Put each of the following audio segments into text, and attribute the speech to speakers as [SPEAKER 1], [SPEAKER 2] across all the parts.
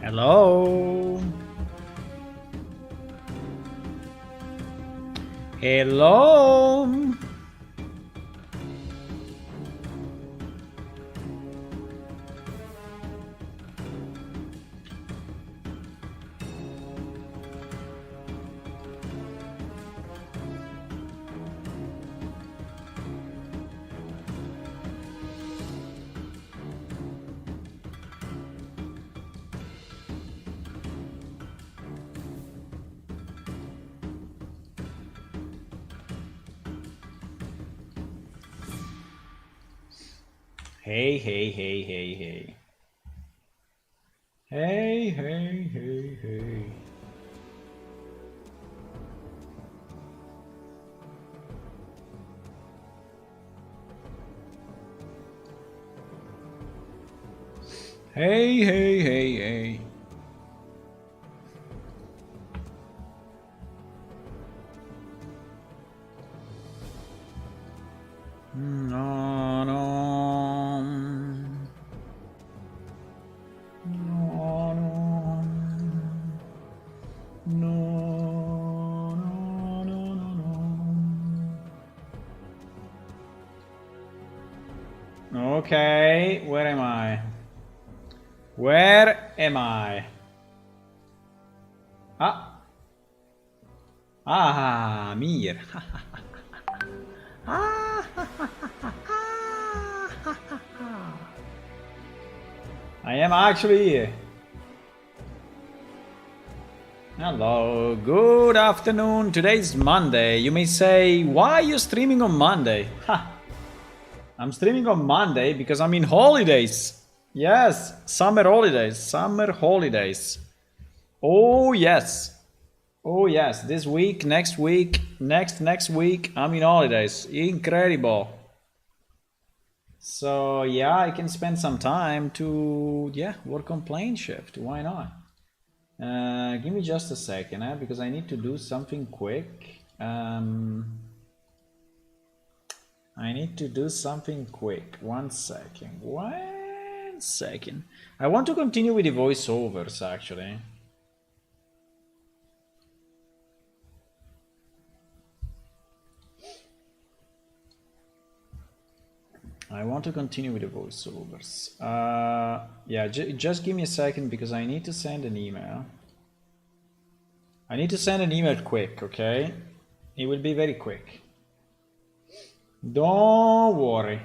[SPEAKER 1] Hello? Hello? Hey, hey, hey, hey, hey. Hey, hey, hey, hey. Hey, hey, hey, hey. No, no. No, no. No, no, no, no, no. Okay, where am I? Where am I? Ah. Ah, Mir. I am actually here. Hello, good afternoon. Today's Monday. You may say, why are you streaming on Monday? Ha! I'm streaming on Monday because I'm in holidays. Yes, summer holidays. Summer holidays. Oh, yes. Oh, yes. This week, next week, next week, I'm in holidays. Incredible. So, yeah, I can spend some time to, work on plane shift. Why not? Give me just a second, because I need to do something quick. I need to do something quick. 1 second. 1 second. I want to continue with the voiceovers, actually. I want to continue with the voiceovers. Yeah, just give me a second because I need to send an email. I need to send an email quick, okay? It will be very quick. Don't worry.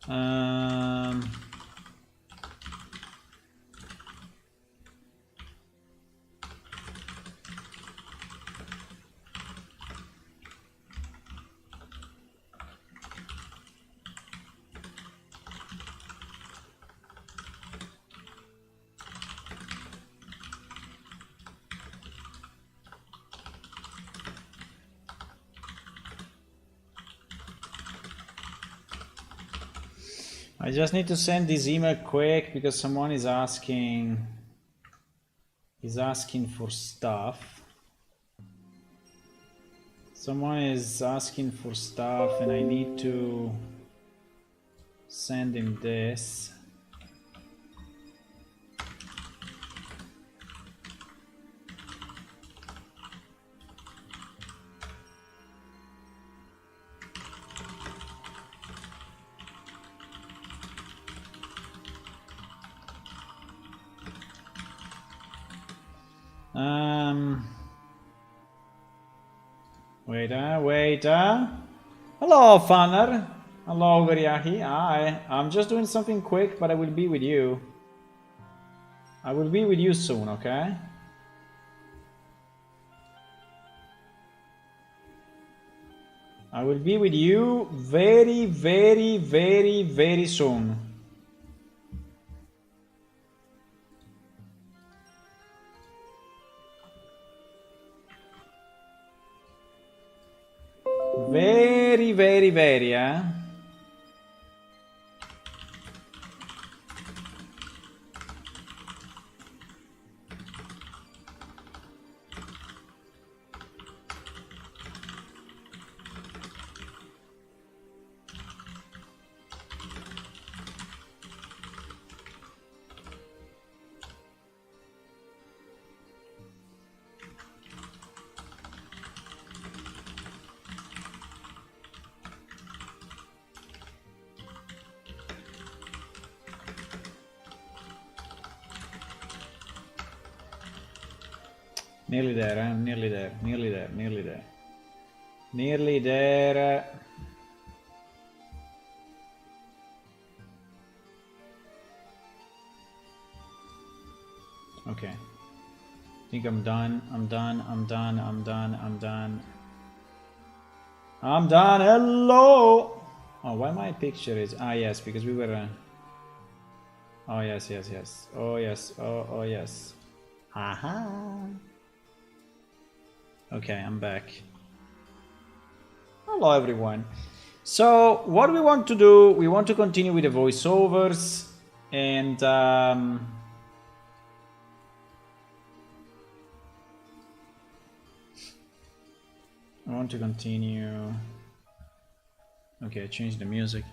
[SPEAKER 1] Um, I just need to send this email quick because someone is asking for stuff. Someone is asking for stuff and I need to send him this. Wait. Hello, Fanner. Hello, Goriahi. Hi. I'm just doing something quick, but I will be with you. I will be with you soon, okay? I will be with you very, very, very, very soon. Very, very, very, eh? Nearly there, eh? Nearly there, nearly there, nearly there. Nearly there. Okay. I think I'm done. I'm done. I'm done. I'm done. I'm done. I'm done. Hello. Oh, why my picture is? Ah, yes, because we were. Oh yes, yes, yes. Oh yes. Oh yes. Haha. Okay, I'm back. Hello, everyone. So, what we want to do? We want to continue with the voiceovers, and I want to continue. Okay, change the music.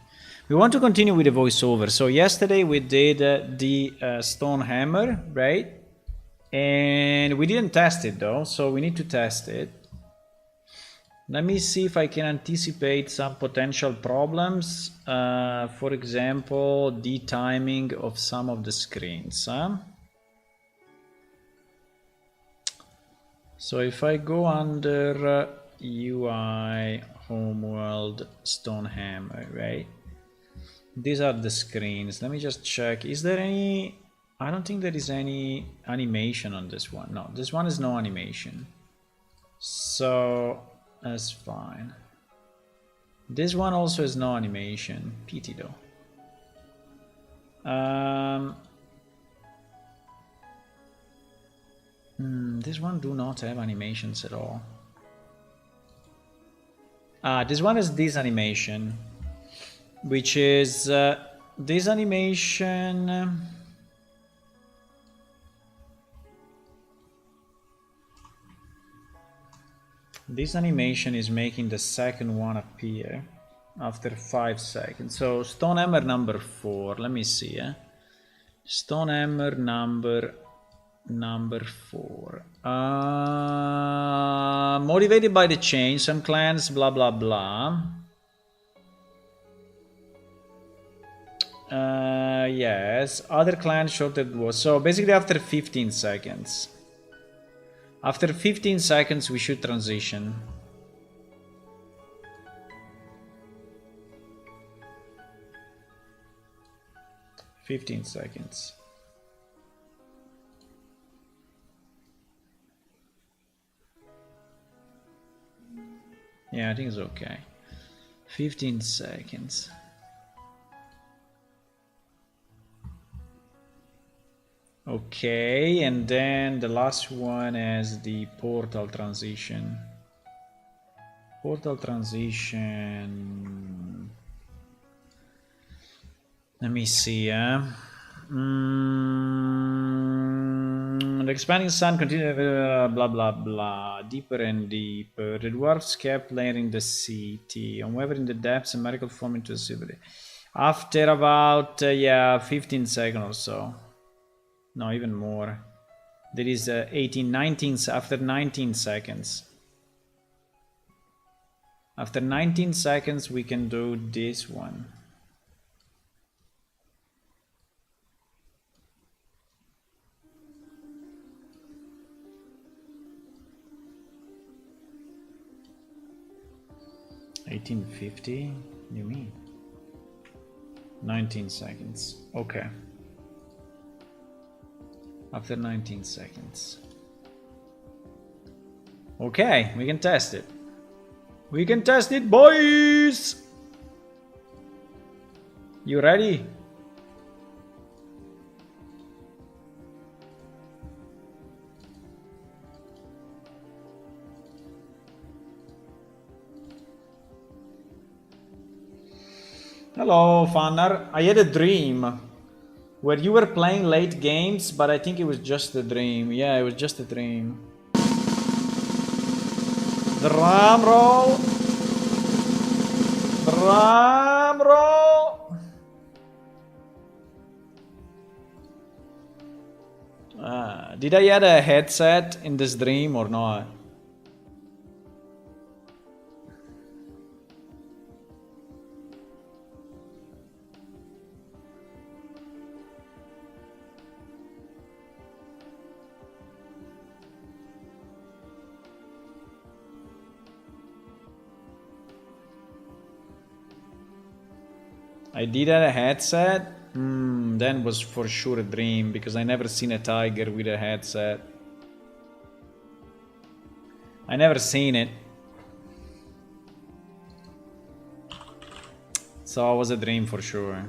[SPEAKER 1] We want to continue with the voiceover. So yesterday we did the stone hammer, right? And we didn't test it though, so we need to test it. Let me see if I can anticipate some potential problems. For example, the timing of some of the screens. So if I go under UI Homeworld Stonehammer, right? These are the screens. Let me just check. Is there any? I don't think there is any animation on this one. No, this one is no animation. So that's fine. This one also is no animation. Pity though. This one do not have animations at all. This one is this animation, which is this animation. This animation is making the second one appear after 5 seconds. So Stonehammer number 4. Let me see. Stonehammer number 4. Motivated by the change, some clans, blah blah blah. Yes, other clans shorted was so basically after 15 seconds. After 15 seconds, we should transition. "15 seconds. Yeah, I think it's okay. 15 seconds. Okay, and then the last one is the portal transition. Portal transition. Let me see. The expanding sun continued, blah blah blah, deeper and deeper. The dwarfs kept layering the city, unwavering the depths, and miracle formed into a city. After about 15 seconds or so. No, even more. There is 18, 19, after 19 seconds. After 19 seconds, we can do this one. $18.50? You mean? 19 seconds. Okay. After 19 seconds. Okay, we can test it. We can test it, boys! You ready? Hello, Fannar. I had a dream where you were playing late games, but I think it was just a dream. Yeah, it was just a dream. Drum roll. Drum roll. Did I add a headset in this dream or not? I did add a headset? Then was for sure a dream, because I never seen a tiger with a headset. I never seen it. So it was a dream for sure.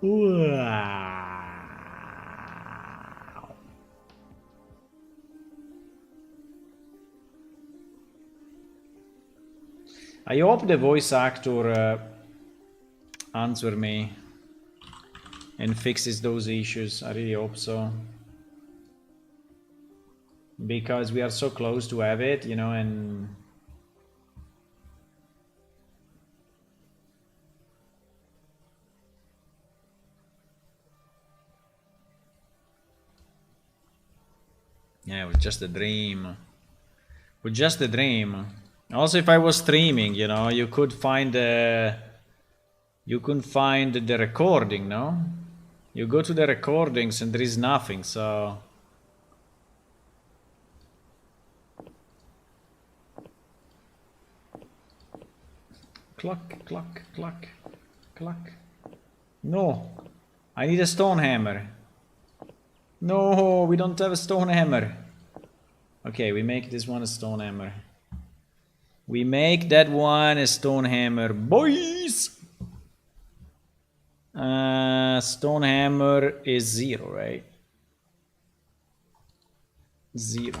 [SPEAKER 1] Wow. I hope the voice actor answer me and fixes those issues. I really hope so. Because we are so close to have it, you know, and yeah, it was just a dream. It was just a dream. Also, if I was streaming, you know, you could find the recording, no? You go to the recordings and there is nothing, so cluck, cluck, cluck, cluck. No, I need a stone hammer. No, we don't have a stone hammer. Okay, we make this one a stone hammer. We make that one a stone hammer, boys. Stone hammer is 0, right? 0.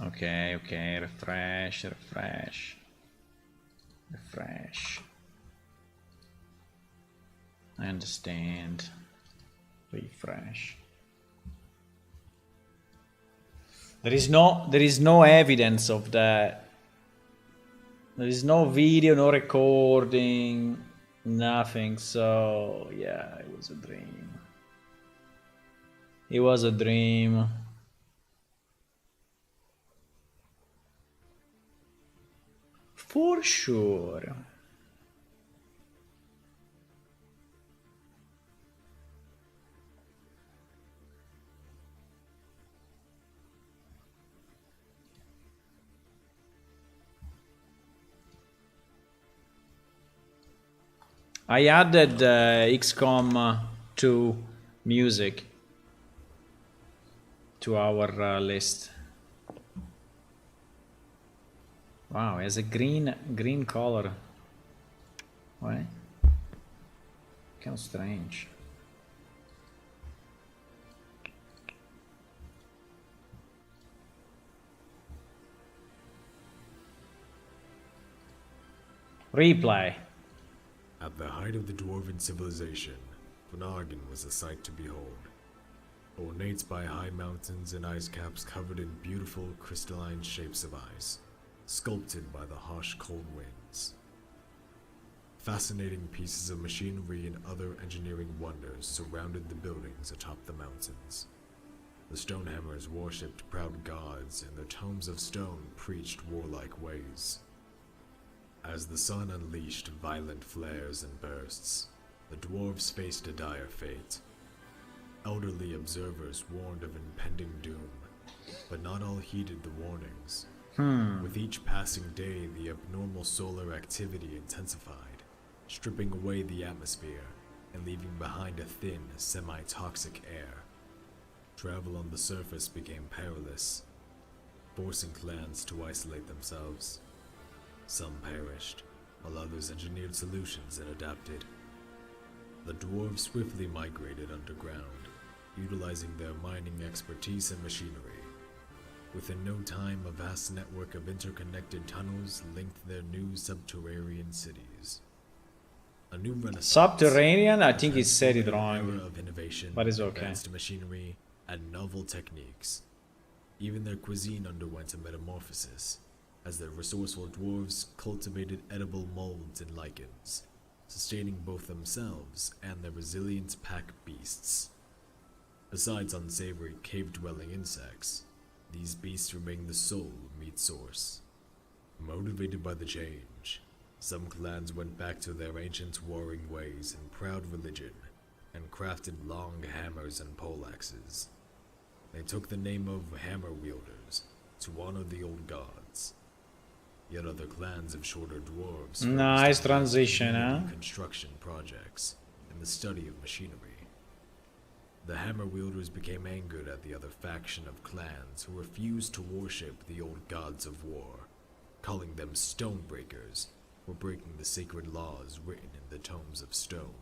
[SPEAKER 1] Okay, okay, refresh, refresh, refresh. I understand. Refresh. There is no evidence of that. There is no video, no recording, nothing. So yeah, it was a dream. It was a dream. For sure. I added XCOM 2 music to our list. Wow, it has a green color. What? Kind of strange. Replay.
[SPEAKER 2] At the height of the dwarven civilization, Vanagan was a sight to behold. Ornate by high mountains and ice caps covered in beautiful crystalline shapes of ice, sculpted by the harsh cold winds. Fascinating pieces of machinery and other engineering wonders surrounded the buildings atop the mountains. The Stonehammers worshipped proud gods, and their tomes of stone preached warlike ways. As the sun unleashed violent flares and bursts, the dwarves faced a dire fate. Elderly observers warned of impending doom, but not all heeded the warnings. With each passing day, the abnormal solar activity intensified, stripping away the atmosphere and leaving behind a thin, semi-toxic air. Travel on the surface became perilous. forcing clans to isolate themselves. Some perished, while others engineered solutions and adapted. The dwarves swiftly migrated underground, utilizing their mining expertise and machinery. Within no time, a vast network of interconnected tunnels linked their new subterranean cities. A new renaissance.
[SPEAKER 1] Subterranean? I think he said it
[SPEAKER 2] Era
[SPEAKER 1] wrong.
[SPEAKER 2] of innovation,
[SPEAKER 1] But it's okay.
[SPEAKER 2] advanced machinery, and novel techniques. Even their cuisine underwent a metamorphosis, as the resourceful dwarves cultivated edible molds and lichens, sustaining both themselves and their resilient pack beasts. Besides unsavory cave-dwelling insects, these beasts remain the sole meat source. Motivated by the change, some clans went back to their ancient warring ways and proud religion, and crafted long hammers and poleaxes. They took the name of hammer wielders to honor the old gods. Yet other clans of shorter dwarves
[SPEAKER 1] Nice
[SPEAKER 2] focused on
[SPEAKER 1] transition,
[SPEAKER 2] community
[SPEAKER 1] huh?
[SPEAKER 2] construction projects and the study of machinery. The hammer wielders became angered at the other faction of clans who refused to worship the old gods of war, calling them stonebreakers for breaking the sacred laws written in the tomes of stone.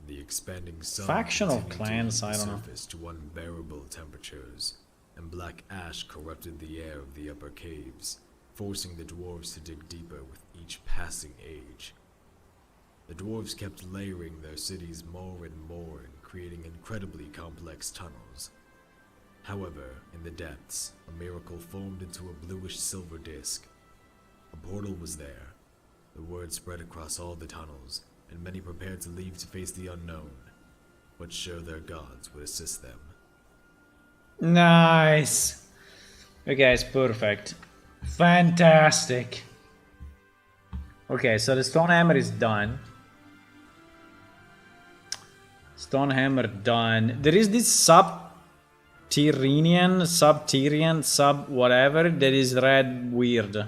[SPEAKER 2] The expanding sun
[SPEAKER 1] Faction of
[SPEAKER 2] continued to
[SPEAKER 1] clans,
[SPEAKER 2] heat
[SPEAKER 1] I
[SPEAKER 2] the
[SPEAKER 1] don't know.
[SPEAKER 2] surface to unbearable temperatures, and black ash corrupted the air of the upper caves, forcing the dwarves to dig deeper with each passing age. The dwarves kept layering their cities more and more and creating incredibly complex tunnels. However, in the depths, a miracle formed into a bluish-silver disk. A portal was there. The word spread across all the tunnels, and many prepared to leave to face the unknown, but sure their gods would assist them.
[SPEAKER 1] Nice. Okay, it's perfect. Fantastic. Okay, so the stone hammer is done. Stone hammer done. There is this subterranean, sub whatever that is red weird.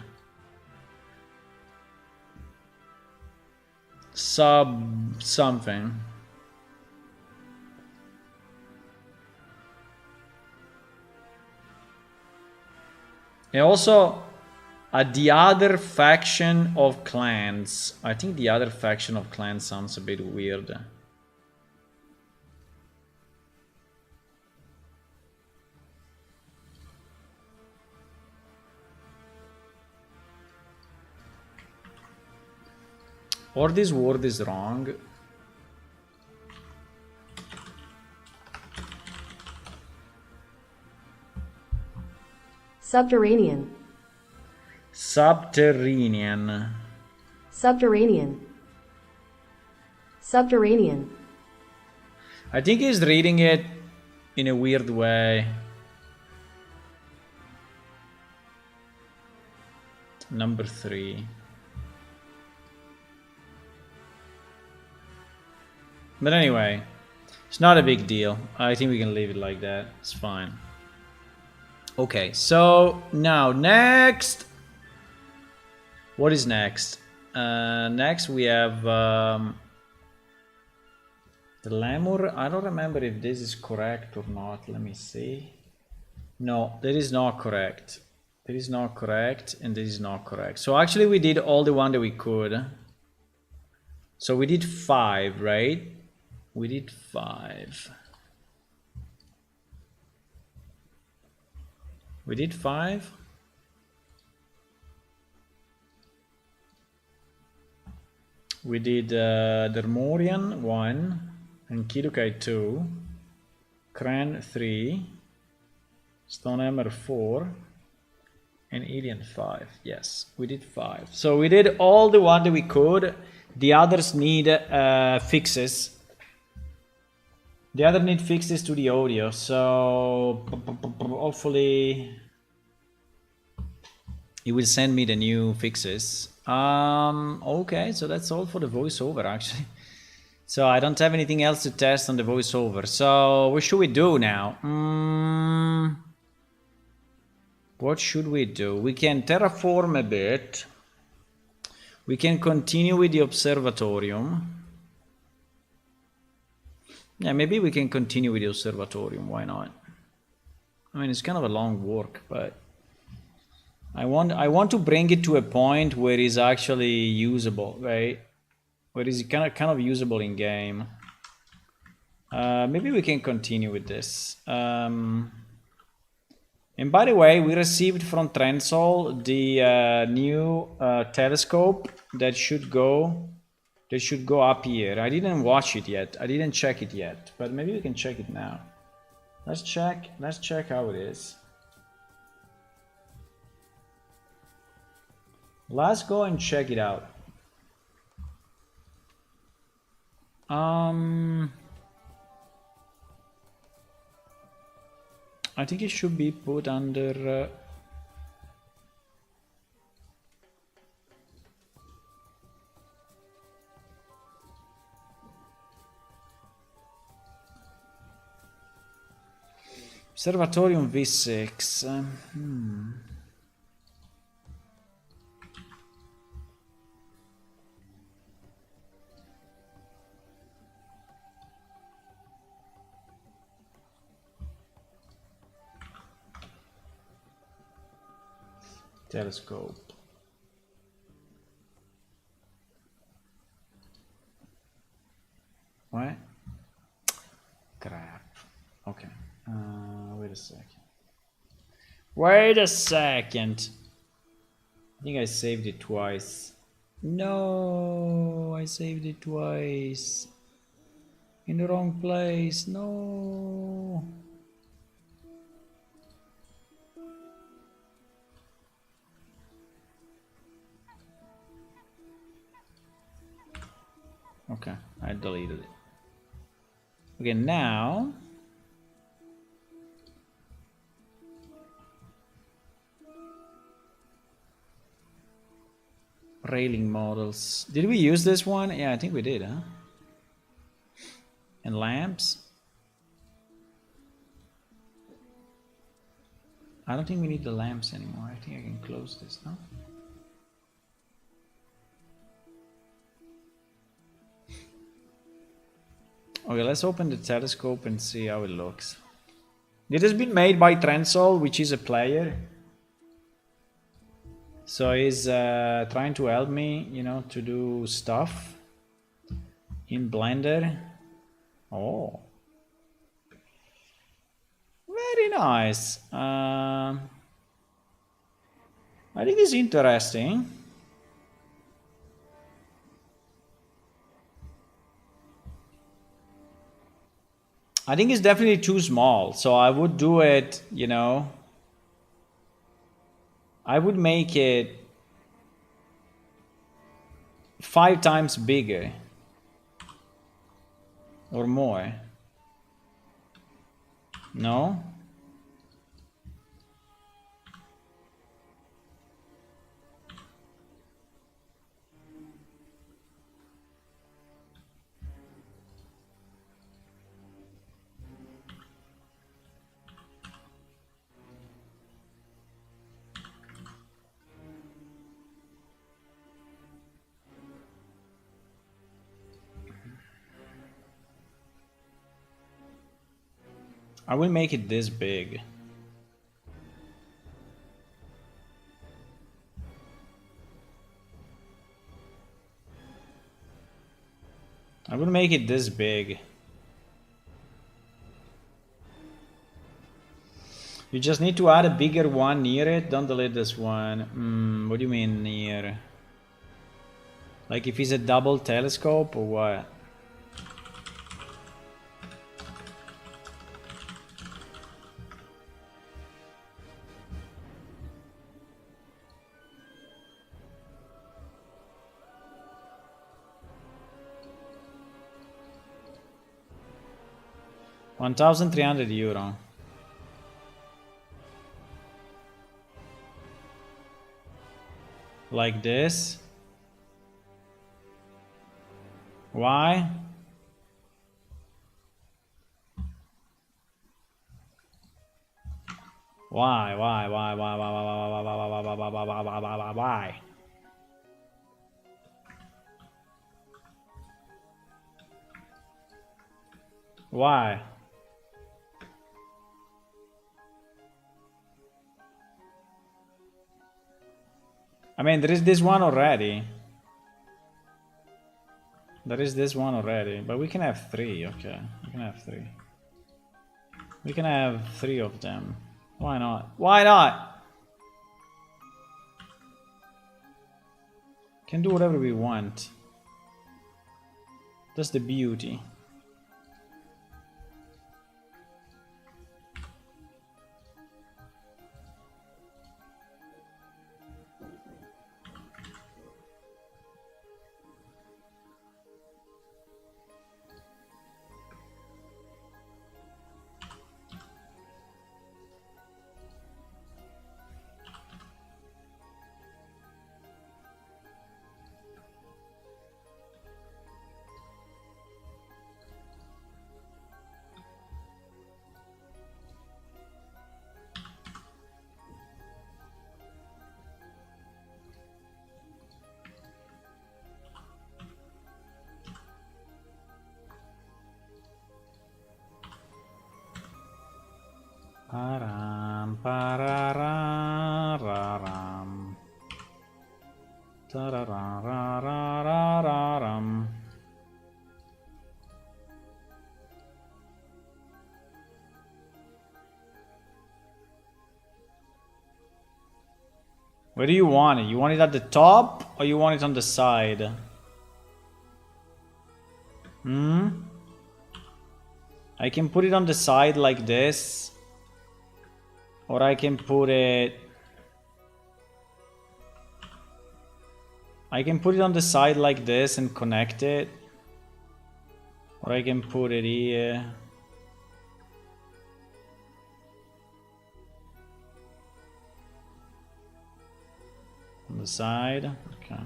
[SPEAKER 1] Sub something. And also the other faction of clans. I think the other faction of clans sounds a bit weird. Or this word is wrong.
[SPEAKER 3] Subterranean.
[SPEAKER 1] Subterranean.
[SPEAKER 3] Subterranean. Subterranean.
[SPEAKER 1] I think he's reading it in a weird way. Number 3. But anyway, it's not a big deal. I think we can leave it like that. It's fine. Okay, so now next. What is next? Next we have the lemur. I don't remember if this is correct or not. Let me see. No, that is not correct. That is not correct, and this is not correct. So actually we did all the one that we could. So we did 5, right? We did 5. We did 5. We did Dermorian 1 and Kidokai 2, Kran 3, Stonehammer 4, and Alien 5. Yes, we did 5. So we did all the one that we could. The others need fixes. The other need fixes to the audio, so hopefully he will send me the new fixes. Okay, so that's all for the voiceover actually. So I don't have anything else to test on the voiceover. So what should we do now? What should we do? We can terraform a bit. We can continue with the observatorium. Yeah, maybe we can continue with the observatorium. Why not? I mean, it's kind of a long work, but I want to bring it to a point where it's actually usable, right? Where it's kind of usable in game. Maybe we can continue with this. And by the way, we received from Trendsol the new telescope that should go up here. I didn't watch it yet. I didn't check it yet, but maybe we can check it now. Let's check how it is. Let's go and check it out. I think it should be put under Observatory V6. Telescope. What? Crap. Okay. Wait a second. Wait a second. I think I saved it twice. No, I saved it twice. In the wrong place. No. Okay, I deleted it. Okay, now railing models. Did we use this one? Yeah, I think we did, huh? And lamps. I don't think we need the lamps anymore. I think I can close this, no? Okay, let's open the telescope and see how it looks. It has been made by Trendsol, which is a player. So he's trying to help me, you know, to do stuff in Blender. Oh. Very nice. I think it's interesting. I think it's definitely too small, so I would do it, you know, I would make it 5 times bigger or more. No? I will make it this big. I will make it this big. You just need to add a bigger one near it. Don't delete this one. What do you mean near? Like if it's a double telescope or what? €1,300. Like this. Why? Why? Why? I mean, there is this one already. There is this one already, but we can have 3, okay. We can have 3. We can have 3 of them. Why not? Why not? Can do whatever we want. That's the beauty. Param, pararararam. Tararararararam. Where do you want it? You want it at the top or you want it on the side? I can put it on the side like this. Or I can put it... I can put it on the side like this and connect it. Or I can put it here. On the side. Okay.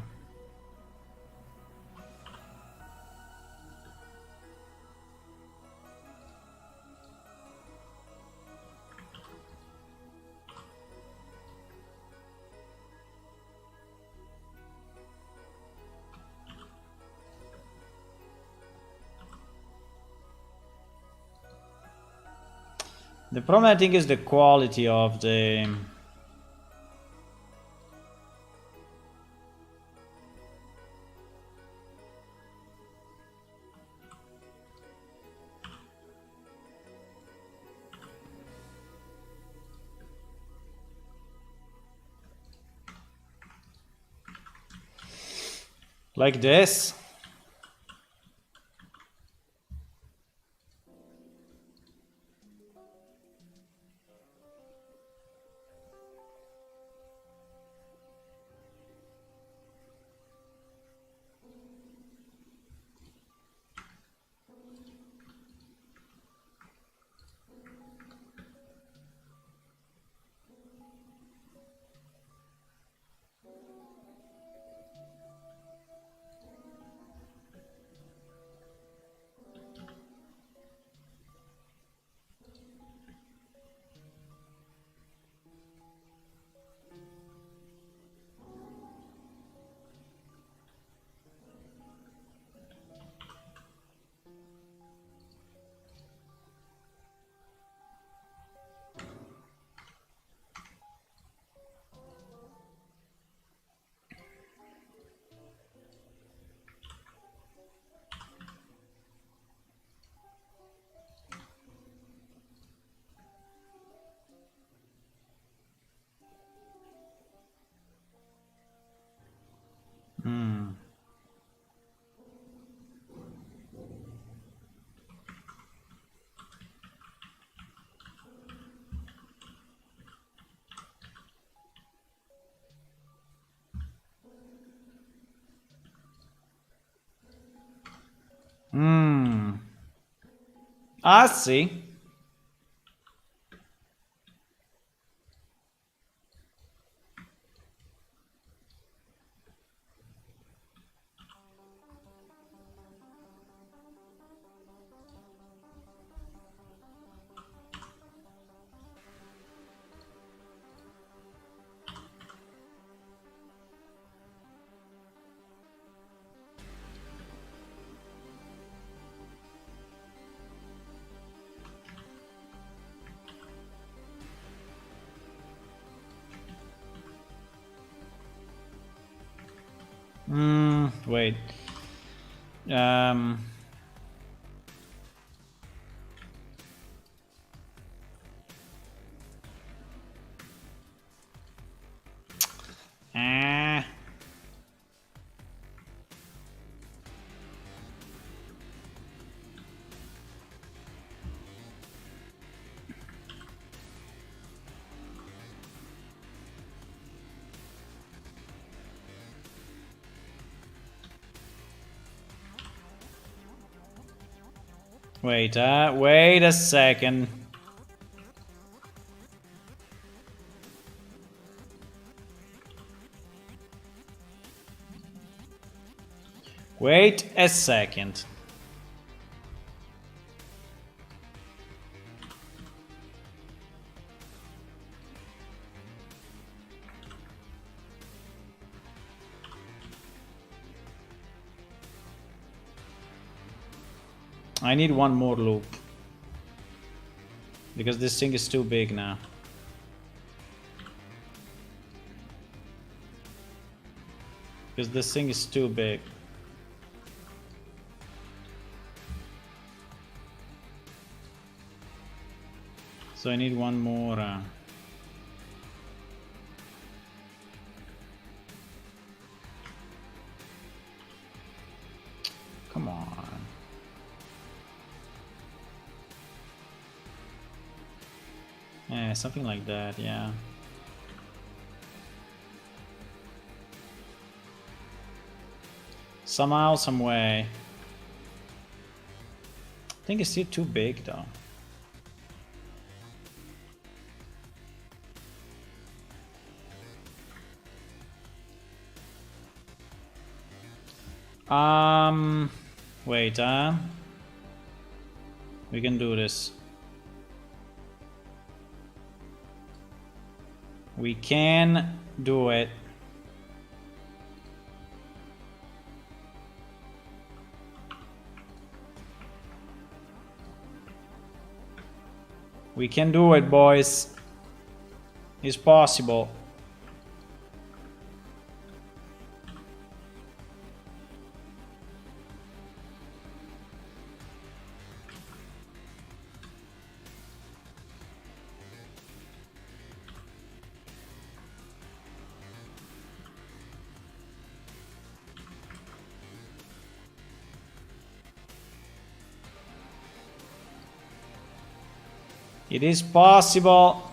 [SPEAKER 1] The problem, I think, is the quality of the... Like this. I see. Wait. Ah. Wait a second. Wait a second. I need one more loop. Because this thing is too big now. Because this thing is too big. So I need one more. Come on. Yeah, something like that, yeah. Somehow, some way. I think it's still too big though. Wait, we can do this. We can do it. We can do it, boys. It's possible. It is possible.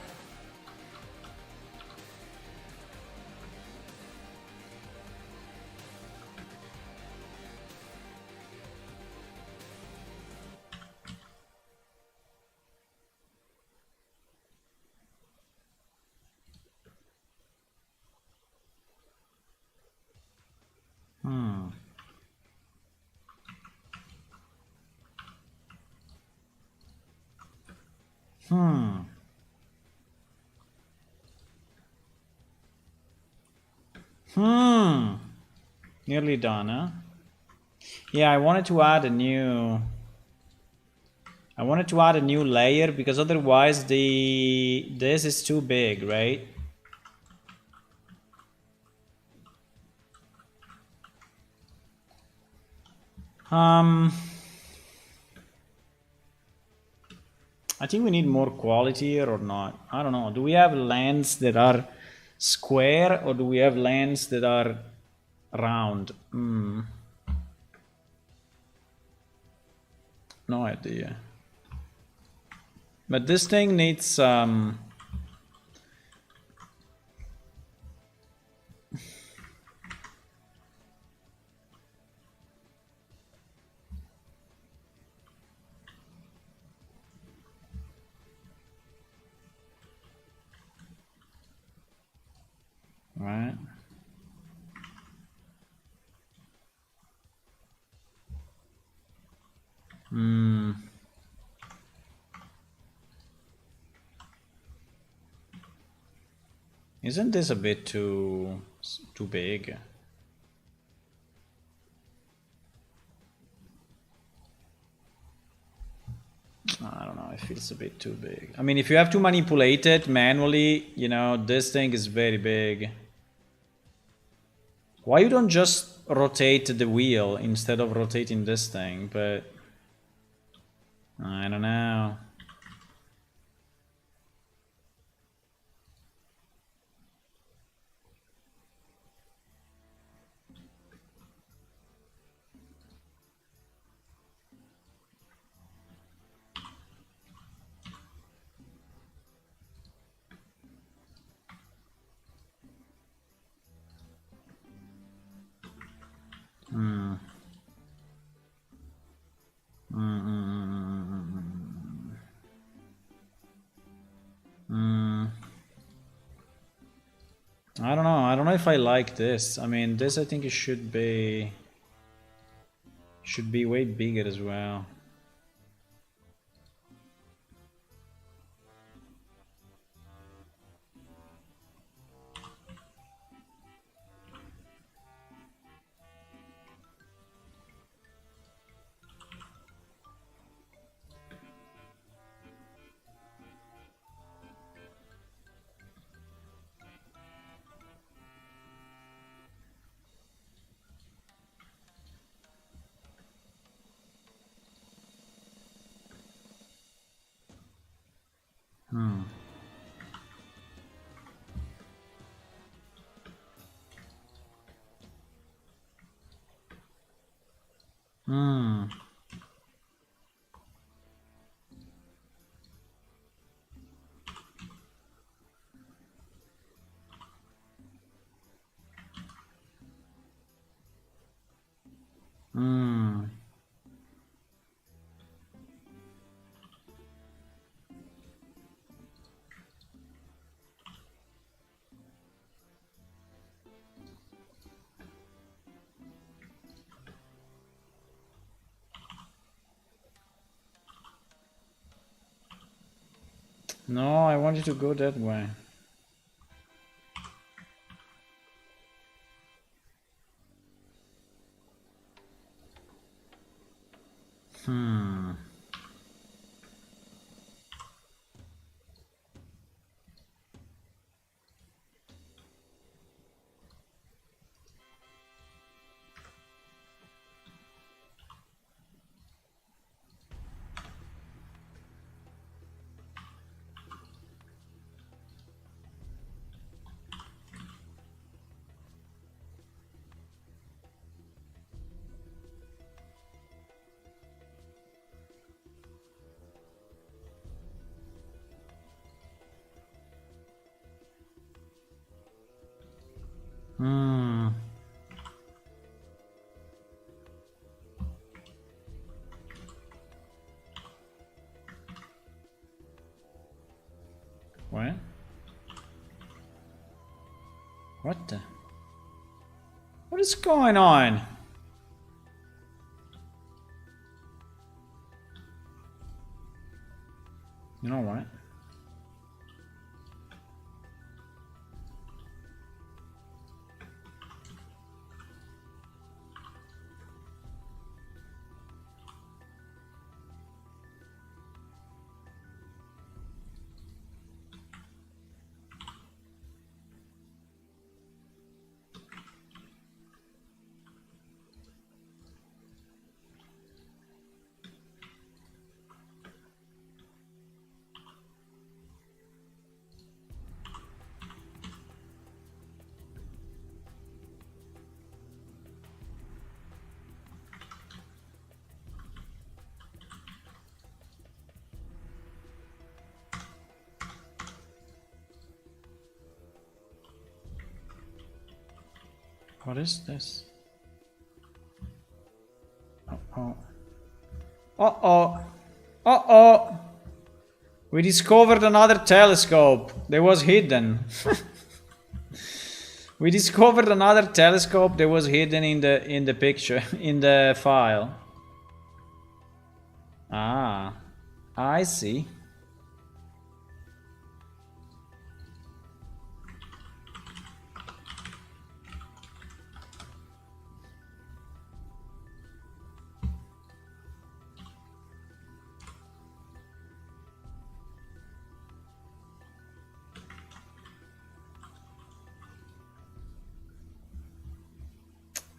[SPEAKER 1] Nearly done, huh? Yeah, I wanted to add a new layer because otherwise this is too big, right? I think we need more quality here or not. I don't know. Do we have lands that are square or do we have lands that are round? No idea. But this thing needs right? Isn't this a bit too big? I don't know, it feels a bit too big. I mean, if you have to manipulate it manually, you know, this thing is very big. Why you don't just rotate the wheel instead of rotating this thing, but I don't know. I don't know. I don't know if I like this. I mean, this I think it should be way bigger as well. No, I want you to go that way. What? What the? What is going on? You know what? What is this? Uh-oh. Uh-oh. Uh-oh. We discovered another telescope that was hidden. We discovered another telescope that was hidden in the picture, in the file. Ah, I see.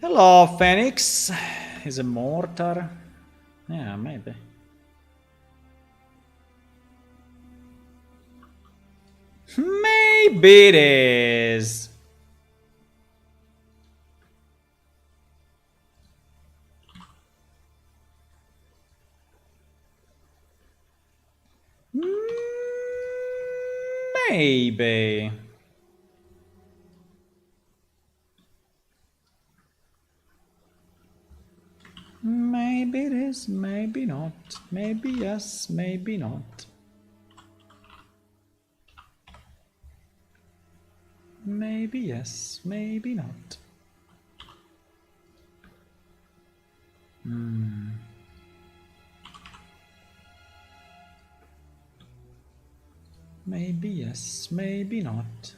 [SPEAKER 1] Hello, Phoenix. Is a mortar? Yeah, maybe. Maybe it is. Maybe. Maybe it is, maybe not. Maybe yes, maybe not. Maybe yes, maybe not. Maybe yes, maybe not.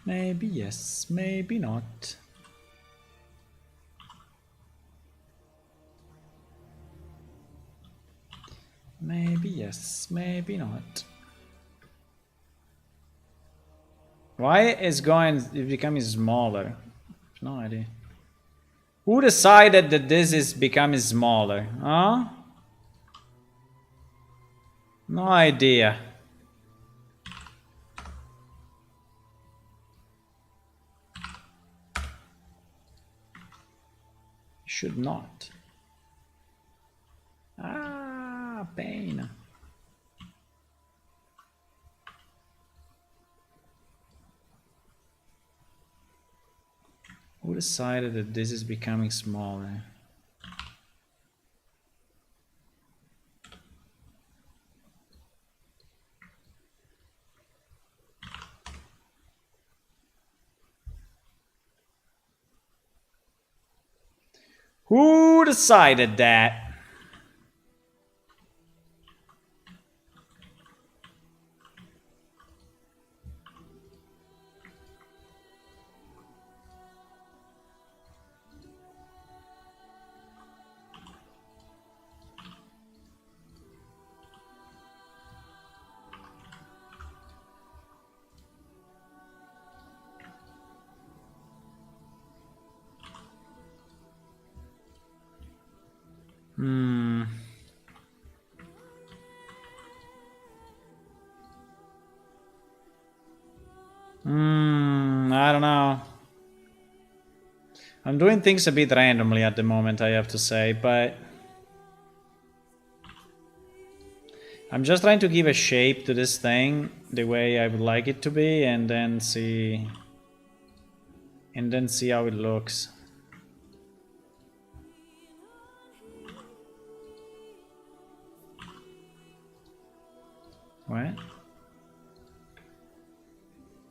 [SPEAKER 1] Maybe yes, maybe not. Maybe yes, maybe not. Why is it becoming smaller? No idea. Who decided that this is becoming smaller? Huh? No idea. Should not. Ah, pain. Who decided that this is becoming smaller? Who decided that? I don't know. I'm doing things a bit randomly at the moment, I have to say, but I'm just trying to give a shape to this thing the way I would like it to be, and then see how it looks. What?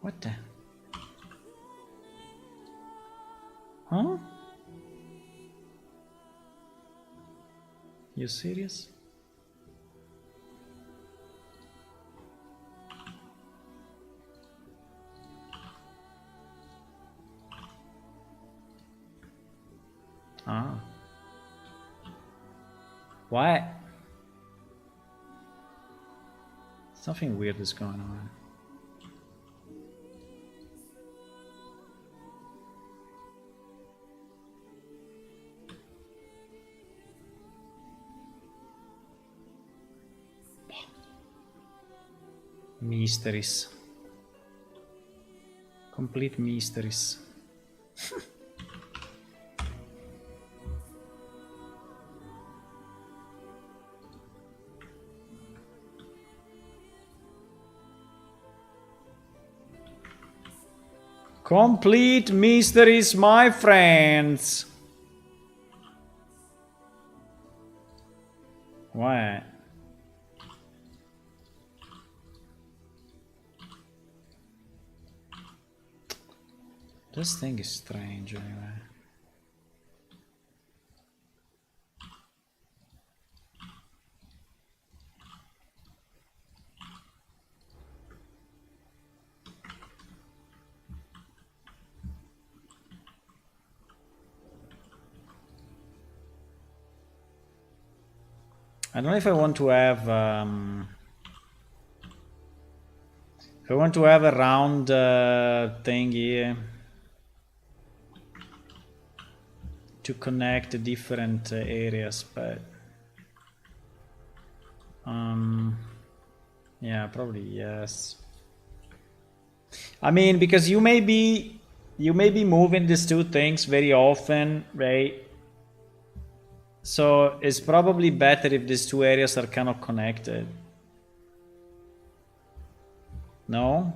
[SPEAKER 1] What the? Huh? You serious? Ah. What? Something weird is going on. Mysteries. Complete mysteries. Complete mysteries, my friends. What? This thing is strange anyway. I don't know if I want to have If I want to have a round thing here to connect the different areas, but yeah, probably yes. I mean, because you may be moving these two things very often, right? So it's probably better if these two areas are kind of connected. No?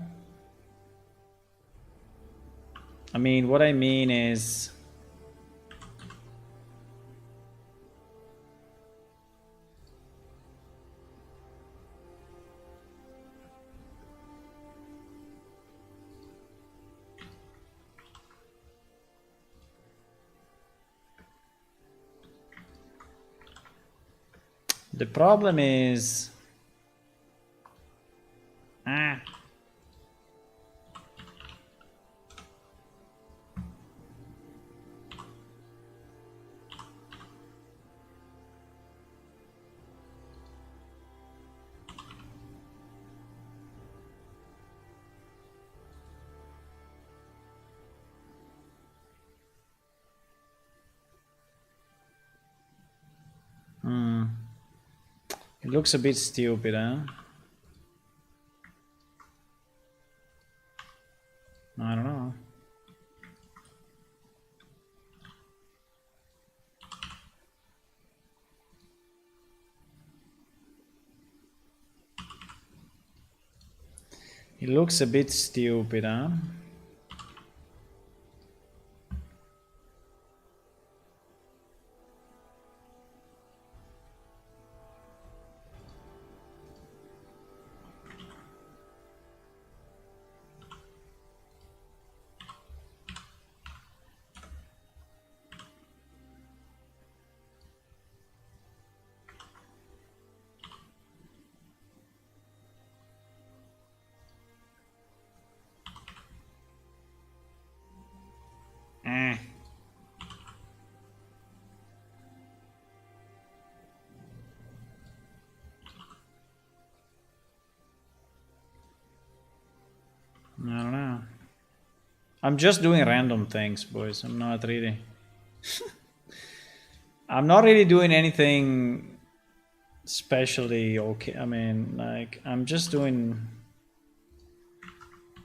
[SPEAKER 1] I mean, what I mean is... The problem is... It looks a bit stupid, huh? I don't know. It looks a bit stupid, huh? I don't know. I'm just doing random things, boys. I'm not really... I'm not really doing anything especially okay. I mean, like, I'm just doing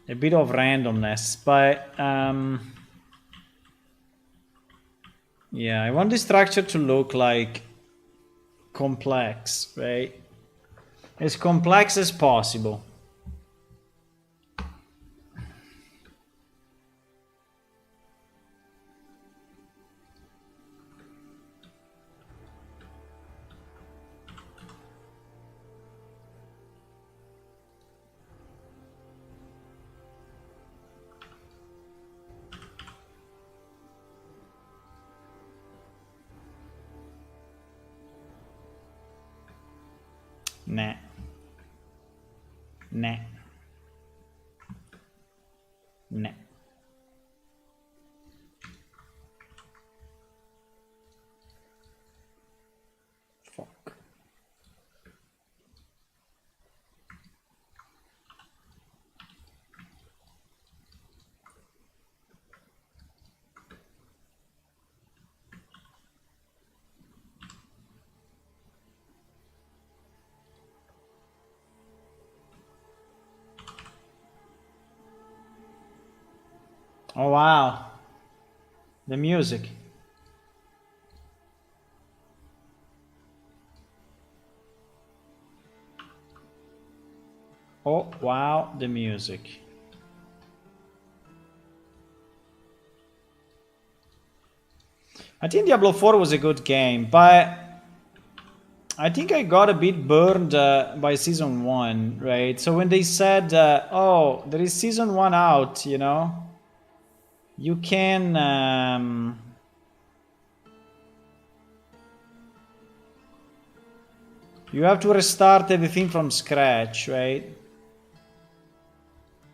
[SPEAKER 1] a bit of randomness, but yeah, I want the structure to look like complex, right? As complex as possible. Nah. Nah. Nah. Fuck. Oh wow. The music. Oh wow, the music. I think Diablo 4 was a good game, but I think I got a bit burned by season 1, right? So when they said, oh, there is season 1 out, you know, you can... you have to restart everything from scratch, right?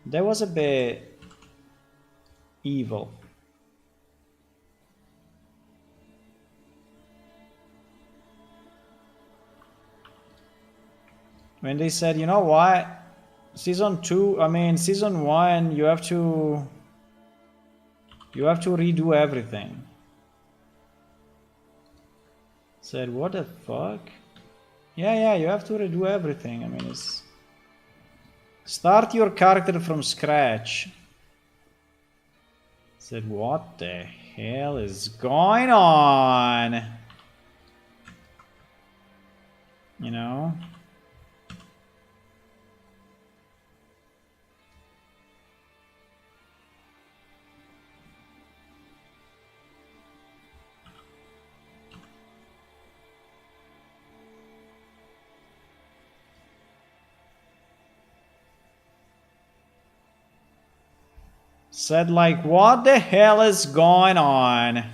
[SPEAKER 1] That was a bit evil. When they said, you know what? Season 2, I mean, Season 1, you have to redo everything. Said, what the fuck? Yeah, you have to redo everything. I mean, it's... Start your character from scratch. Said, what the hell is going on? You know? Said like, what the hell is going on?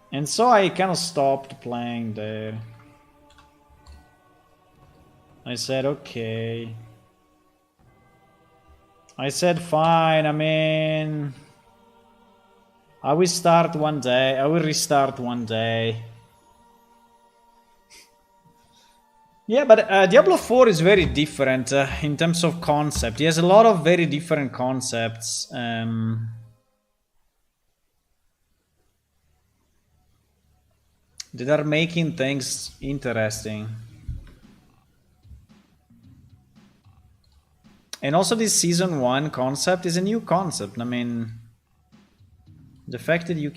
[SPEAKER 1] And so I kind of stopped playing there. I said, okay. I said, fine, I mean... I will start one day, I will restart one day. Yeah, but Diablo 4 is very different in terms of concept. He has a lot of very different concepts. That are making things interesting. And also this season 1 concept is a new concept. I mean, the fact that you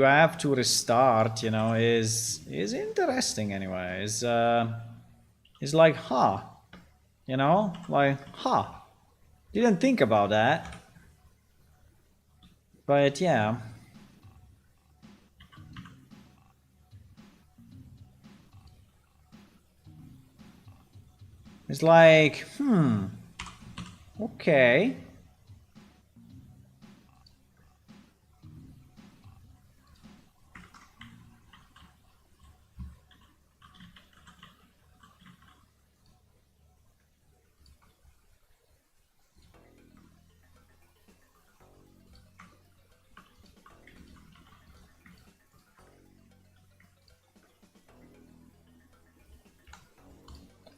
[SPEAKER 1] have to restart, you know, is interesting anyway. It's like, huh, you know, like, huh, didn't think about that. But yeah. It's like, okay.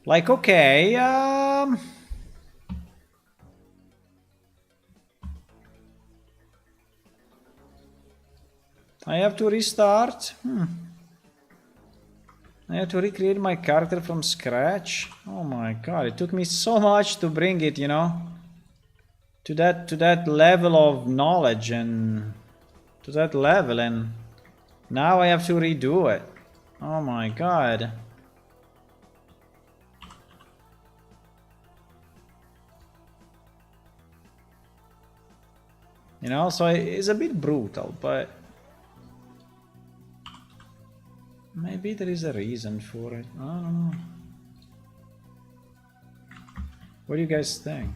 [SPEAKER 1] Like, okay, I have to restart. I have to recreate my character from scratch. Oh my god, it took me so much to bring it, you know, to that level of knowledge and to that level, and now I have to redo it. Oh my god. You know, so it's a bit brutal, but maybe there is a reason for it. I don't know. What do you guys think?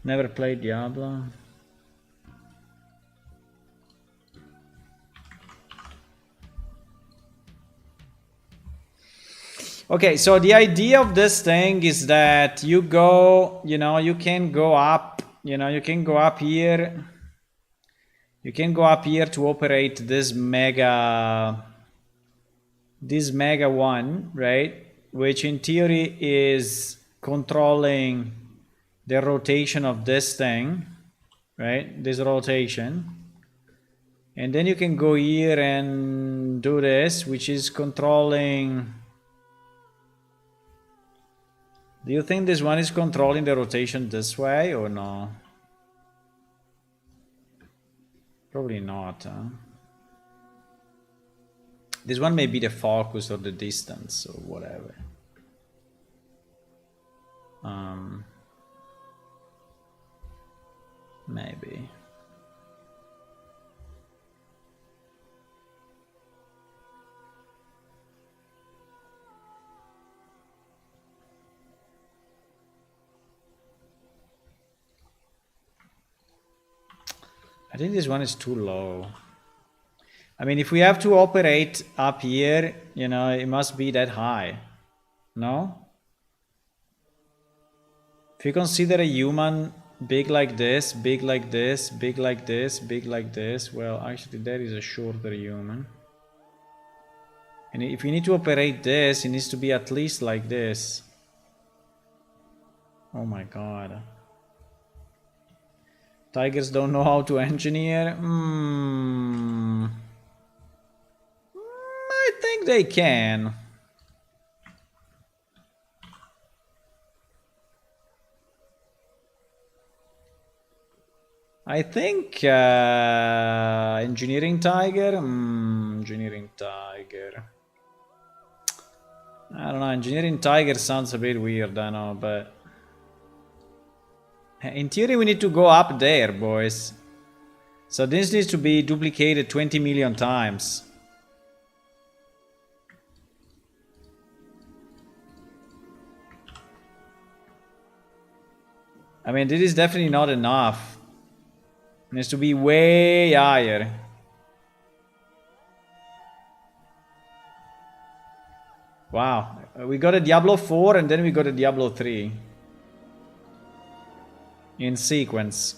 [SPEAKER 1] Never played Diablo. Okay, so the idea of this thing is that you go, you know, you can go up, you know, you can go up here. You can go up here to operate this mega one, right? Which in theory is controlling the rotation of this thing, right? This rotation. And then you can go here and do this, which is controlling... Do you think this one is controlling the rotation this way or no? Probably not, huh? This one may be the focus or the distance or whatever. Maybe. think this one is too low. I mean, if we have to operate up here, you know, it must be that high. No? If you consider a human big like this, big like this, big like this, big like this, well, actually there is a shorter human. And if you need to operate this, it needs to be at least like this. Oh my god. Tigers don't know how to engineer? I think they can. I think engineering tiger. Engineering tiger. I don't know. Engineering tiger sounds a bit weird, I know, but in theory we need to go up there, boys. So this needs to be duplicated 20 million times. I mean, this is definitely not enough. It needs to be way higher. Wow, we got a Diablo 4 and then we got a Diablo 3. In sequence.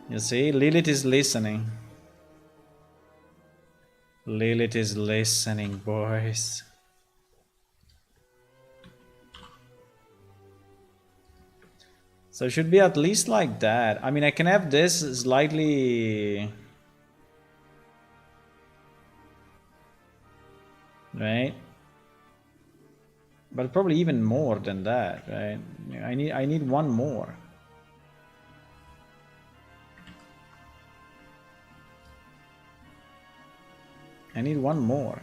[SPEAKER 1] You see, Lilith is listening. Lilith is listening, boys. So it should be at least like that. I mean, I can have this slightly... Right? But probably even more than that, right? I need one more. I need one more.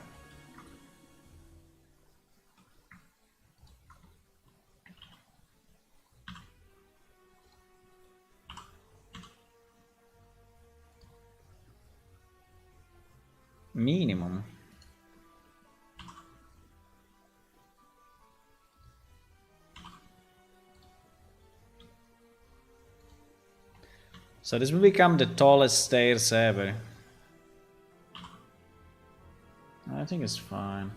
[SPEAKER 1] Minimum. So this will become the tallest stairs ever. I think it's fine.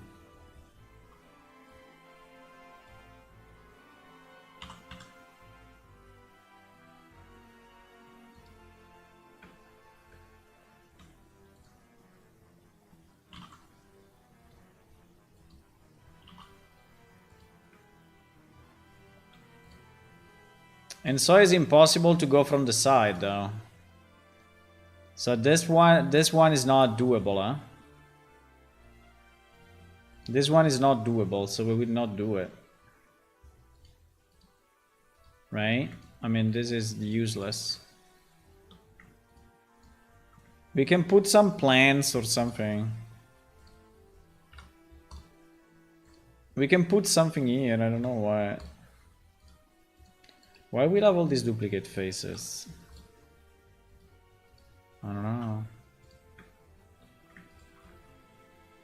[SPEAKER 1] And so it's impossible to go from the side though. So this one is not doable, huh? This one is not doable, so we will not do it. Right? I mean, this is useless. We can put some plants or something. We can put something here, I don't know why. Why we have all these duplicate faces? I don't know.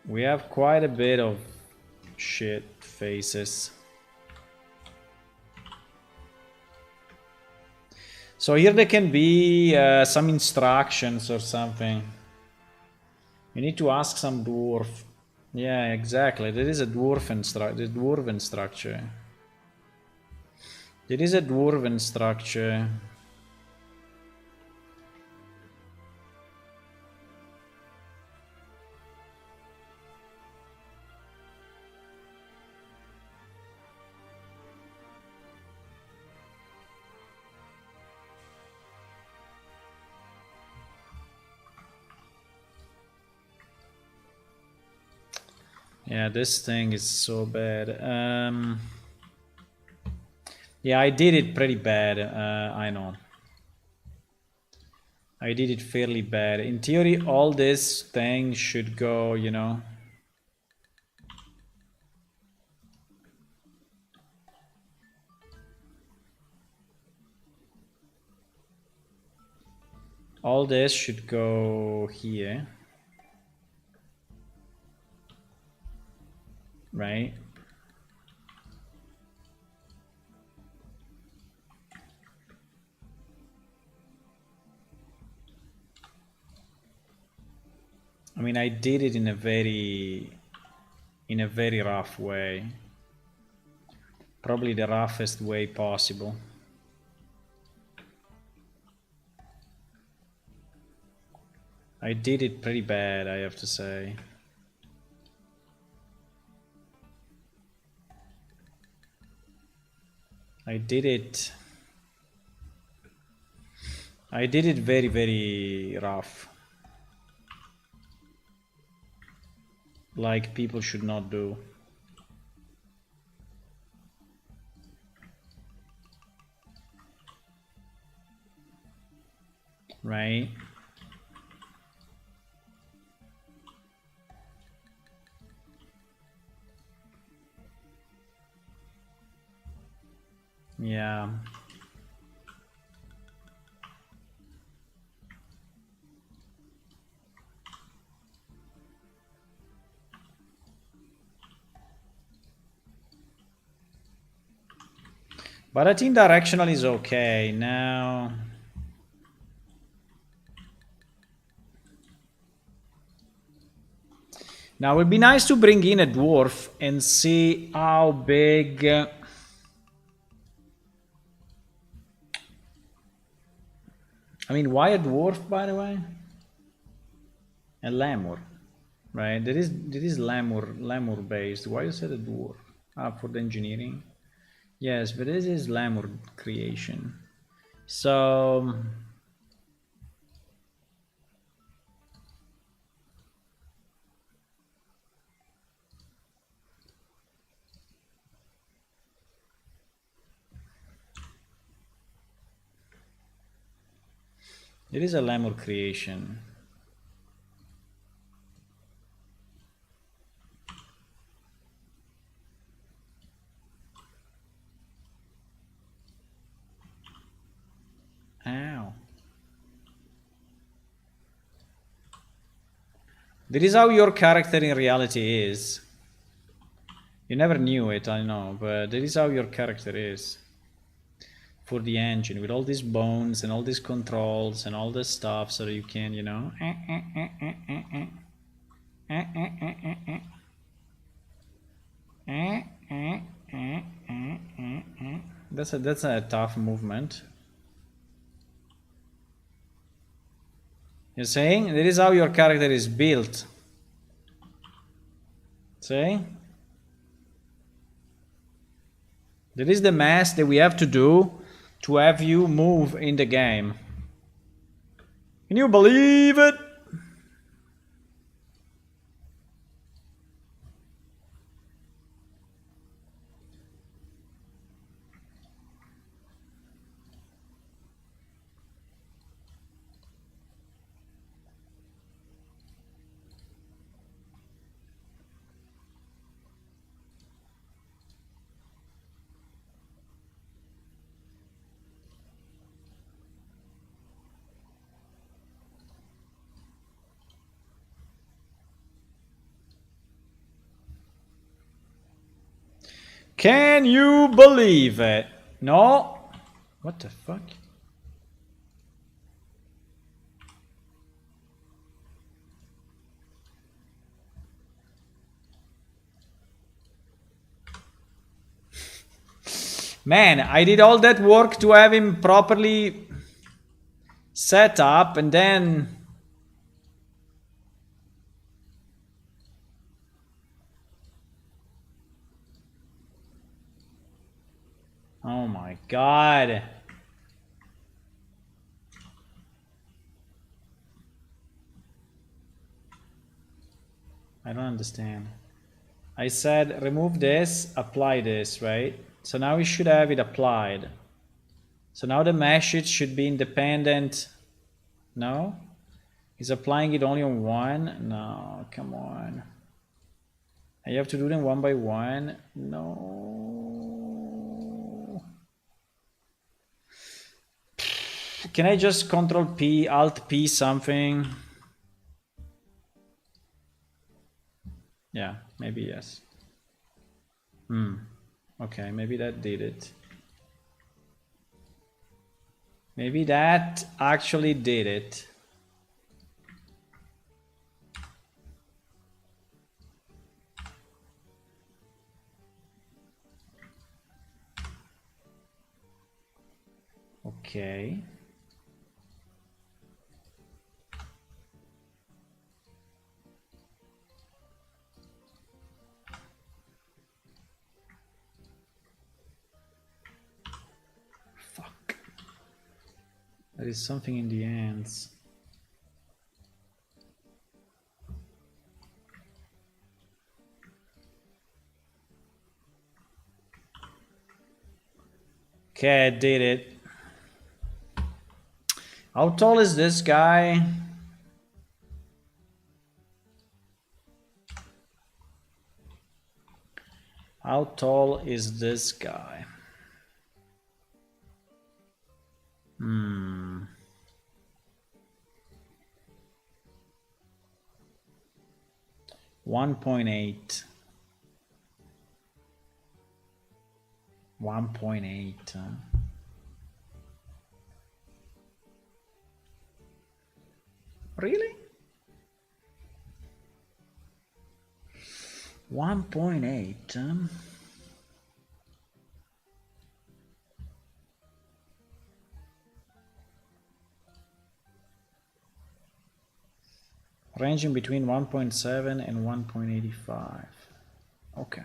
[SPEAKER 1] We have quite a bit of shit faces. So here there can be some instructions or something. You need to ask some dwarf. Yeah, exactly. There is a dwarven structure. There is a dwarven structure. Yeah, this thing is so bad. Yeah, I did it pretty bad, I know. I did it fairly bad. In theory, all this thing should go, you know. All this should go here. Right? I mean, I did it in a very rough way. Probably the roughest way possible. I did it pretty bad, I have to say. I did it very, very rough. Like people should not do. Right? Yeah. But I think directional is okay now. Now it would be nice to bring in a dwarf and see how big. I mean, why a dwarf, by the way? A lemur, right? There is lemur based. Why you said a dwarf? Ah, for the engineering. Yes, but this is lemur creation. So it is a lemur creation. Ow. That is how your character in reality is. You never knew it, I know, but that is how your character is. For the engine, with all these bones and all these controls and all this stuff, so that you can, you know. That's a tough movement. You're saying that is how your character is built. See? That is the math that we have to do to have you move in the game. Can you believe it? Can you believe it? No? What the fuck? Man, I did all that work to have him properly set up and then... Oh my god. I don't understand. I said remove this, apply this, right? So now we should have it applied. So now the mesh it should be independent. No? He's applying it only on one? No, come on. And you have to do them one by one? No. Can I just Control P, Alt P something? Yeah, maybe yes. Okay, maybe that did it. Maybe that actually did it. Okay. Fuck. There is something in the ends. Okay, I did it. How tall is this guy? How tall is this guy? 1.8. 1.8. Really? 1.8. Ranging between 1.7 and 1.85. Okay.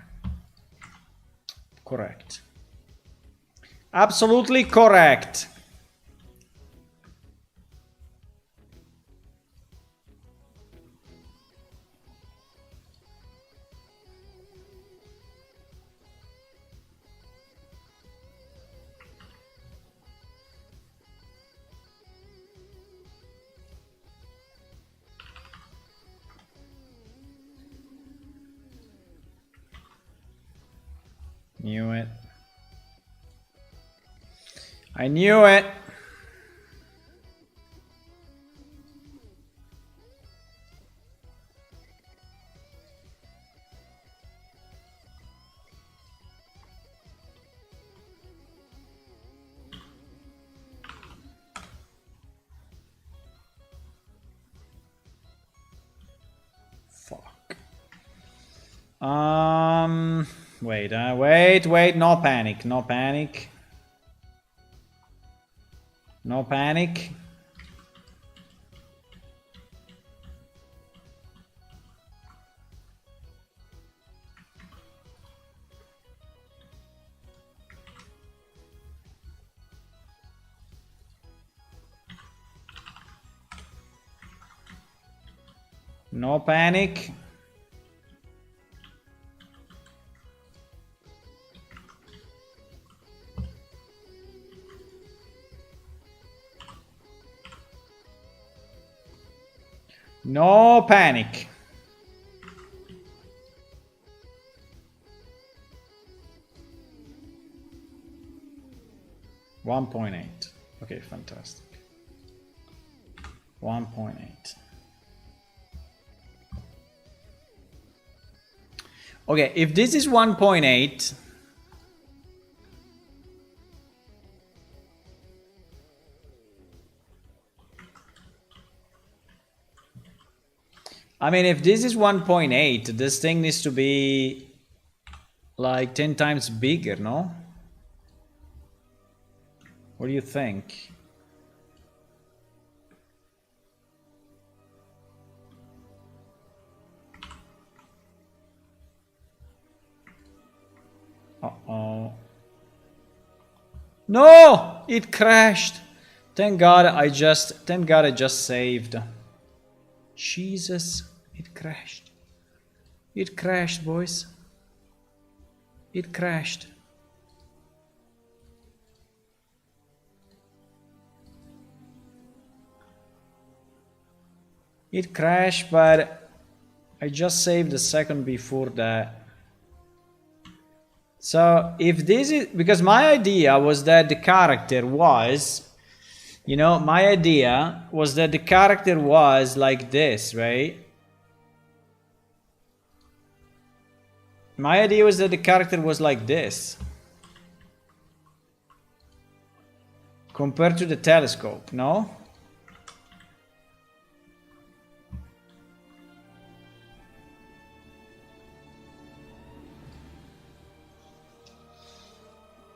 [SPEAKER 1] Correct. Absolutely correct. Knew it. I knew it. Fuck. Wait, no panic, no panic. No panic. No panic. No panic. $1.8. Okay, fantastic. 1.8. Okay, if this is 1.8, I mean, if this is 1.8, this thing needs to be like 10 times bigger, no? What do you think? Uh-oh. No! It crashed! Thank God I just saved. Jesus, it crashed. It crashed, boys. It crashed. It crashed, but I just saved a second before that. So if this is, because my idea was that the character was, you know, my idea was that the character was like this, right? My idea was that the character was like this. Compared to the telescope, no?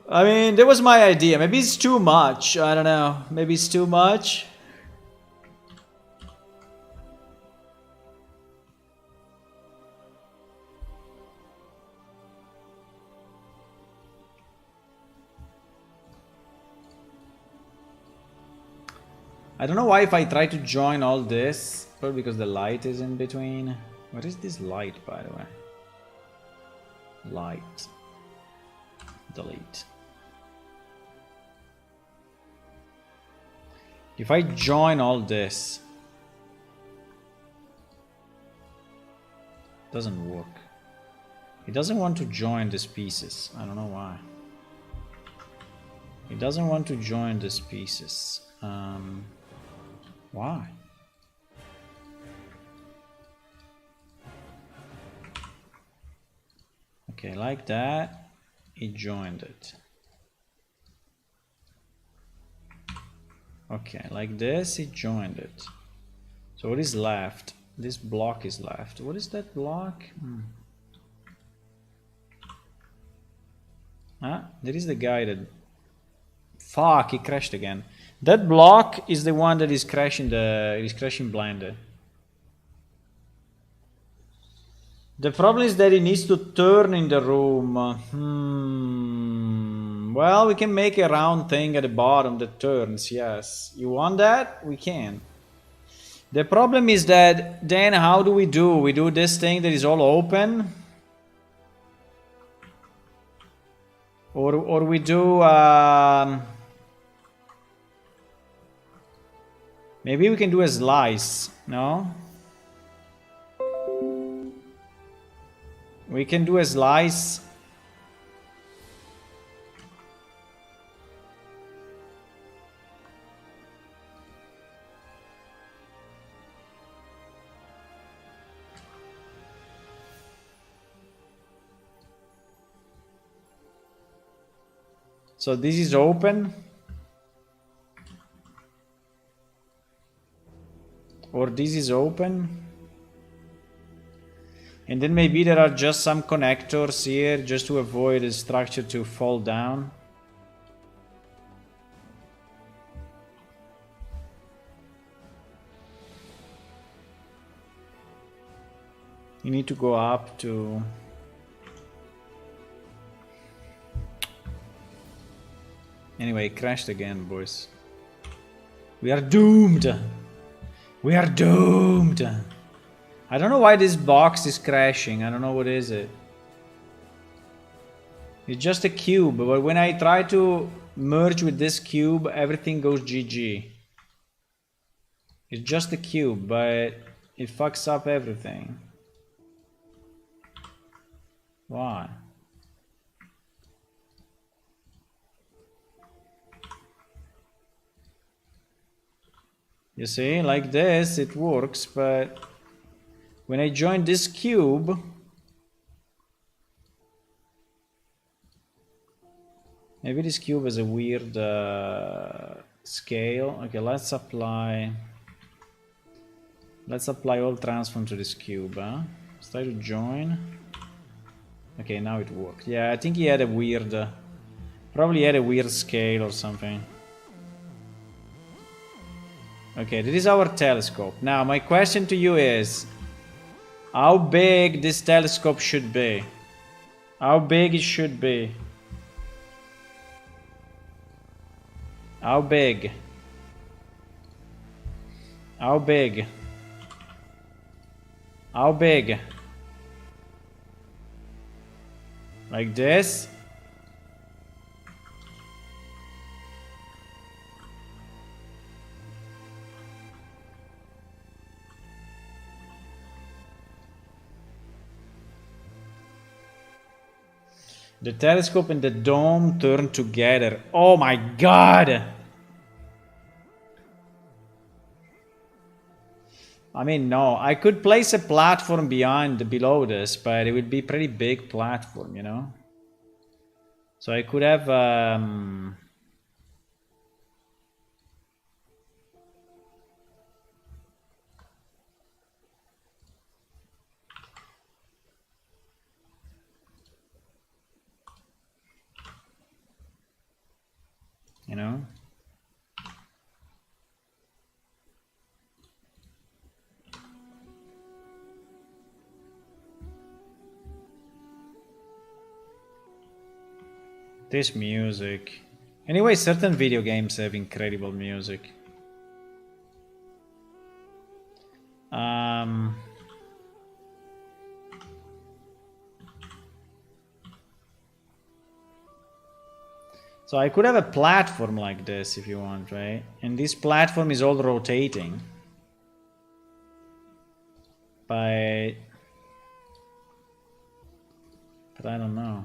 [SPEAKER 1] I mean, that was my idea. Maybe it's too much. I don't know. Maybe it's too much. I don't know why if I try to join all this, probably because the light is in between. What is this light, by the way? Light. Delete. If I join all this, it doesn't work. It doesn't want to join these pieces. I don't know why. It doesn't want to join these pieces. Why? Okay, like that, it joined it. Okay, like this, it joined it. So what is left? This block is left. What is that block? Ah, there is the guy that... Fuck, he crashed again. That block is the one that is crashing Blender. The problem is that it needs to turn in the room. Well, we can make a round thing at the bottom that turns, yes. You want that? We can. The problem is that then how do? We do this thing that is all open? Or we do... maybe we can do a slice, no? We can do a slice. So this is open. Or this is open. And then maybe there are just some connectors here just to avoid the structure to fall down. You need to go up to... Anyway, it crashed again, boys. We are doomed! We are doomed! I don't know why this box is crashing. I don't know what is it. It's just a cube, but when I try to merge with this cube, everything goes GG. It's just a cube, but it fucks up everything. Why? You see, like this, it works, but when I join this cube, maybe this cube has a weird scale. Okay, let's apply all transform to this cube. Huh? Let's try to join. Okay, now it worked. Yeah, I think he had a weird, probably had a weird scale or something. Okay, this is our telescope. Now, my question to you is, how big this telescope should be? How big it should be? How big? How big? How big? Like this? The telescope and the dome turn together. Oh my god! I mean, no, I could place a platform below this, but it would be pretty big platform, you know? So I could have... you know? This music. Anyway, certain video games have incredible music. So I could have a platform like this if you want, right? And this platform is all rotating. But I don't know.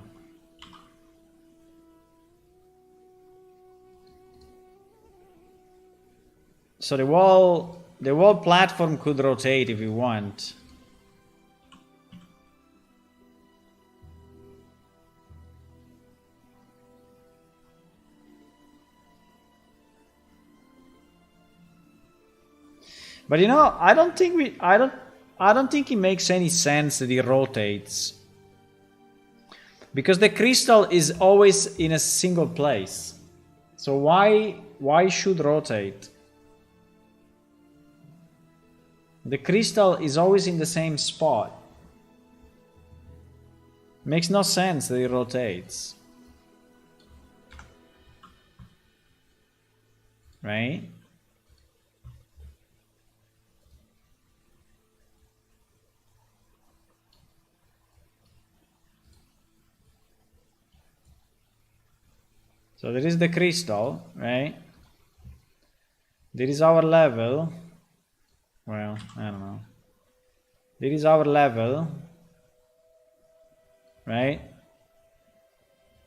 [SPEAKER 1] So the wall platform could rotate if you want. But you know, I don't think it makes any sense that it rotates. Because the crystal is always in a single place. So why should rotate? The crystal is always in the same spot. Makes no sense that it rotates. Right? So there is the crystal, right? There is our level. Well, I don't know. There is our level, right?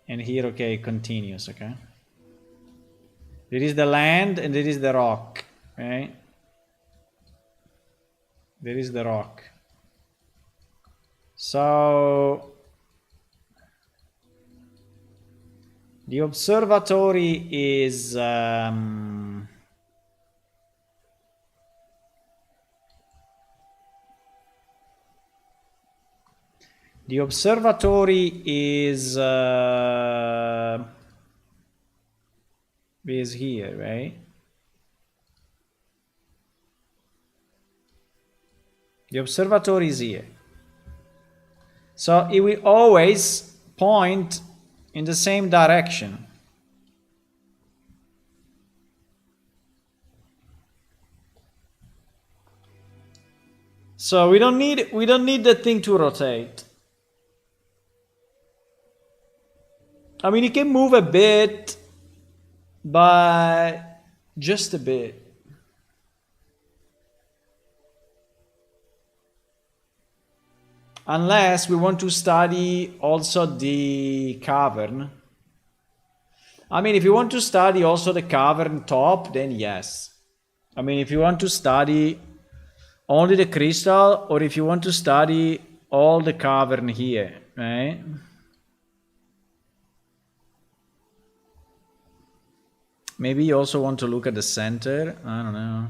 [SPEAKER 1] And here, okay, continues, okay? There is the land and there is the rock, right? There is the rock. So the observatory is the observatory is here, right? The observatory is here. So it will always point in the same direction. So we don't need the thing to rotate. I mean, it can move a bit, but just a bit. Unless we want to study also the cavern. I mean, if you want to study also the cavern top, then yes. I mean, if you want to study only the crystal, or if you want to study all the cavern here, right? Maybe you also want to look at the center. I don't know.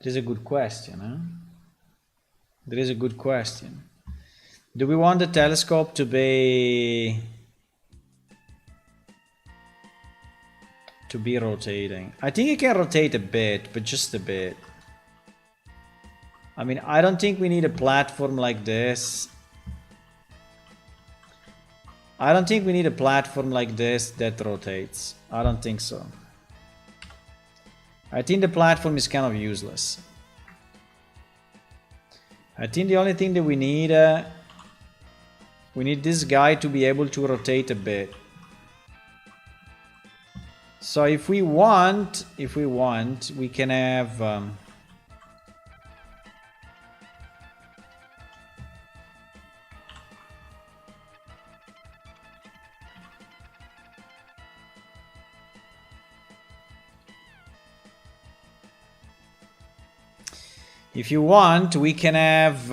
[SPEAKER 1] It is a good question, huh? There is a good question. Do we want the telescope to be rotating? I think it can rotate a bit, but just a bit. I mean, I don't think we need a platform like this. I don't think we need a platform like this that rotates. I don't think so. I think the platform is kind of useless. I think the only thing that we need this guy to be able to rotate a bit. So if we want, we can have if you want, we can have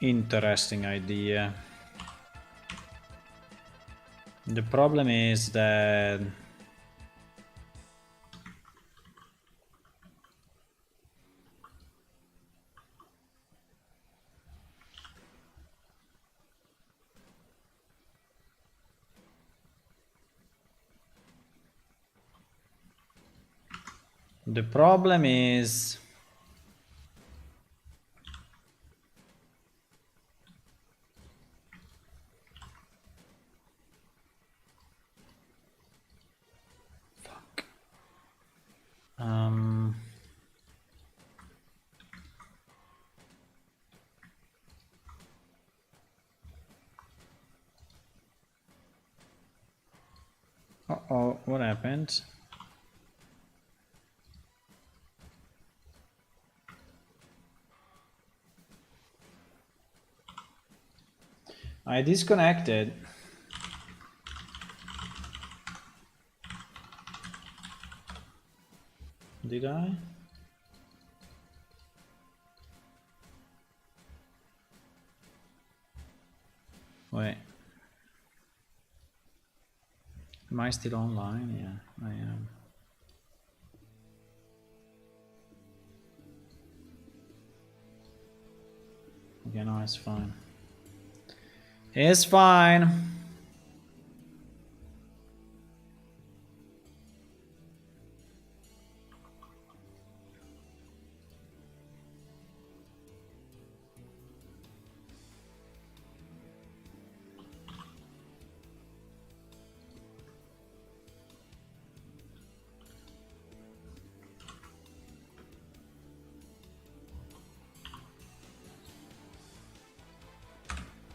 [SPEAKER 1] Interesting idea. The problem is that the problem is fuck. Uh-oh, what happened? I disconnected. Did I? Wait. Am I still online? Yeah, I am. Okay, no, it's fine. It's fine.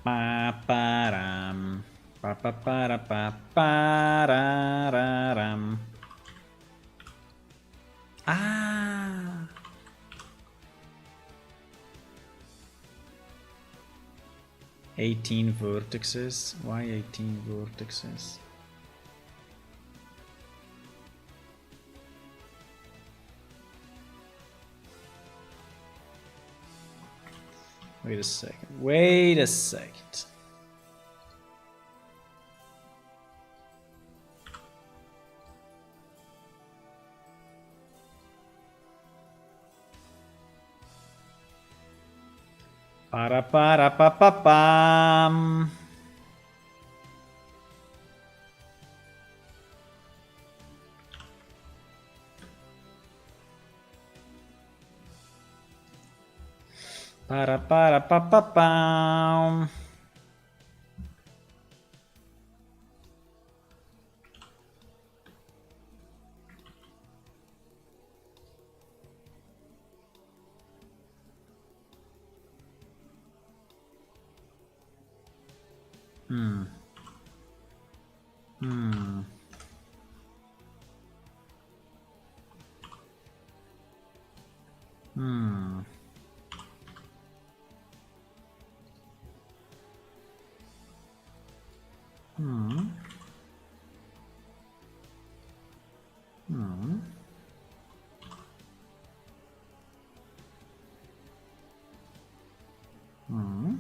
[SPEAKER 1] Pa-pa-ram. Pa-pa-para-pa-pa-ra-ra-ram. Ah! "18 vertices? Why 18 vertices?" Wait a second. Wait a second. Para-para-pa-pa-pam. Para-para-pa-pa-pam. Hmm. Hmm. Hmm. Hmm. Hmm. Hmm.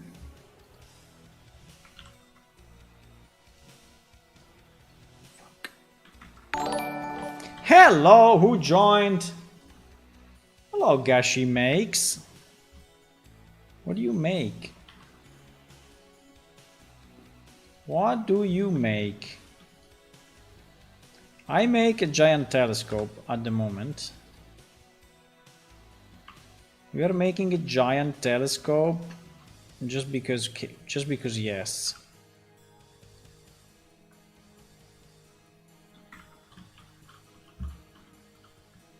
[SPEAKER 1] Hello, who joined? Hello, Gashi Makes. What do you make? What do you make? I make a giant telescope at the moment. We are making a giant telescope just because yes.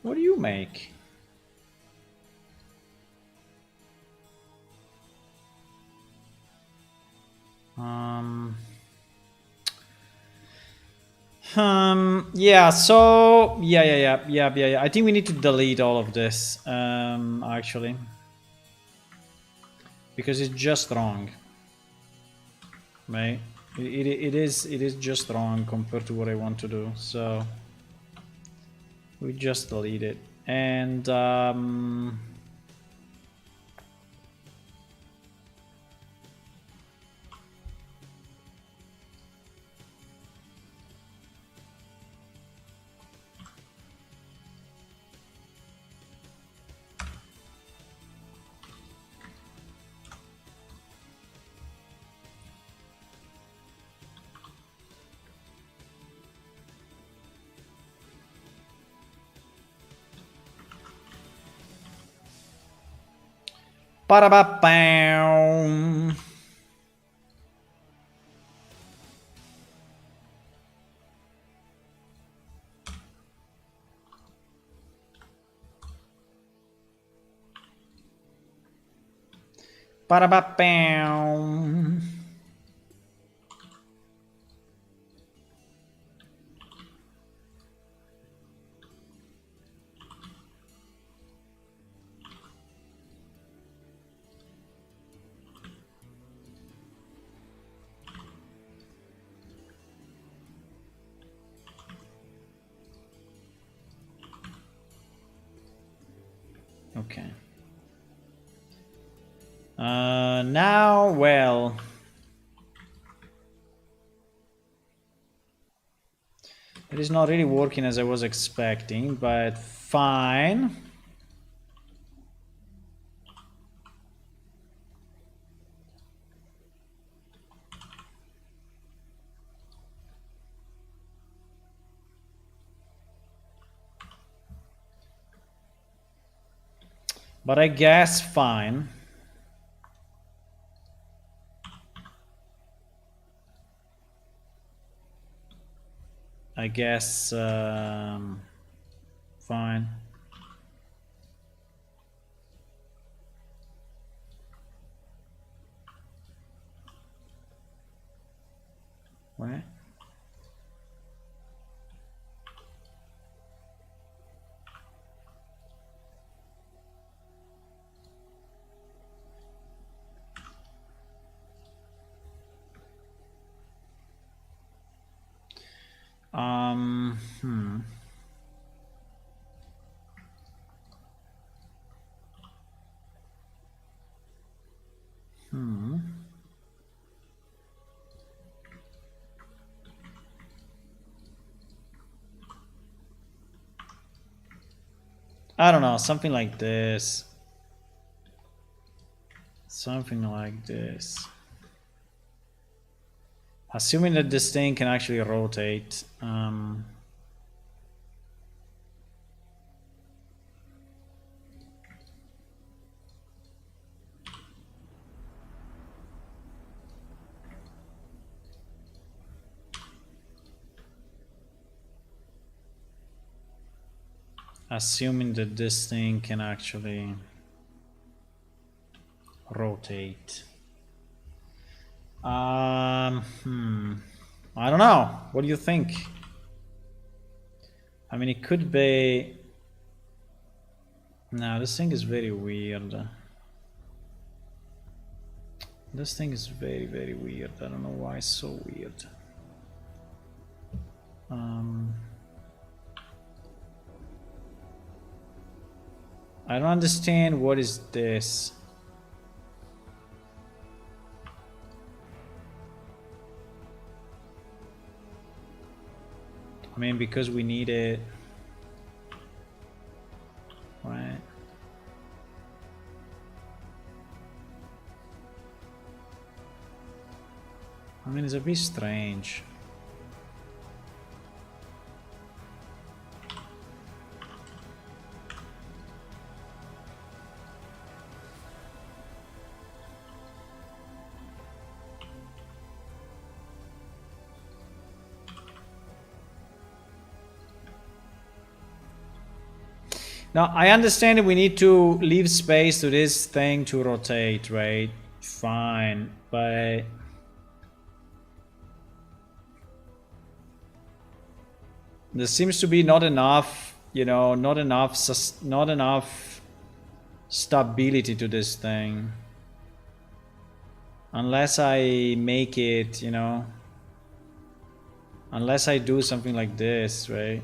[SPEAKER 1] What do you make? Yeah, so yeah. I think we need to delete all of this, actually. Because it's just wrong. Right? It is just wrong compared to what I want to do, so we just delete it. And Ba-da-ba-bam. Ba-da-ba-bam. Okay. Now, well, it is not really working as I was expecting, but fine. But I guess fine. I guess fine. What? Hmm. Hmm. I don't know, something like this. Something like this. Assuming that this thing can actually rotate. Assuming that this thing can actually rotate. I don't know. What do you think? I mean, it could be. No, this thing is very weird. This thing is very, very weird. I don't know why it's so weird. I don't understand what is this. I mean, because we need it. Right. I mean, it's a bit strange. Now, I understand that we need to leave space to this thing to rotate, right? Fine, but there seems to be not enough, you know, not enough stability to this thing. Unless I make it, you know, unless I do something like this, right?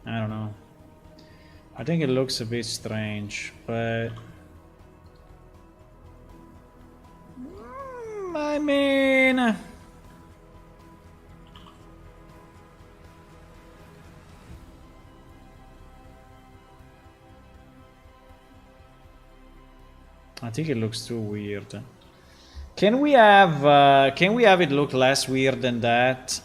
[SPEAKER 1] I don't know. I think it looks a bit strange, but I mean, I think it looks too weird. Can we have it look less weird than that?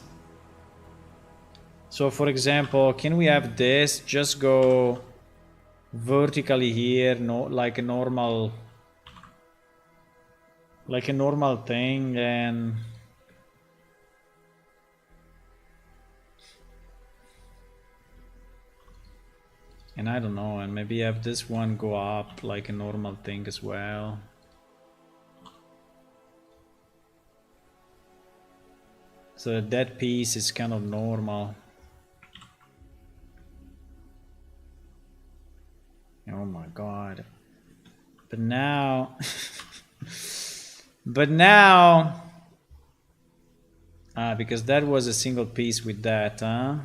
[SPEAKER 1] So for example, can we have this just go vertically here, no, like a normal thing, and I don't know, and maybe have this one go up like a normal thing as well. So that piece is kind of normal. Oh my god. But now because that was a single piece with that, huh?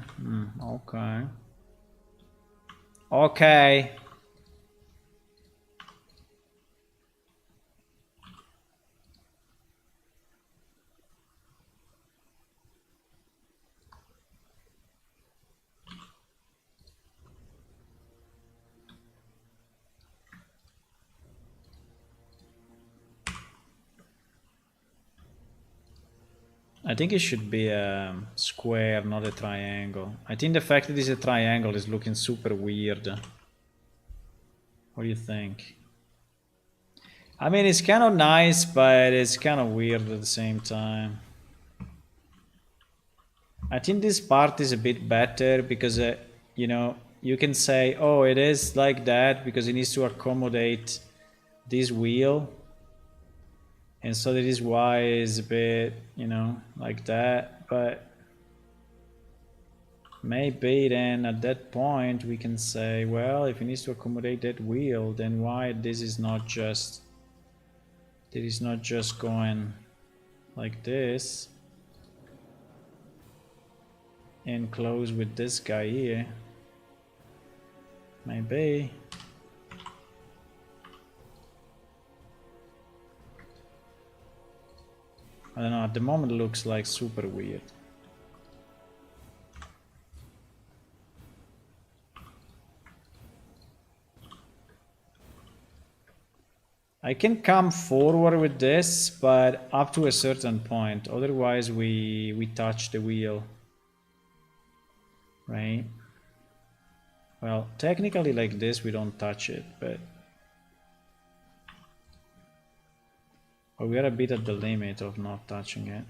[SPEAKER 1] Okay. Okay. I think it should be a square, not a triangle. I think the fact that it's a triangle is looking super weird. What do you think? I mean, it's kind of nice, but it's kind of weird at the same time. I think this part is a bit better because, you know, you can say, oh, it is like that because it needs to accommodate this wheel. And so that is why it's a bit, you know, like that. But maybe then at that point we can say, well, if it needs to accommodate that wheel, then why this is not just going like this and close with this guy here. Maybe. I don't know, at the moment it looks like super weird. I can come forward with this, but up to a certain point. Otherwise we touch the wheel. Right? Well, technically like this we don't touch it, but we are a bit at the limit of not touching it.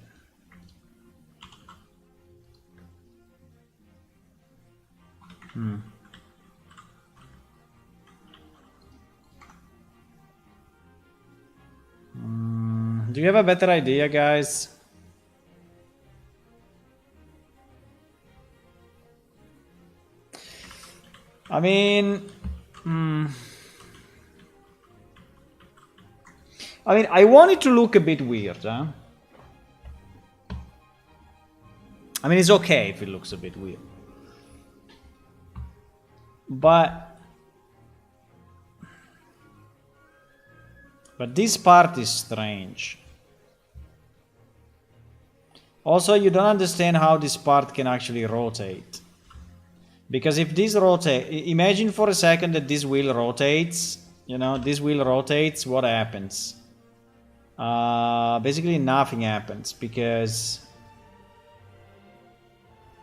[SPEAKER 1] Do you have a better idea, guys? I mean, I want it to look a bit weird, huh? I mean, it's okay if it looks a bit weird. But this part is strange. Also, you don't understand how this part can actually rotate. Because if this rotates, imagine for a second that this wheel rotates, you know, this wheel rotates, what happens? Basically nothing happens because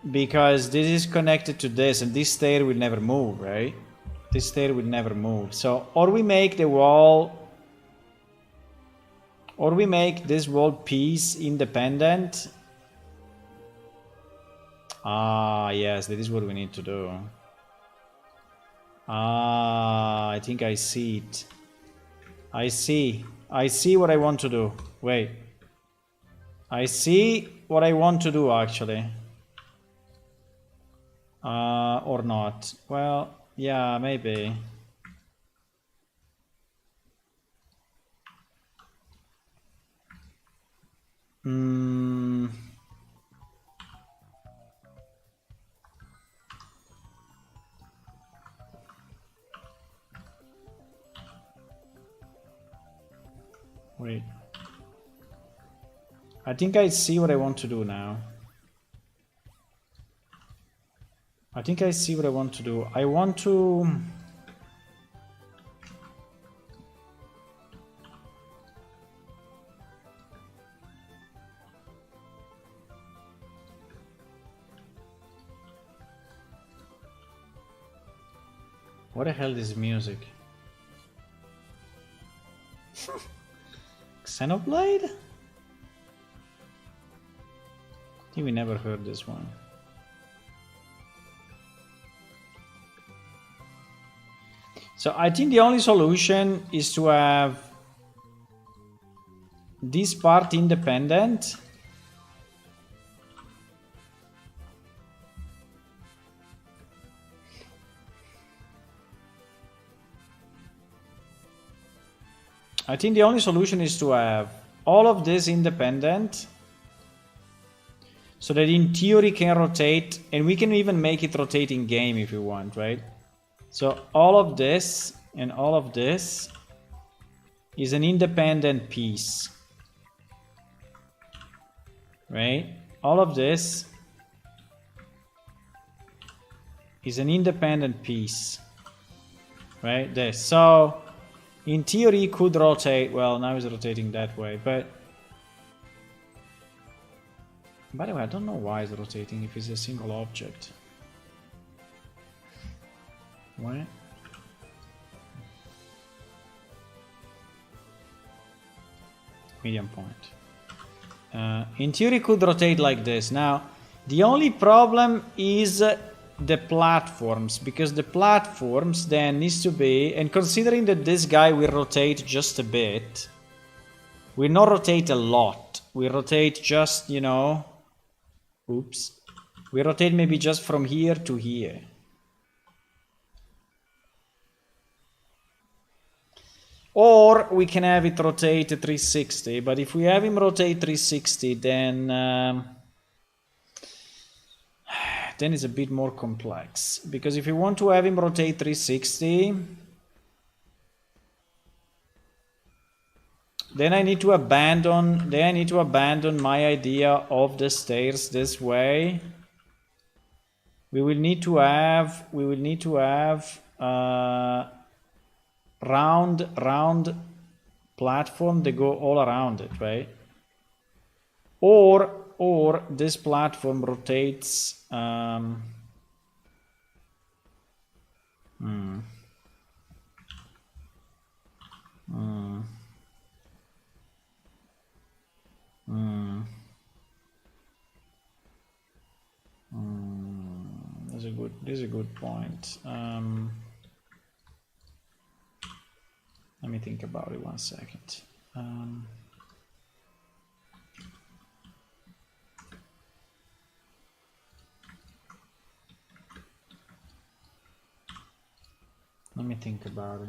[SPEAKER 1] this is connected to this and this stair will never move, right? This stair will never move. So, or we make the wall, or we make this wall piece independent. Yes, that is what we need to do. I think I see it. I see what I want to do. Wait. I see what I want to do, actually. Or not. Well, yeah, maybe. Wait. I think I see what I want to do now. I think I see what I want to do. I want to... What the hell is music? Xenoblade? I think we never heard this one. So I think the only solution is to have this part independent. I think the only solution is to have all of this independent so that in theory can rotate, and we can even make it rotate in game if we want, right? So all of this and all of this is an independent piece, right? All of this is an independent piece, right? This. So in theory, it could rotate. Well, now it's rotating that way, but by the way, I don't know why it's rotating if it's a single object. Why? Medium point. In theory, it could rotate like this. Now, the only problem is the platforms, because the platforms then needs to be, and considering that this guy will rotate just a bit, will not rotate a lot, we rotate just, you know, oops, we rotate maybe just from here to here. Or we can have it rotate 360, but if we have him rotate 360, then it's a bit more complex, because if you want to have him rotate 360, then I need to abandon my idea of the stairs this way. We will need to have round platform that go all around it, right? Or this platform rotates This is a good point. Let me think about it 1 second. Let me think about it.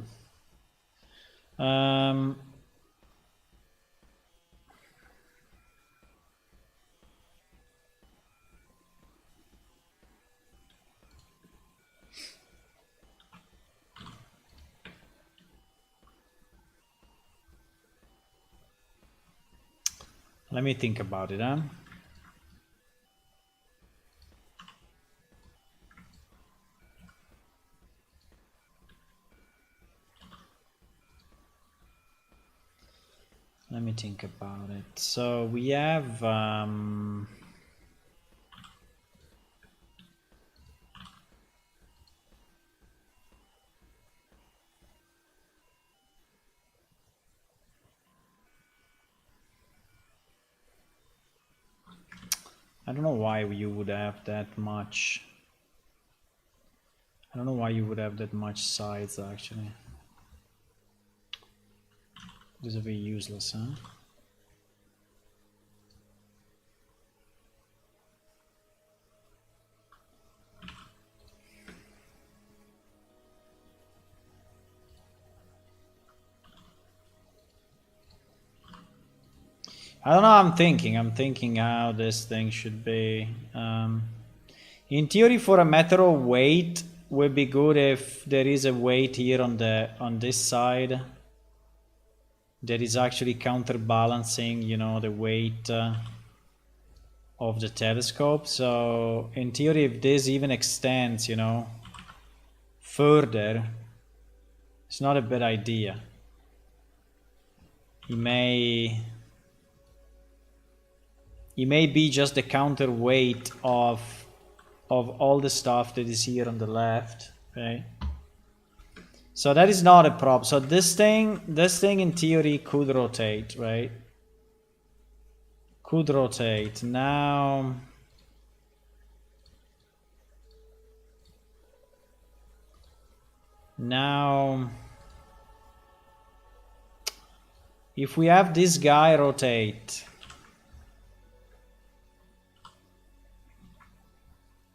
[SPEAKER 1] Let me think about it, huh? Let me think about it. So we have I don't know why you would have that much. I don't know why you would have that much sides actually. This is very useless, huh? I don't know, I'm thinking how this thing should be. In theory, for a matter of weight, would be good if there is a weight here on this side that is actually counterbalancing, you know, the weight of the telescope. So in theory, if this even extends, you know, further, it's not a bad idea. It may be just the counterweight of all the stuff that is here on the left, right? So that is not a problem. So this thing in theory could rotate, right? Could rotate. Now if we have this guy rotate.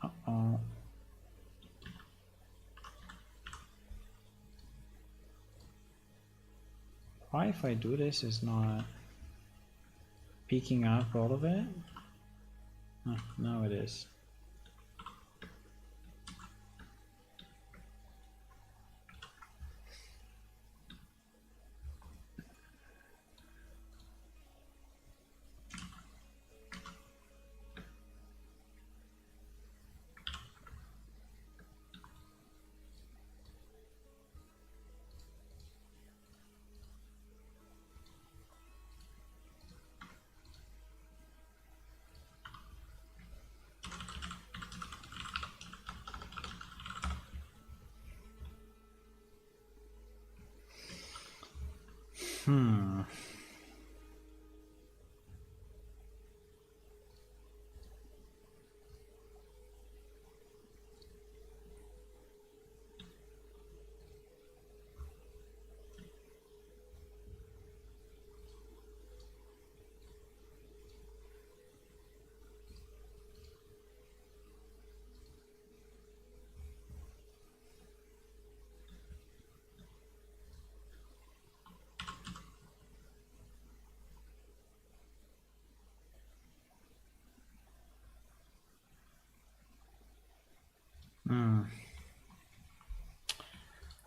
[SPEAKER 1] Uh-oh. Why if I do this is not picking up all of it? Oh, now it is.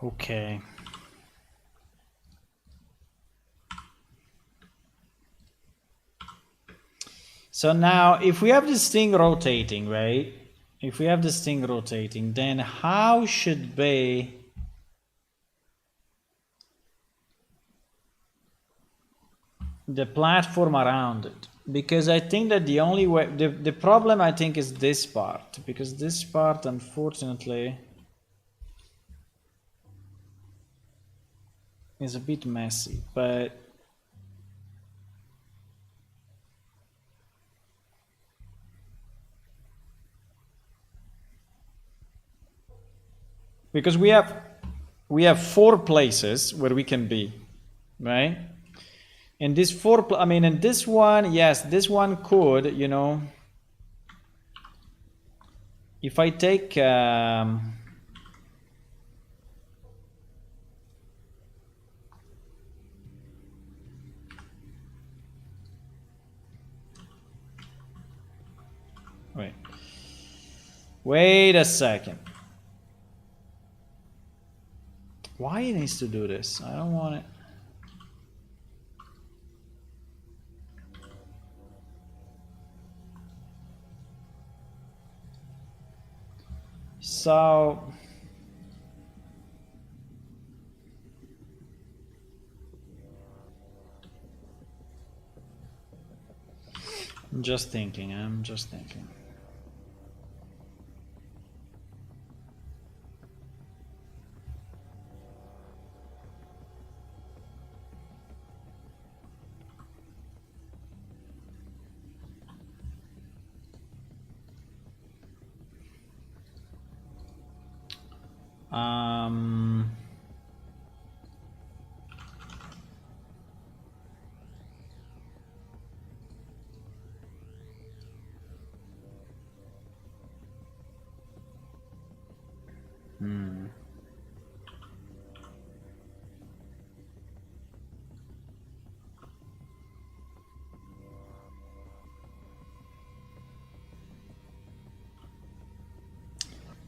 [SPEAKER 1] Okay. So now if we have this thing rotating, right? If we have this thing rotating, then how should be the platform around it? Because I think that the only way, the problem I think is this part, because this part unfortunately is a bit messy, but because we have 4 places where we can be, right? And this 4, I mean, and this one, yes, this one could, you know, if I take wait a second. Why it needs to do this? I don't want it. So I'm just thinking. Um,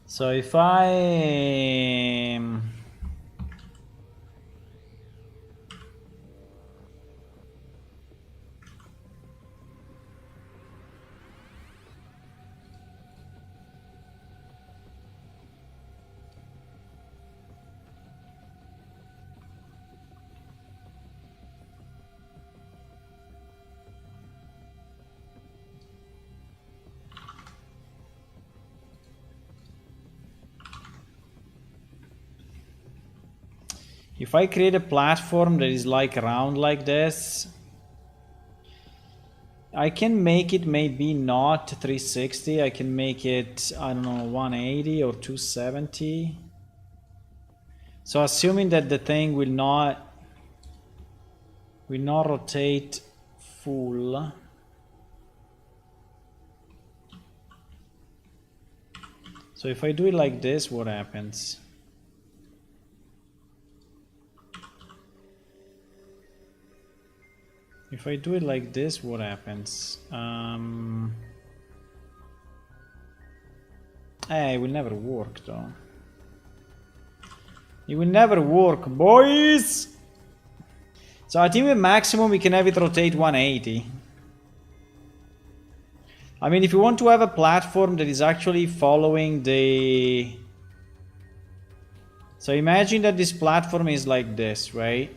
[SPEAKER 1] so if I If I create a platform that is like round like this, I can make it maybe not 360. I can make it, I don't know, 180 or 270. So assuming that the thing will not rotate full. So if I do it like this, what happens? If I do it like this, what happens? It will never work though. It will never work, boys! So I think with maximum we can have it rotate 180. I mean, if you want to have a platform that is actually following the... So imagine that this platform is like this, right?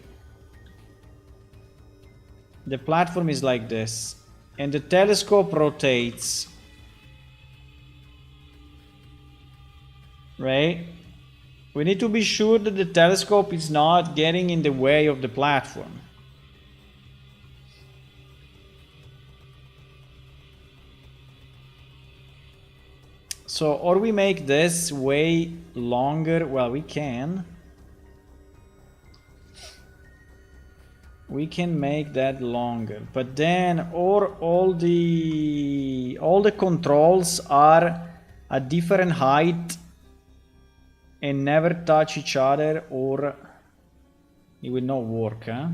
[SPEAKER 1] The platform is like this. And the telescope rotates. Right? We need to be sure that the telescope is not getting in the way of the platform. So, or we make this way longer. Well, we can. We can make that longer. But then, or all the controls are a different height and never touch each other, or it will not work, huh?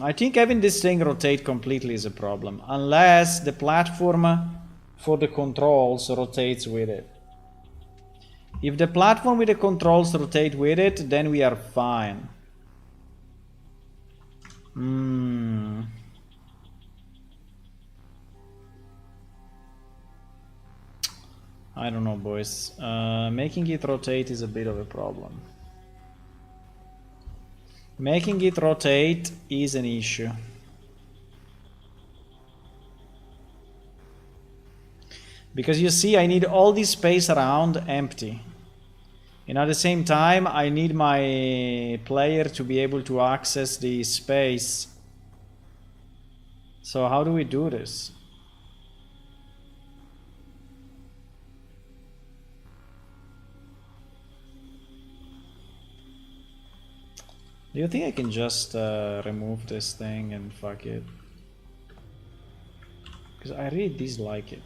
[SPEAKER 1] I think having this thing rotate completely is a problem, unless the platform for the controls rotates with it. If the platform with the controls rotate with it, then we are fine. I don't know, boys. Making it rotate is a bit of a problem. Making it rotate is an issue. Because you see, I need all this space around empty. And at the same time, I need my player to be able to access the space. So how do we do this? Do you think I can just remove this thing and fuck it? Because I really dislike it.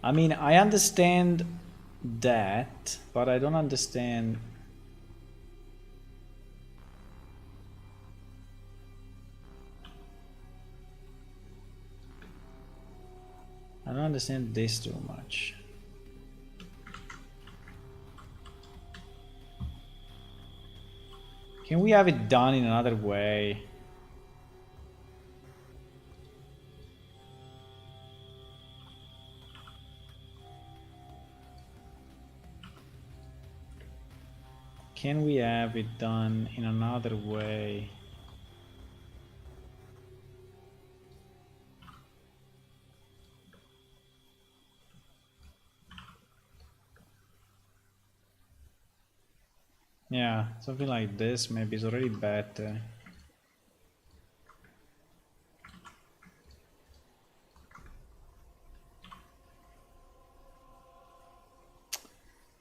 [SPEAKER 1] I mean, I understand that, but I don't understand. I don't understand this too much. Can we have it done in another way? Can we have it done in another way? Yeah, something like this maybe is already better.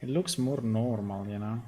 [SPEAKER 1] It looks more normal, you know?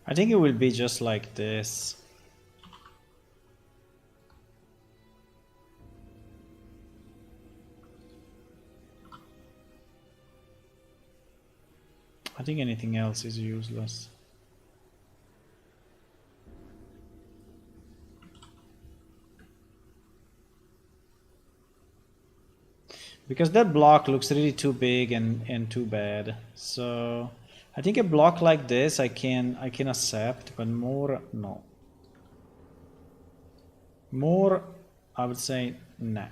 [SPEAKER 1] I think it will be just like this. I think anything else is useless. Because that block looks really too big and too bad. So I think a block like this I can accept, but more no. More I would say nah.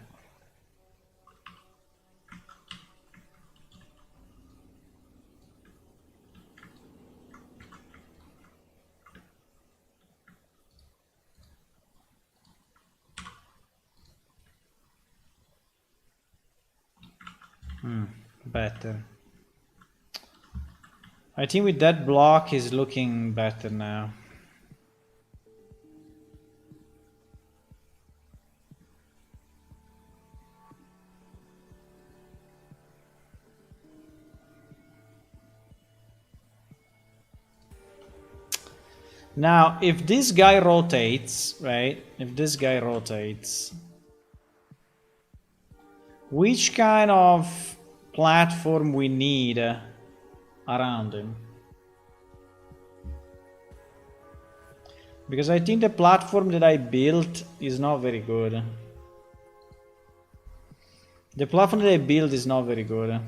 [SPEAKER 1] Better. I think with that block is looking better now. Now, if this guy rotates, right? If this guy rotates, which kind of platform we need around him? Because I think the platform that I built is not very good. The platform that I built is not very good.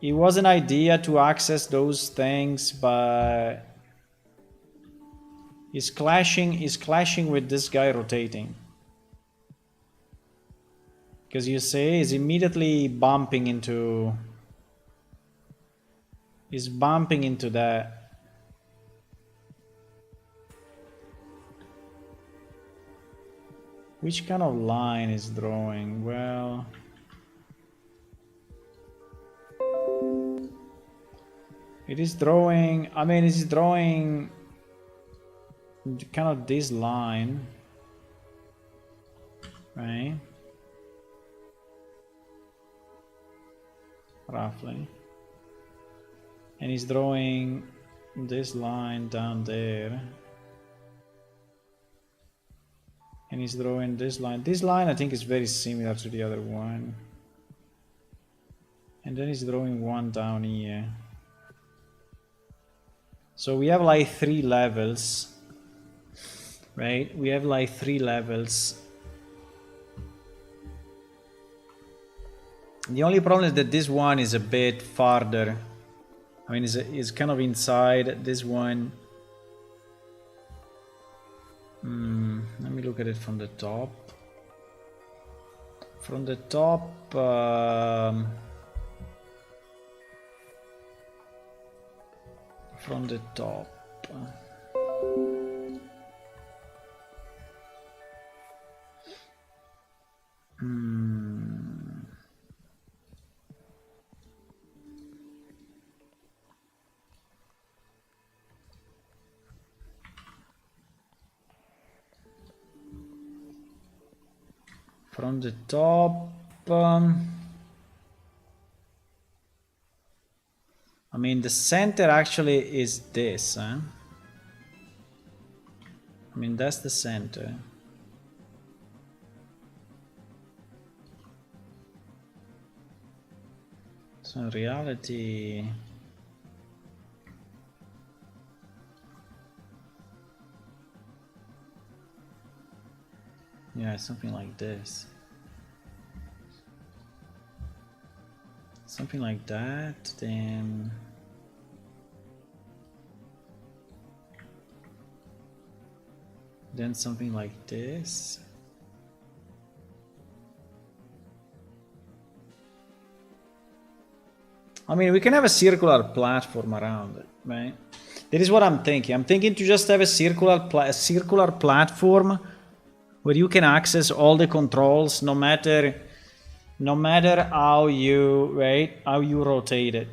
[SPEAKER 1] It was an idea to access those things, but it's clashing with this guy rotating. Because you see, he's immediately bumping into... He's bumping into that. Which kind of line is drawing? Well... It is drawing... I mean, it's drawing... kind of this line. Right? Roughly. And he's drawing this line down there. And he's drawing this line. This line I think is very similar to the other one. And then he's drawing one down here. So we have like 3 levels. Right? We have like 3 levels. The only problem is that this one is a bit farther. I mean, it's kind of inside this one. Let me look at it from the top. From the top, from the top. From the top, I mean, the center actually is this, huh? I mean, that's the center. So in reality... Yeah, something like this. Something like that, then... Then something like this. I mean, we can have a circular platform around it, right? That is what I'm thinking. I'm thinking to just have a circular platform where you can access all the controls, no matter how you how you rotate it.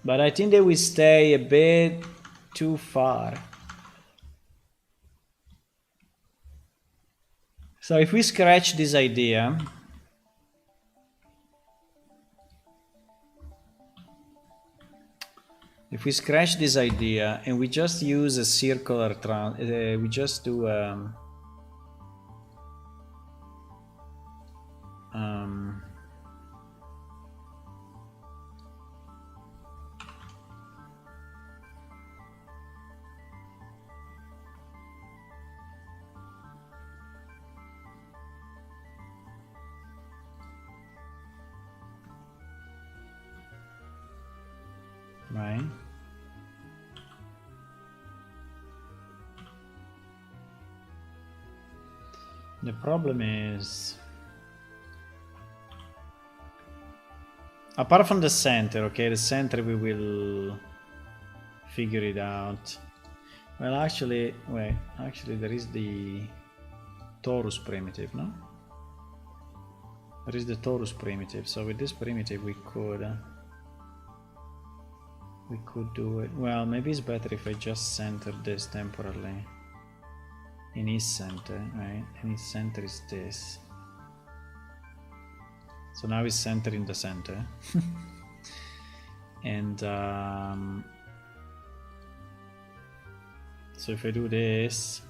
[SPEAKER 1] But I think that we stay a bit too far. So if we scratch this idea, If we scratch this idea and we just use a circular we just do right. The problem is, apart from the center, okay, the center we will figure it out. Well, actually, wait, actually there is the torus primitive, no? There is the torus primitive, so with this primitive we could do it. Well, maybe it's better if I just center this temporarily in his center, right? And his center is this. So now it's centered in the center. And so if I do this,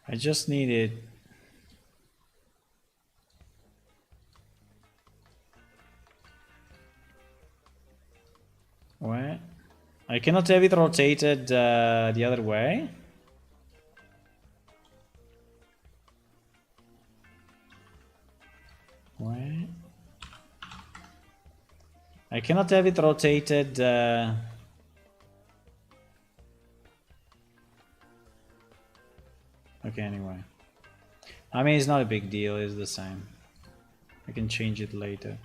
[SPEAKER 1] I just needed what? I cannot have it rotated the other way. What? I cannot have it rotated. Okay, anyway. I mean, it's not a big deal, it's the same. I can change it later.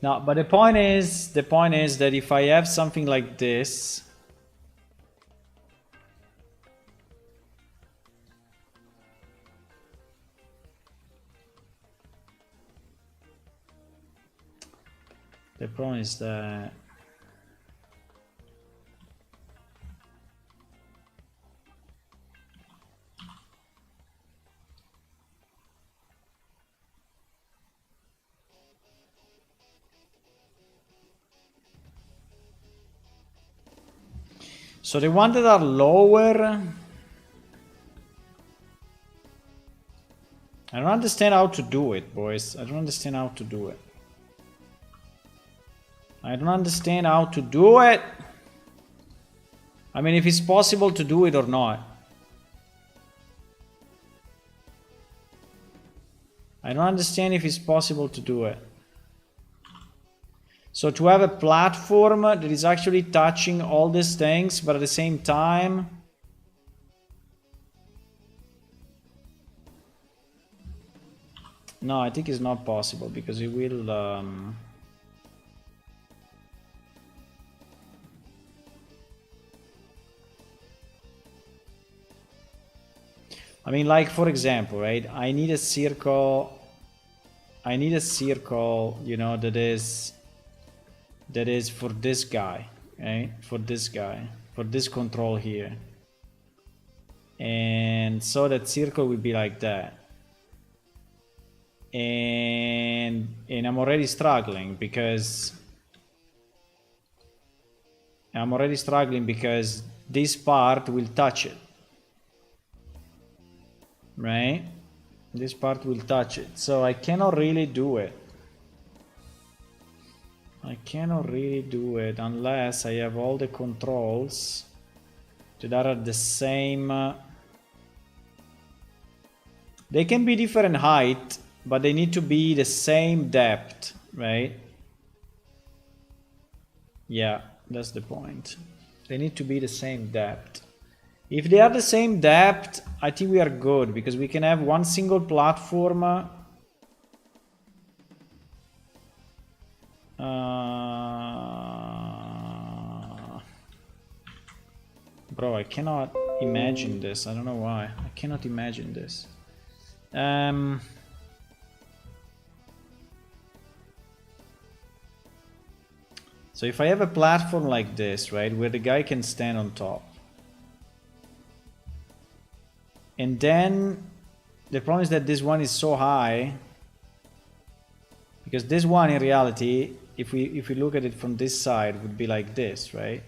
[SPEAKER 1] No, but the point is that if I have something like this, the problem is that so the ones that are lower, I don't understand how to do it, boys. I don't understand how to do it. I don't understand how to do it. I mean, if it's possible to do it or not. I don't understand if it's possible to do it. So to have a platform that is actually touching all these things, but at the same time, no, I think it's not possible because it will I mean, like, for example, right? I need a circle, you know, that is for this guy, right? For this guy, for this control here. And so that circle will be like that. And I'm already struggling because this part will touch it. Right? This part will touch it. So I cannot really do it. I cannot really do it unless I have all the controls that are at the same. They can be different height, but they need to be the same depth, right? Yeah, that's the point. They need to be the same depth. If they are the same depth, I think we are good because we can have one single platform. Bro, I cannot imagine this. I don't know why. I cannot imagine this. So if I have a platform like this, right, where the guy can stand on top. And then the problem is that this one is so high. Because this one in reality, if we look at it from this side, would be like this, right?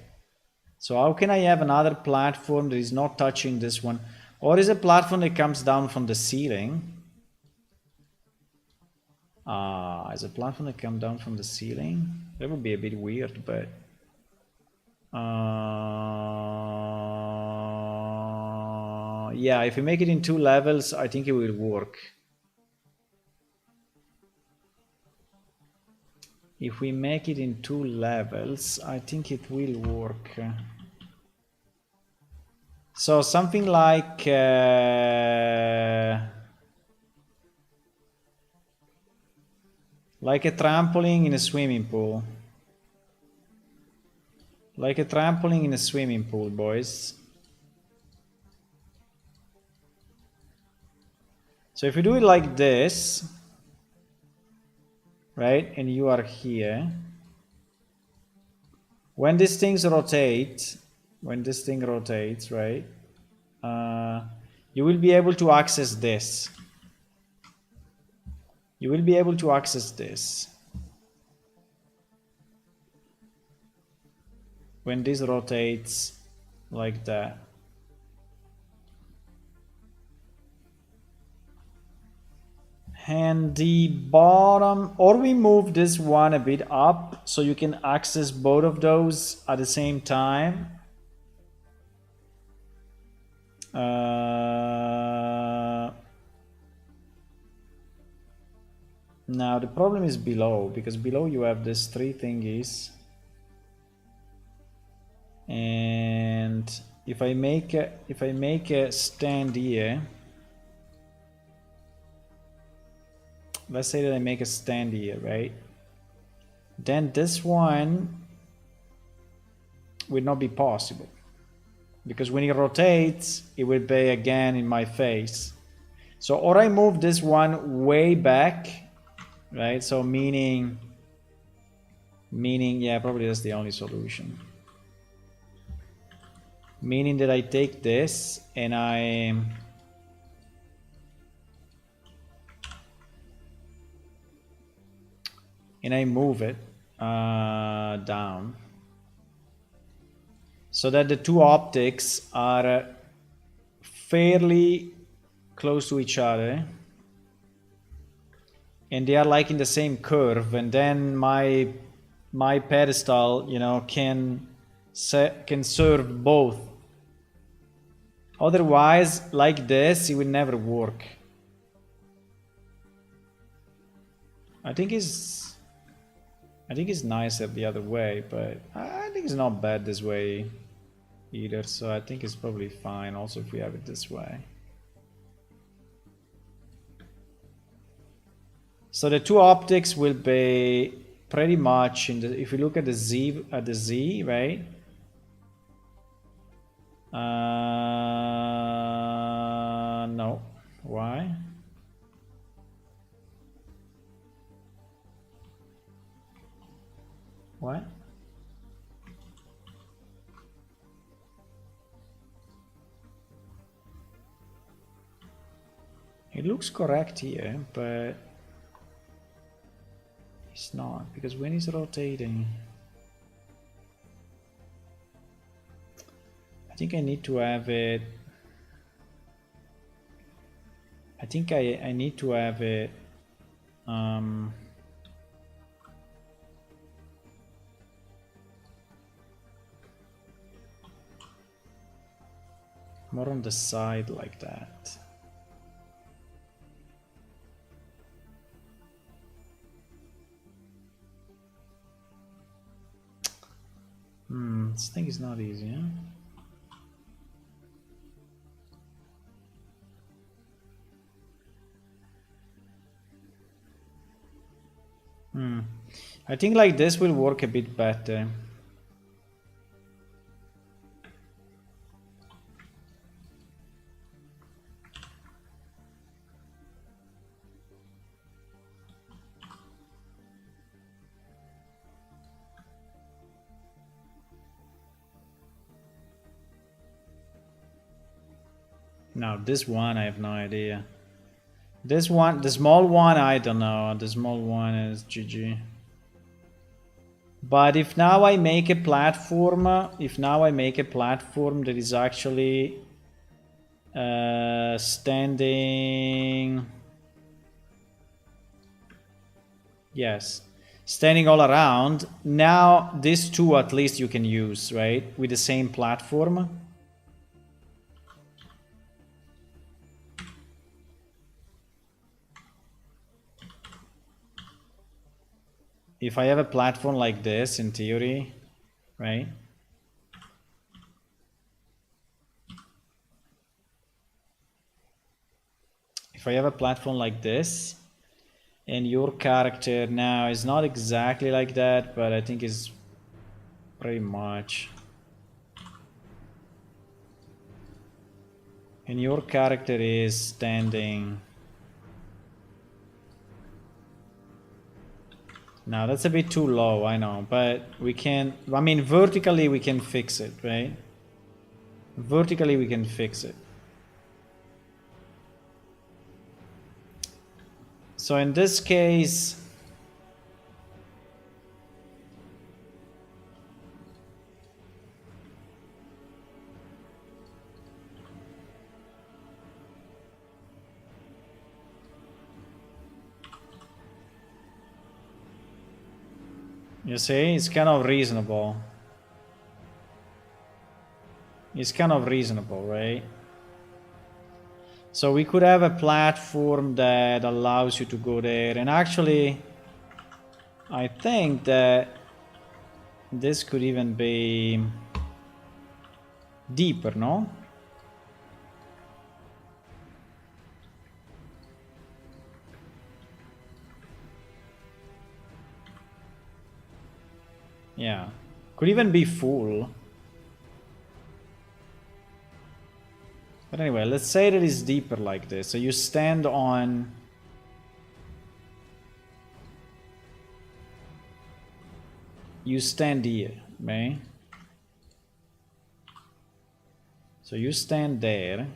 [SPEAKER 1] So how can I have another platform that is not touching this one? Or is a platform that comes down from the ceiling? Is a platform that comes down from the ceiling? That would be a bit weird, but... yeah, if we make it in 2 levels, I think it will work. If we make it in 2 levels, I think it will work. So something like... like a trampoline in a swimming pool. Like a trampoline in a swimming pool, boys. So if you do it like this, right, and you are here, when this thing rotates, right, you will be able to access this. You will be able to access this. When this rotates like that. And the bottom, or we move this one a bit up so you can access both of those at the same time. Now the problem is below, because below you have these 3 thingies. And if I make a stand here, let's say that I make a stand here, right? Then this one will not be possible, because when it rotates, it will be again in my face. So or I move this one way back, right? So meaning, yeah, probably that's the only solution. Meaning that I take this and I move it down so that the 2 optics are fairly close to each other and they are like in the same curve, and then my pedestal, you know, can serve both. Otherwise, like this, it will never work. I think it's nicer the other way, but I think it's not bad this way either, so I think it's probably fine also if we have it this way. So the 2 optics will be pretty much in the, if you look at the Z, right? No. Why? What? It looks correct here, but it's not, because when it's rotating, I think I need to have it. I think I need to have it more on the side like that. This thing is not easy, huh? I think like this will work a bit better. Now this one, I have no idea. This one, the small one, I don't know. The small one is GG. But if now I make a platform, that is actually standing, yes, standing all around, now these two at least you can use, right, with the same platform. If I have a platform like this, in theory, right? If I have a platform like this, and your character now is not exactly like that, but I think is pretty much. And your character is standing. Now that's a bit too low, I know, but we can, I mean, vertically we can fix it, right? Vertically we can fix it. So in this case, you see, it's kind of reasonable. It's kind of reasonable, right? So we could have a platform that allows you to go there. And actually, I think that this could even be deeper, no? Yeah, could even be full. But anyway, let's say that it's deeper like this. So you stand on... You stand here, right? So you stand there.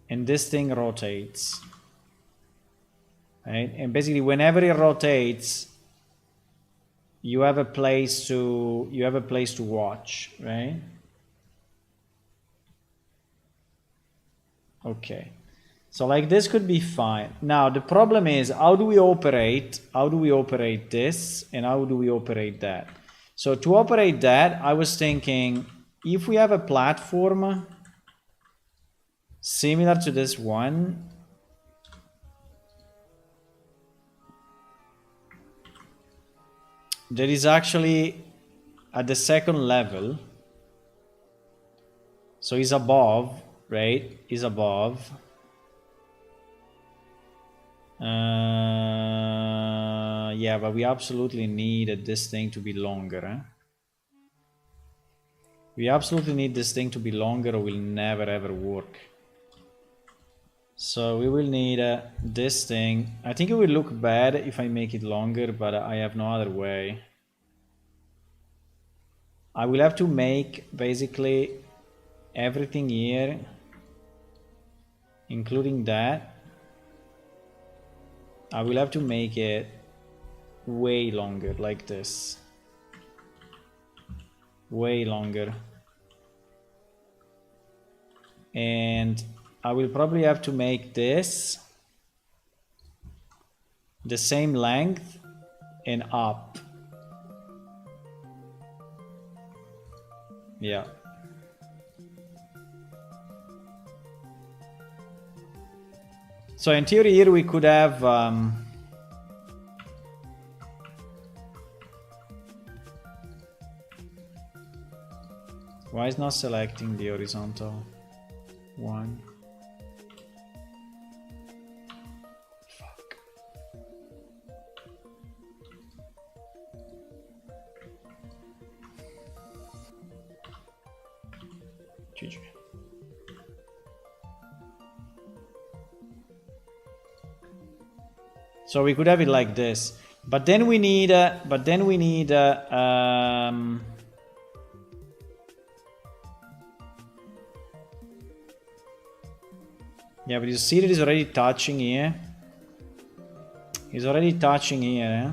[SPEAKER 1] And this thing rotates. Right? And basically whenever it rotates, you have a place to watch, right? Okay, so like this could be fine. Now the problem is, how do we operate this, and how do we operate that? So to operate that, I was thinking, if we have a platform similar to this one, that is actually at the second level, so it's above, right? Is above. Yeah, but we absolutely need this thing to be longer. Eh? We absolutely need this thing to be longer, or will never ever work. So we will need this thing. I think it will look bad if I make it longer, but I have no other way. I will have to make basically everything here, including that. I will have to make it way longer, like this. Way longer. And I will probably have to make this the same length and up. Yeah. So in theory here we could have why is not selecting the horizontal one? Fuck. GG. So we could have it like this, but then we need Yeah, but you see that he's already touching here. He's already touching here. Eh?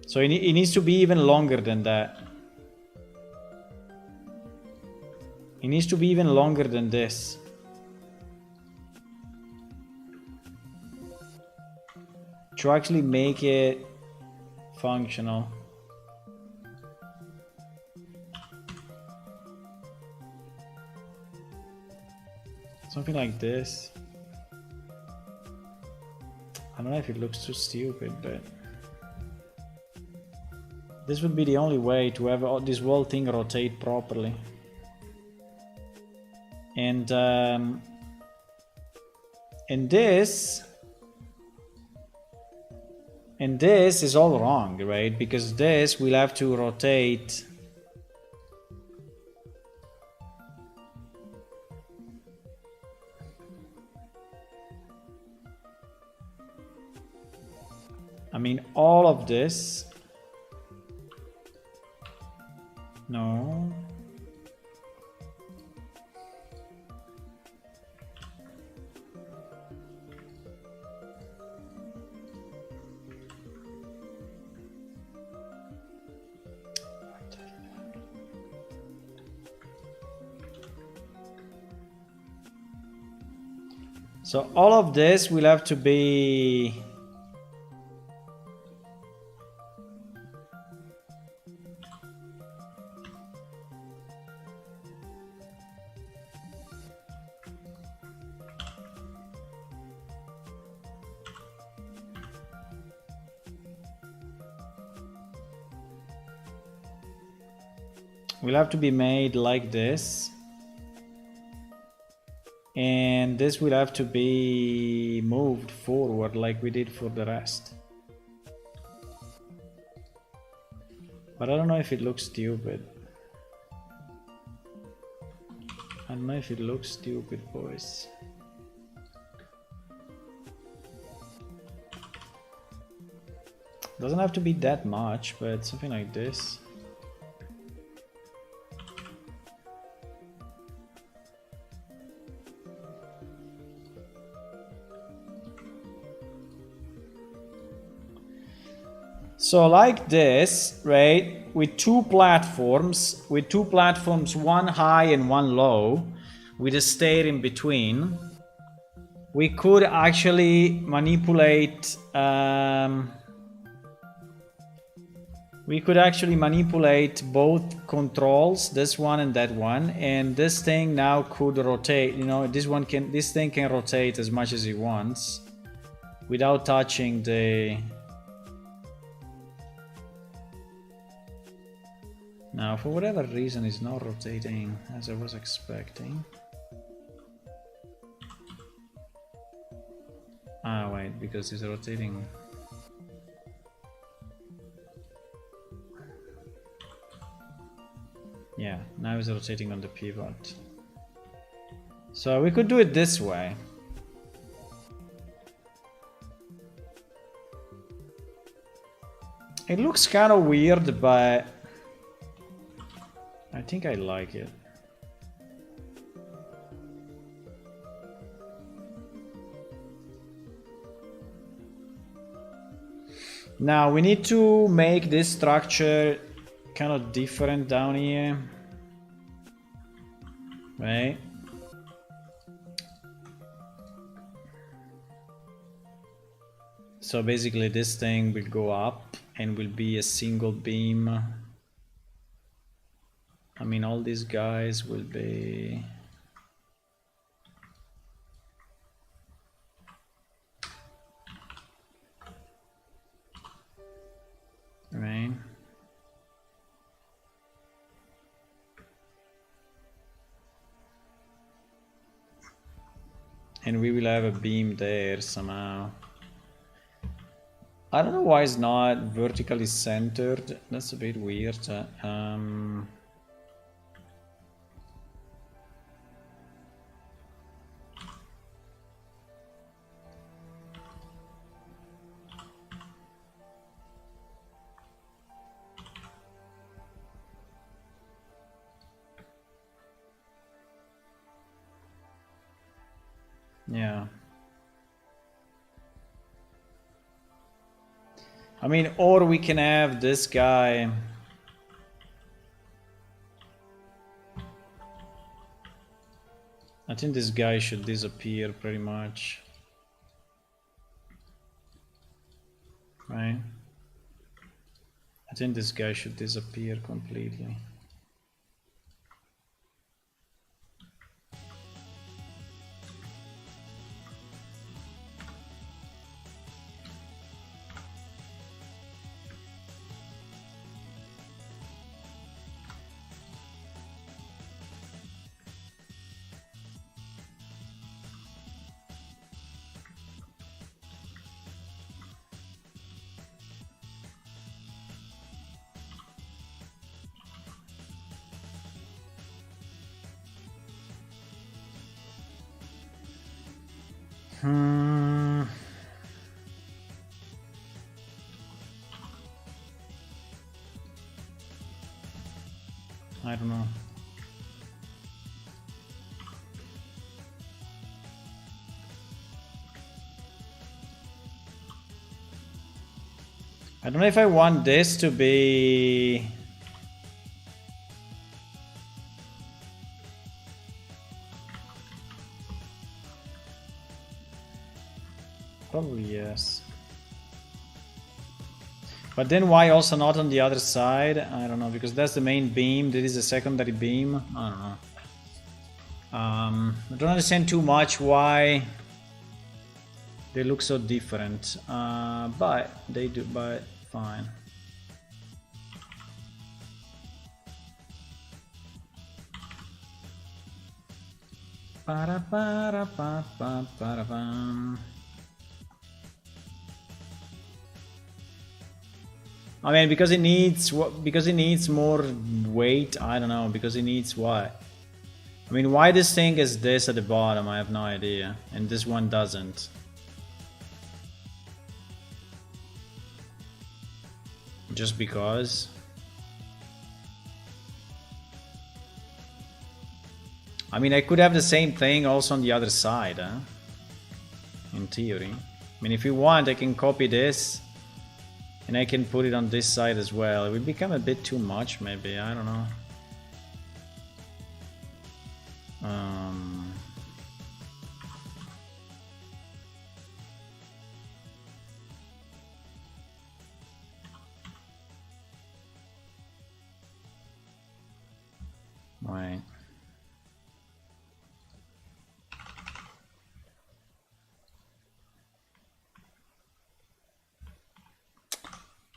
[SPEAKER 1] So he needs to be even longer than that. He needs to be even longer than this. To actually make it functional. Something like this. I don't know if it looks too stupid, but this would be the only way to have this whole thing rotate properly. And this is all wrong, right? Because this will have to rotate. I mean, all of this. No. So all of this will have to be made like this. And this will have to be moved forward like we did for the rest. But I don't know if it looks stupid. I don't know if it looks stupid, boys. Doesn't have to be that much, but something like this. So like this, right, with two platforms, one high and one low, with a stair in between, we could actually manipulate both controls, this one and that one, and this thing now could rotate, you know, this thing can rotate as much as it wants without touching the. Now, for whatever reason, it's not rotating as I was expecting. Ah, wait, because it's rotating. Yeah, now it's rotating on the pivot. So we could do it this way. It looks kind of weird, but I think I like it. Now we need to make this structure kind of different down here, right? So basically this thing will go up and will be a single beam. I mean, all these guys will be. Right. And we will have a beam there somehow. I don't know why it's not vertically centered. That's a bit weird. I mean, or we can have this guy. I think this guy should disappear pretty much. Right? I think this guy should disappear completely. I don't know. I don't know if I want this to be... Probably yes. But then why also not on the other side? I don't know, because that's the main beam. This is a secondary beam. I don't know. I don't understand too much why they look so different. But they do, but fine. I mean, because it needs more weight. I don't know, because it needs what? I mean, why this thing is this at the bottom? I have no idea, and this one doesn't. Just because. I mean, I could have the same thing also on the other side, huh? In theory. I mean, if you want, I can copy this. And I can put it on this side as well. It would become a bit too much, maybe. I don't know. Right.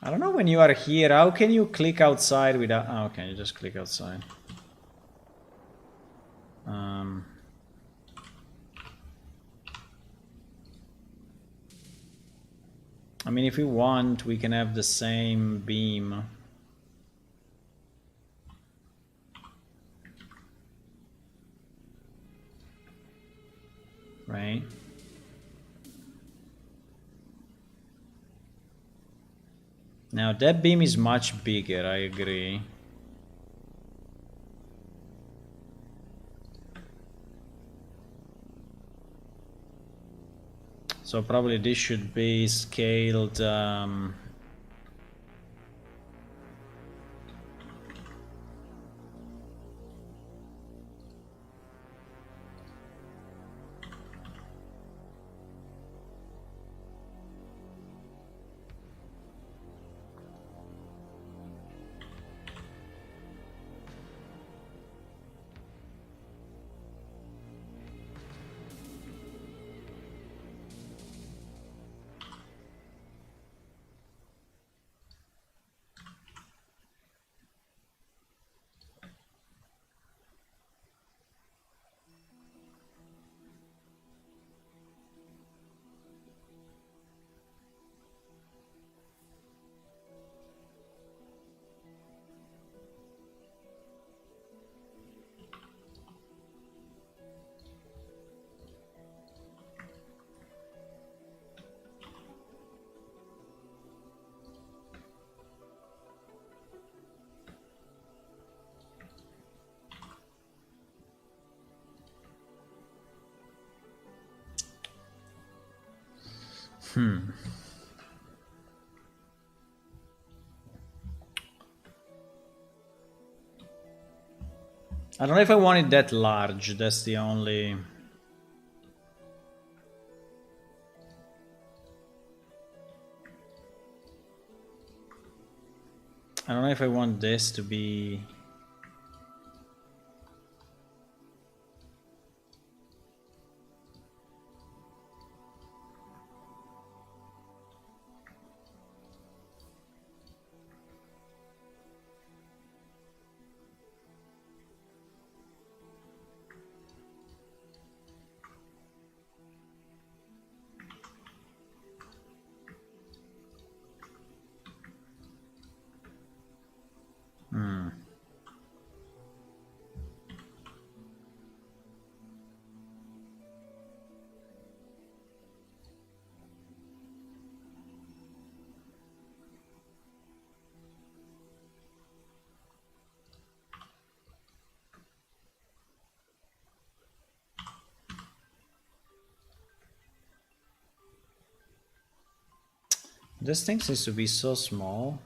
[SPEAKER 1] I don't know when you are here, how can you click outside without... Oh, okay, you just click outside. I mean, if we want, we can have the same beam. Right? Now that beam is much bigger, I agree. So probably this should be scaled I don't know if I want it that large. That's the only... I don't know if I want this to be... This thing seems to be so small.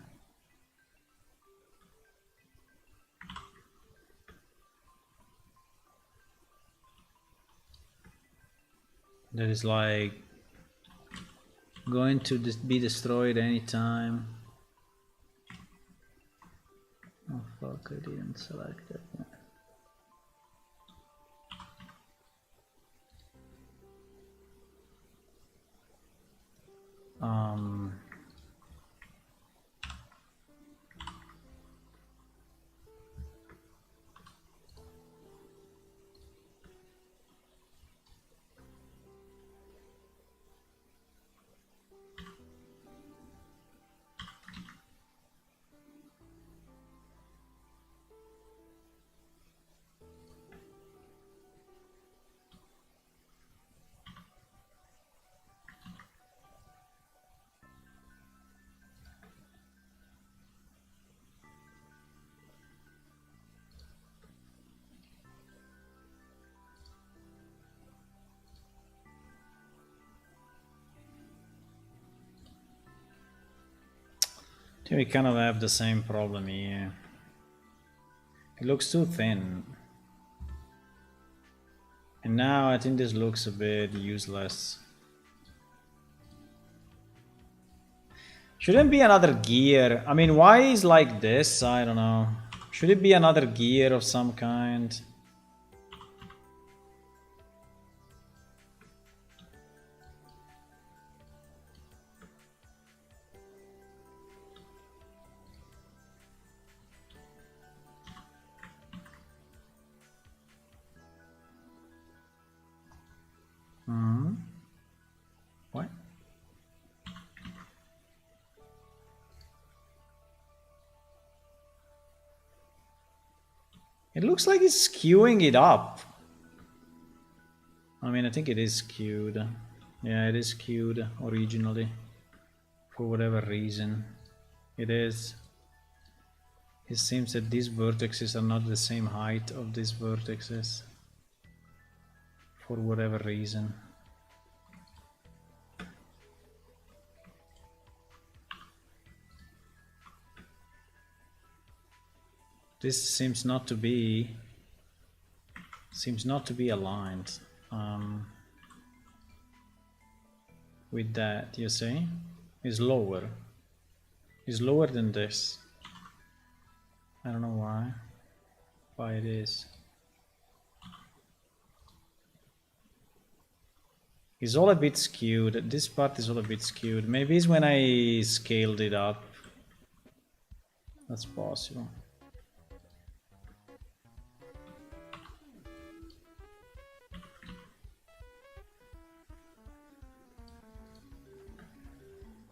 [SPEAKER 1] That is like going to be destroyed anytime. Oh fuck, I didn't select that one. I think we kind of have the same problem here. It looks too thin. And now I think this looks a bit useless. Shouldn't be another gear. I mean, why is like this? I don't know. Should it be another gear of some kind? What? It looks like it's skewing it up. I mean, I think it is skewed. Yeah, it is skewed originally. For whatever reason. It is. It seems that these vertices are not the same height of these vertices. For whatever reason. This seems not to be aligned with that, you see? It's lower. It's lower than this. I don't know why it is. It's all a bit skewed. This part is all a bit skewed. Maybe it's when I scaled it up. That's possible.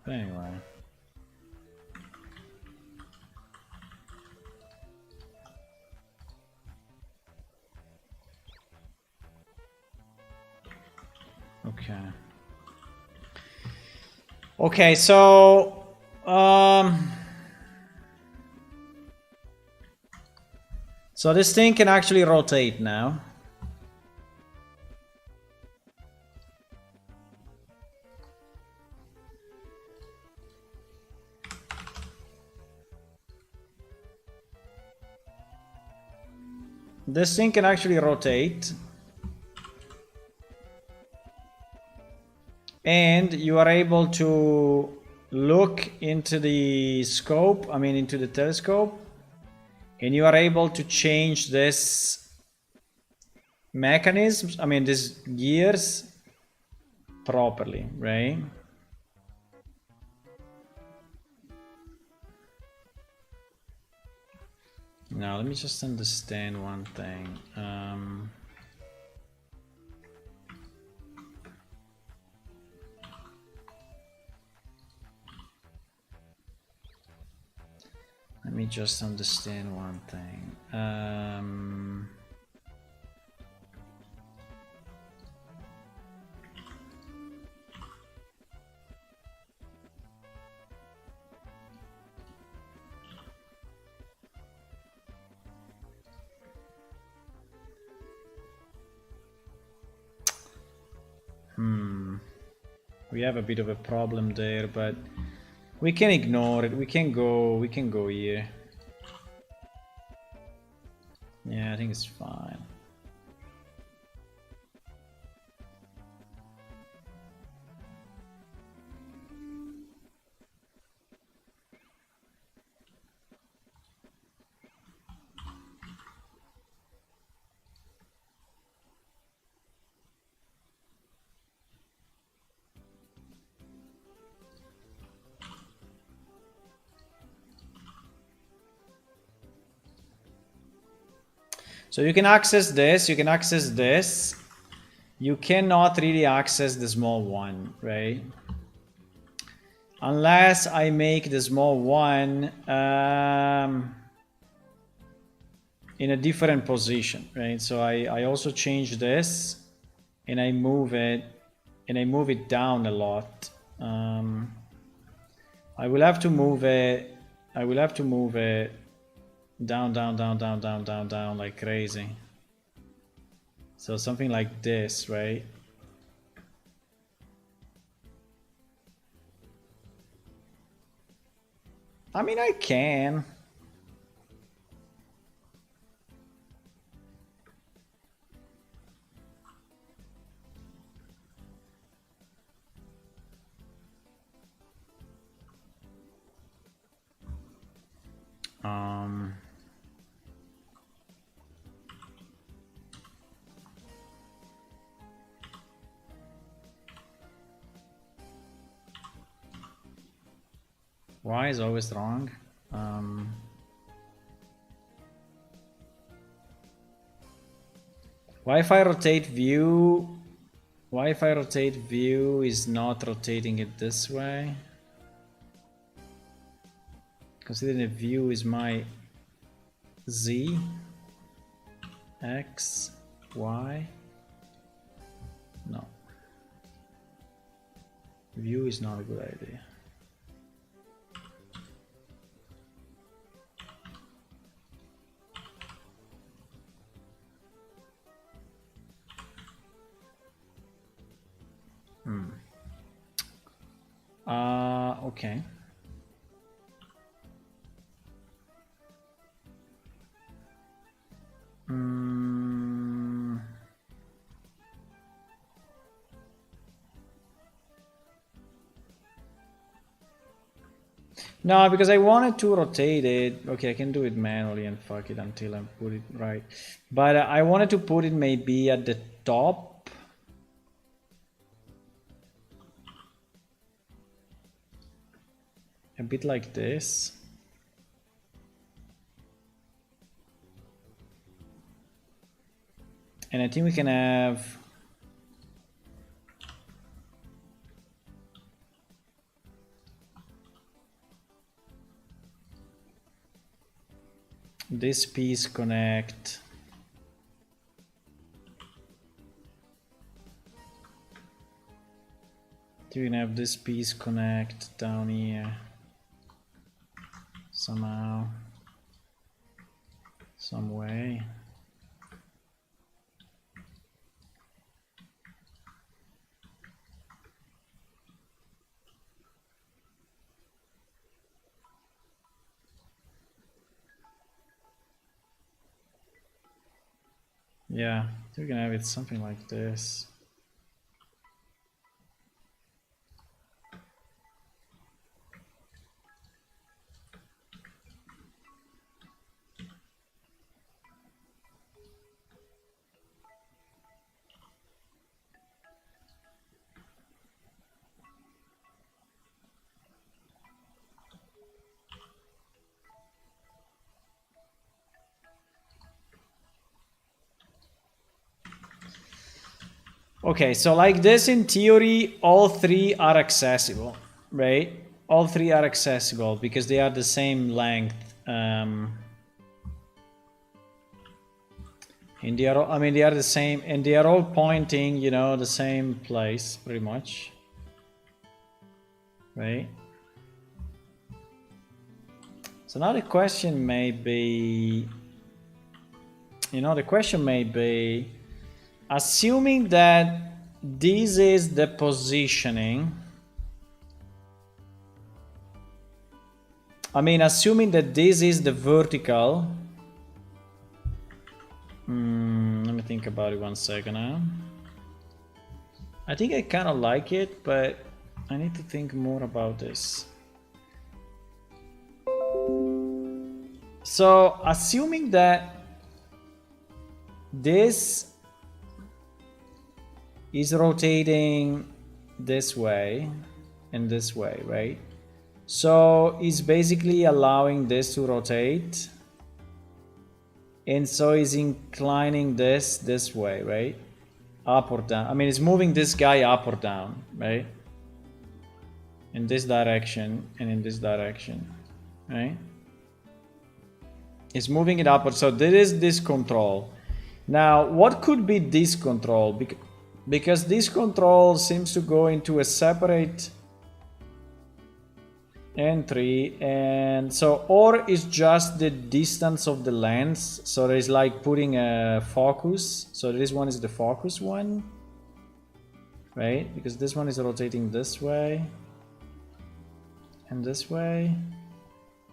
[SPEAKER 1] But anyway. Okay, so so this thing can actually rotate now. this thing can actually rotate. And you are able to look into the scope, I mean into the telescope, and you are able to change this mechanisms, I mean these gears properly, right? Now let me just understand one thing. Let me just understand one thing. We have a bit of a problem there, but we can ignore it. We can go here. Yeah, I think it's fine. So you can access this, you can access this. You cannot really access the small one, right? Unless I make the small one in a different position, right? So I also change this and I move it down a lot. I will have to move it down like crazy. So something like this, right? I mean, I can. Why is always wrong? Why if I rotate view? Why if I rotate view is not rotating it this way? Considering the view is my Z, X, Y. No. View is not a good idea. Okay. No, because I wanted to rotate it. Okay, I can do it manually and fuck it until I put it right. But I wanted to put it maybe at the top. A bit like this. And I think we can have this piece connect you can have this piece connect down here somehow, some way. Yeah, we're gonna have it something like this. Okay, so like this, in theory, all three are accessible, right? All three are accessible because they are the same length. And they are, I mean, they are the same, and they are all pointing, you know, the same place, pretty much, right? So now the question may be, you know, the question may be, assuming that this is the positioning, I mean, assuming that this is the vertical. Let me think about it 1 second. I think I kind of like it, but I need to think more about this. So, assuming that this is rotating this way and this way, right? So it's basically allowing this to rotate, and so it's inclining this way, right? Up or down. I mean, it's moving this guy up or down, right? In this direction and in this direction, right? It's moving it upward. So there is this control. Now, what could be this control? Because this control seems to go into a separate entry, and so, or it's just the distance of the lens. So there's like putting a focus. So this one is the focus one, right? Because this one is rotating this way and this way.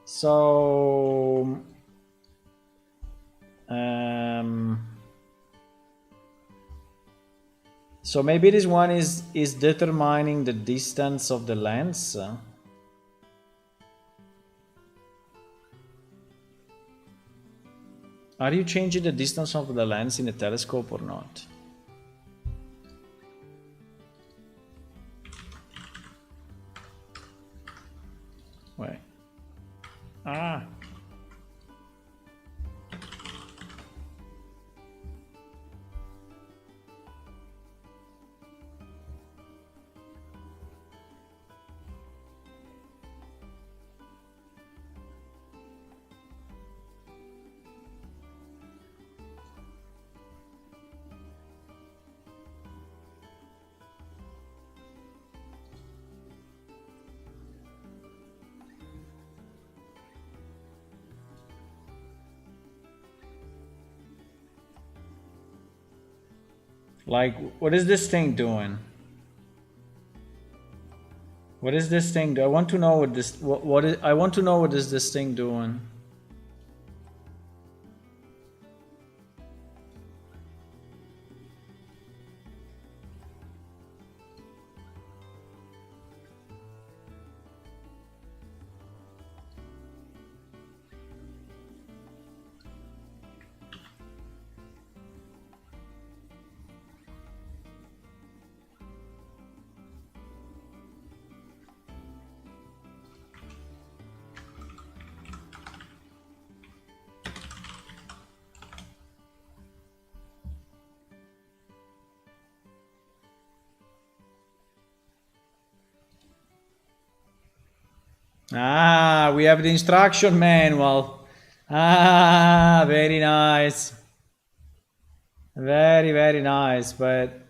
[SPEAKER 1] So so maybe this one is determining the distance of the lens. Are you changing the distance of the lens in the telescope or not? Wait. Ah. Like, what is this thing doing? What is this thing? I want to know what this. What is? I want to know what is this thing doing? Ah, we have the instruction manual. Ah, very nice. Very, very nice, but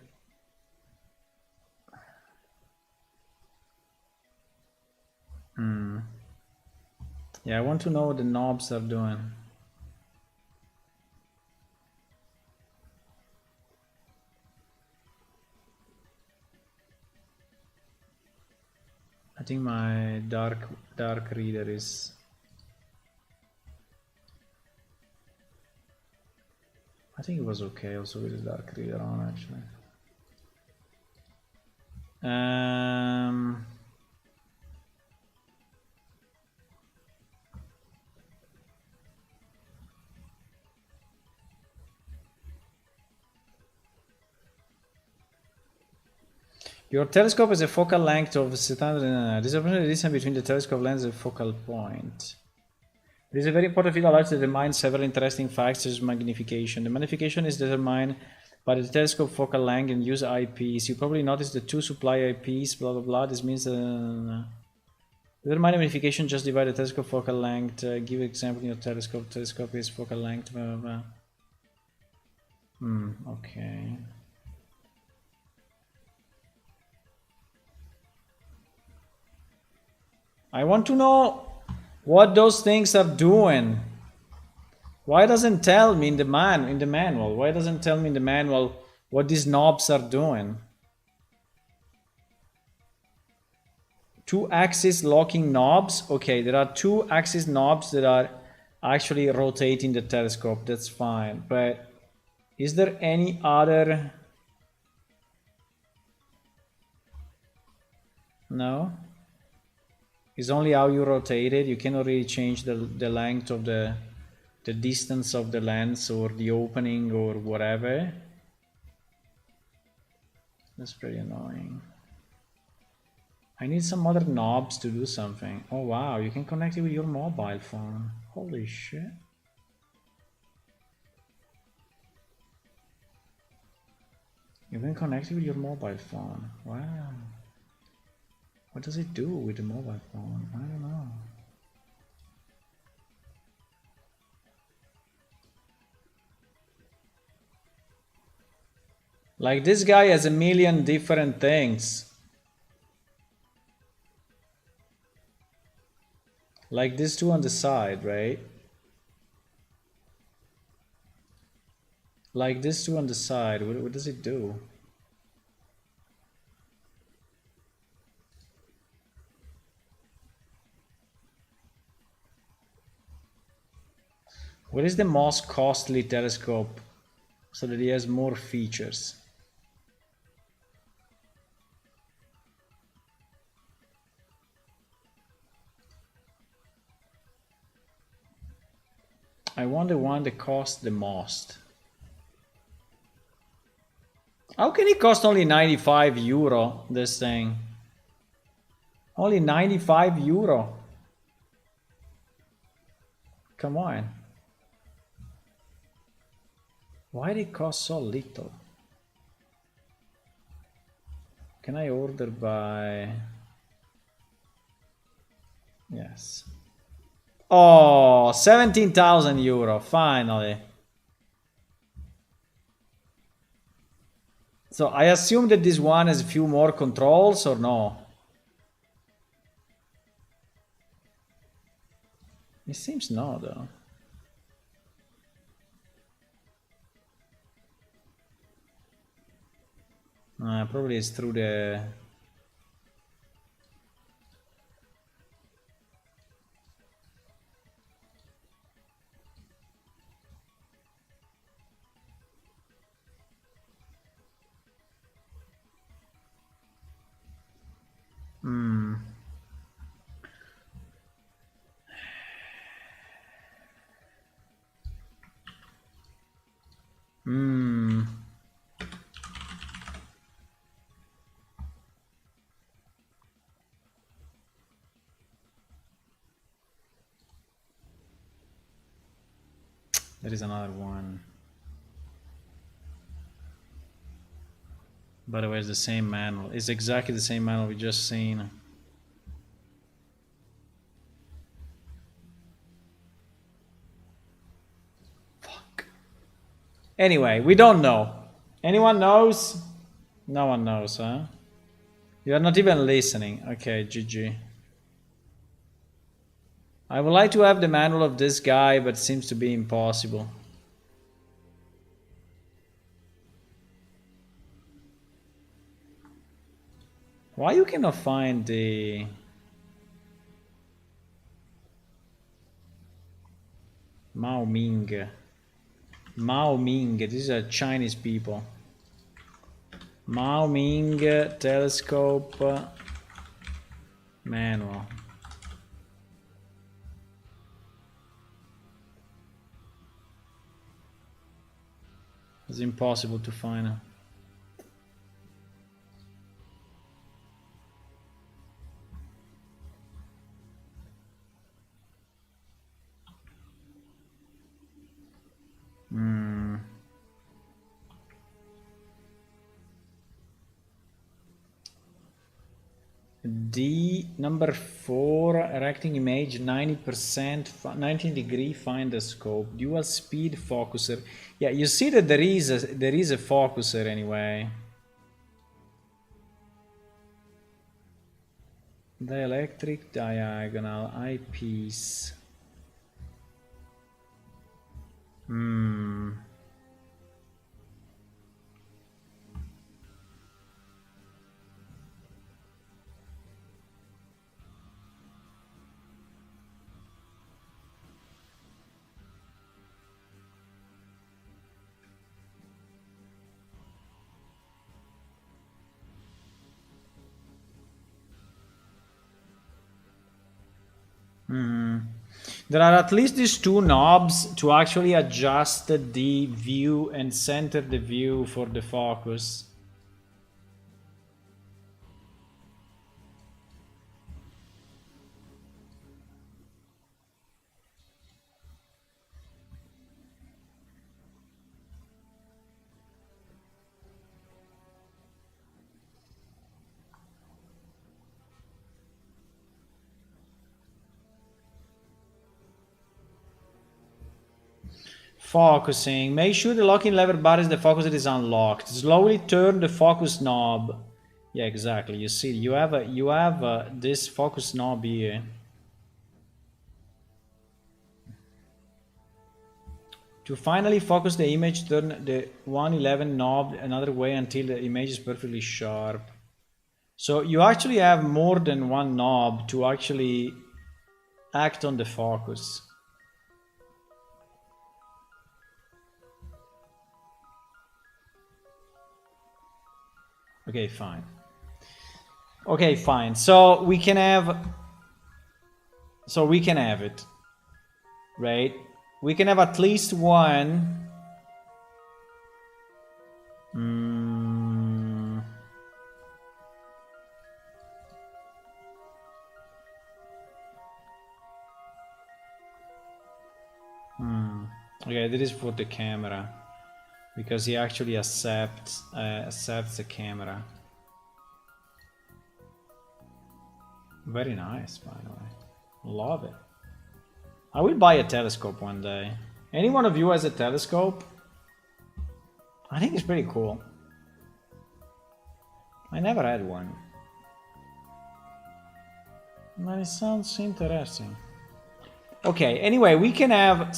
[SPEAKER 1] yeah, I want to know what the knobs are doing. I think my dark reader is I think it was okay also with the dark reader on actually. Your telescope has a focal length of 600. This is the distance between the telescope lens and focal point. It is a very important field to determine several interesting facts such as magnification. The magnification is determined by the telescope focal length and use eyepiece. You probably noticed the two supply eyepiece, blah blah blah. This means determine magnification, just divide the telescope focal length. Give example in your telescope. Telescope is focal length. Blah, blah, blah. Okay. I want to know what those things are doing. Why doesn't tell me in the manual? Why doesn't tell me in the manual what these knobs are doing? 2-axis locking knobs. Okay, there are 2-axis knobs that are actually rotating the telescope. That's fine. But is there any other? No? It's only how you rotate it. You cannot really change the length of the distance of the lens or the opening or whatever. That's pretty annoying. I need some other knobs to do something. Oh wow, you can connect it with your mobile phone. Holy shit. You can connect it with your mobile phone. Wow. What does it do with the mobile phone? I don't know. Like this guy has a million different things. Like this two on the side, right? Like this two on the side. What does it do? What is the most costly telescope so that he has more features? I want the one that costs the most. How can it cost only 95 euro, this thing? Only 95 euro. Come on. Why did it cost so little? Can I order by... Yes. Oh, 17,000 euro, finally. So I assume that this one has a few more controls or no? It seems no though. Probably it's through the... There is another one. By the way, it's the same manual. It's exactly the same manual we just seen. Fuck. Anyway, we don't know. Anyone knows? No one knows, huh? You're not even listening. Okay, GG. I would like to have the manual of this guy, but it seems to be impossible. Why you cannot find the... Mao Ming? Mao Ming, these are Chinese people. Mao Ming telescope manual. It's impossible to find. D number 4 erecting image 90% 90-degree finder scope dual speed focuser. Yeah, you see that there is a focuser anyway. Dielectric diagonal eyepiece. There are at least these two knobs to actually adjust the view and center the view for the focus. Focusing. Make sure the locking lever bar is the focus that is unlocked. Slowly turn the focus knob. Yeah, exactly. You see, you have this focus knob here. To finally focus the image, turn the 111 knob another way until the image is perfectly sharp. So you actually have more than one knob to actually act on the focus. Okay, fine. Okay, fine. So we can have it, right? We can have at least one. Okay, that is for the camera. Because he actually accepts the camera. Very nice, by the way. Love it. I will buy a telescope one day. Any one of you has a telescope? I think it's pretty cool. I never had one. But it sounds interesting. Okay, anyway, we can have...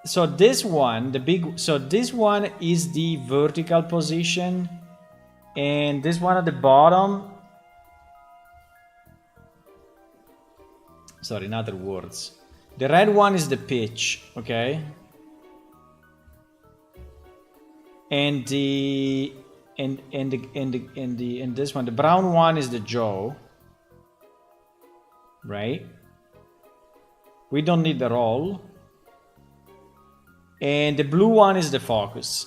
[SPEAKER 1] So this one, this one is the vertical position, and this one at the bottom, sorry, in other words, the red one is the pitch, okay, and this one, the brown one is the jaw, right? We don't need the roll. And the blue one is the focus.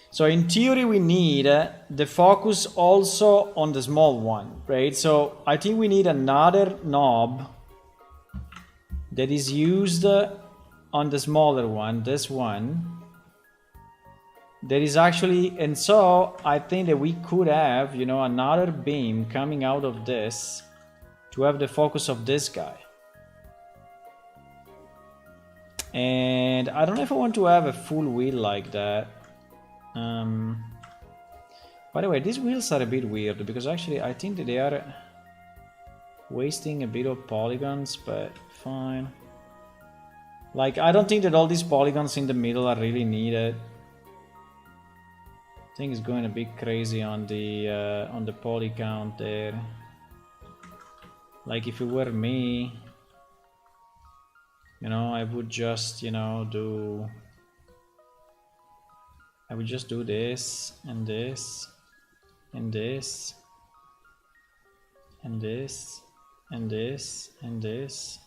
[SPEAKER 1] So in theory we need the focus also on the small one, right? So I think we need another knob that is used on the smaller one, this one. There is actually, and so I think that we could have, you know, another beam coming out of this to have the focus of this guy. And I don't know if I want to have a full wheel like that. By the way, these wheels are a bit weird because actually I think that they are wasting a bit of polygons, but fine. Like, I don't think that all these polygons in the middle are really needed. I think it's going a bit crazy on the poly count there. Like, if it were me, You know, I would just, you know, I would just do this and this and this and this and this and this.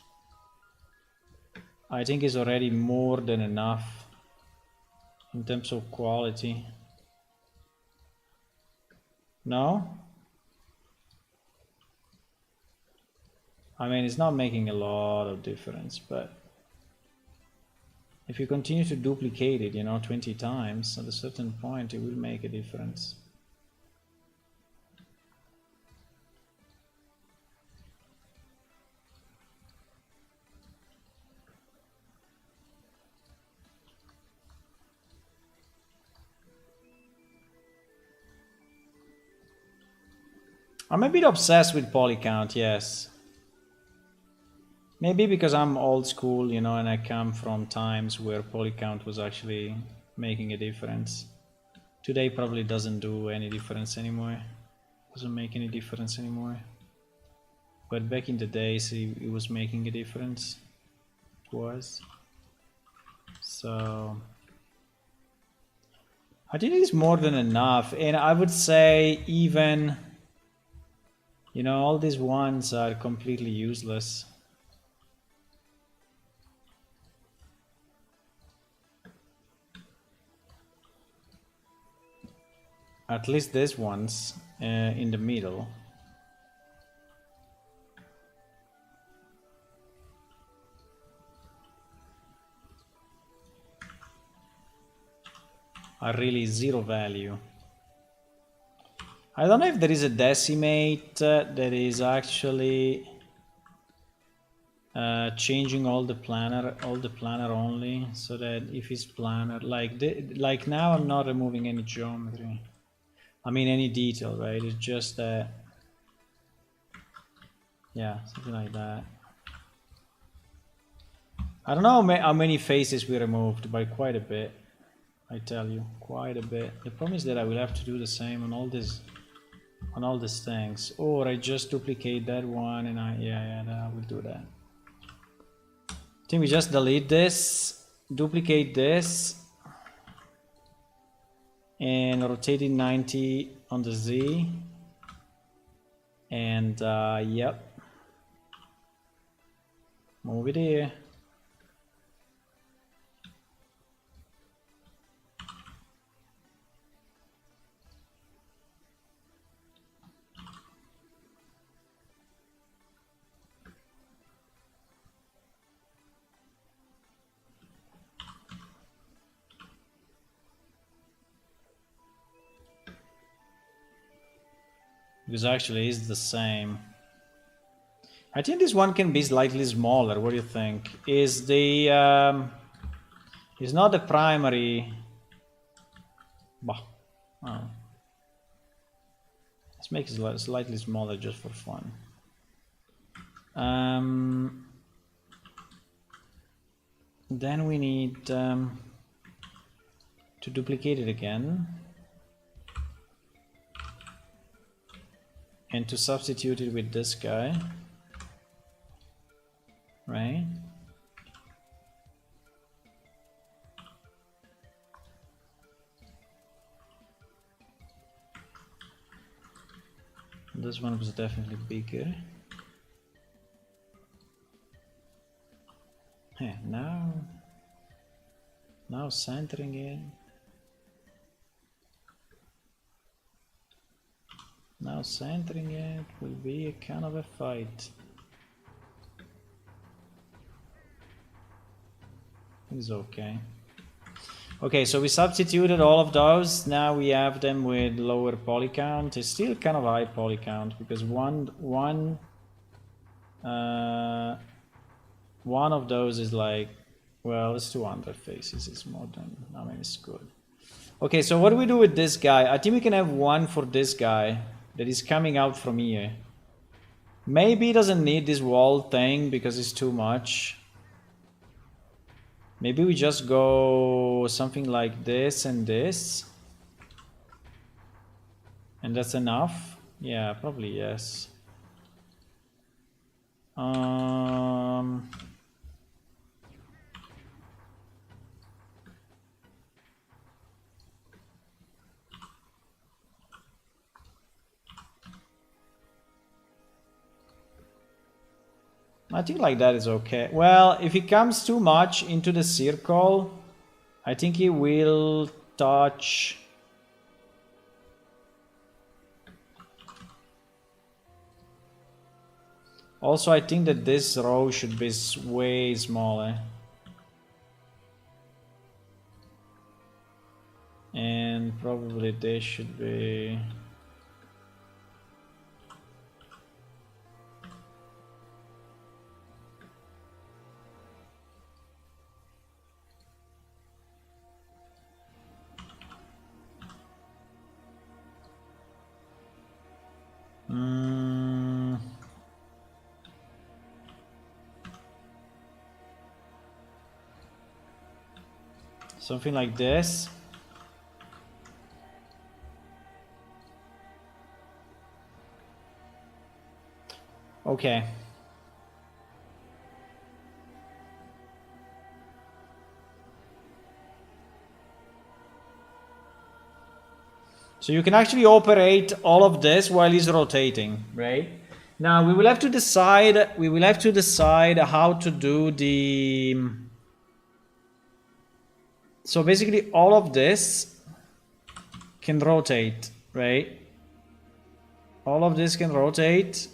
[SPEAKER 1] I think is already more than enough in terms of quality. No? I mean, it's not making a lot of difference, but if you continue to duplicate it, you know, 20 times, at a certain point, it will make a difference. I'm a bit obsessed with poly count, yes. Maybe because I'm old school, you know, and I come from times where poly count was actually making a difference. Today probably doesn't do any difference anymore. Doesn't make any difference anymore. But back in the days, it was making a difference. It was. So I think it's more than enough. And I would say even, you know, all these ones are completely useless. At least this one's in the middle. Are really zero value. I don't know if there is a decimate that is actually changing all the planner only, so that if it's planner, like now I'm not removing any geometry. I mean any detail, right? It's just that, yeah, something like that. I don't know how many faces we removed, but quite a bit. I tell you, quite a bit. The problem is that I will have to do the same on all these things, or I just duplicate that one and I will do that. I think we just delete this, duplicate this, and rotate it 90 on the Z, and yep, move it here. Because actually it's the same. I think this one can be slightly smaller. What do you think? Is the is not the primary? Bah. Oh. Let's make it slightly smaller just for fun. Then we need to duplicate it again. And to substitute it with this guy, right? This one was definitely bigger. Hey, now centering it. Now centering it will be a kind of a fight. It's okay. Okay, so we substituted all of those. Now we have them with lower poly count. It's still kind of high poly count because one of those is like, well, it's 200 faces. It's more than, I mean, it's good. Okay, so what do we do with this guy? I think we can have one for this guy that is coming out from here. Maybe he doesn't need this wall thing because it's too much. Maybe we just go something like this and this. And that's enough? Yeah, probably yes. I think like that is okay. Well, if it comes too much into the circle, I think it will touch. Also, I think that this row should be way smaller. And probably this should be... Something like this. Okay. So you can actually operate all of this while he's rotating, right? Now we will have to decide how to do the... So basically all of this can rotate, right? All of this can rotate.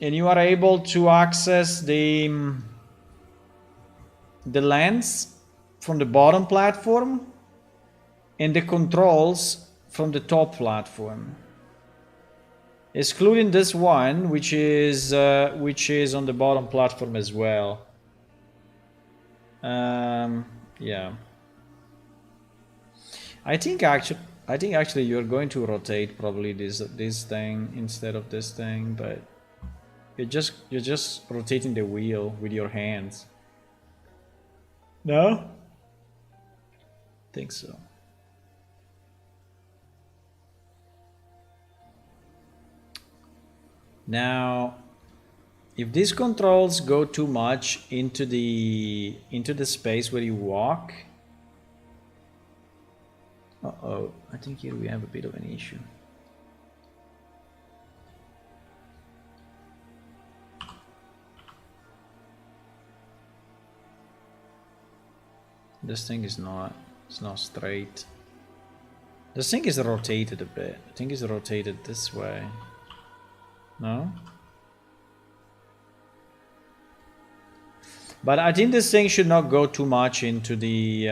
[SPEAKER 1] And you are able to access the lens from the bottom platform and the controls from the top platform, excluding this one, which is on the bottom platform as well. Yeah. I think actually you're going to rotate probably this thing instead of this thing, but you're just rotating the wheel with your hands. No? Think so. Now, if these controls go too much into the space where you walk, I think here we have a bit of an issue. This thing is not straight. This thing is rotated a bit. I think it's rotated this way. No? But I think this thing should not go too much into the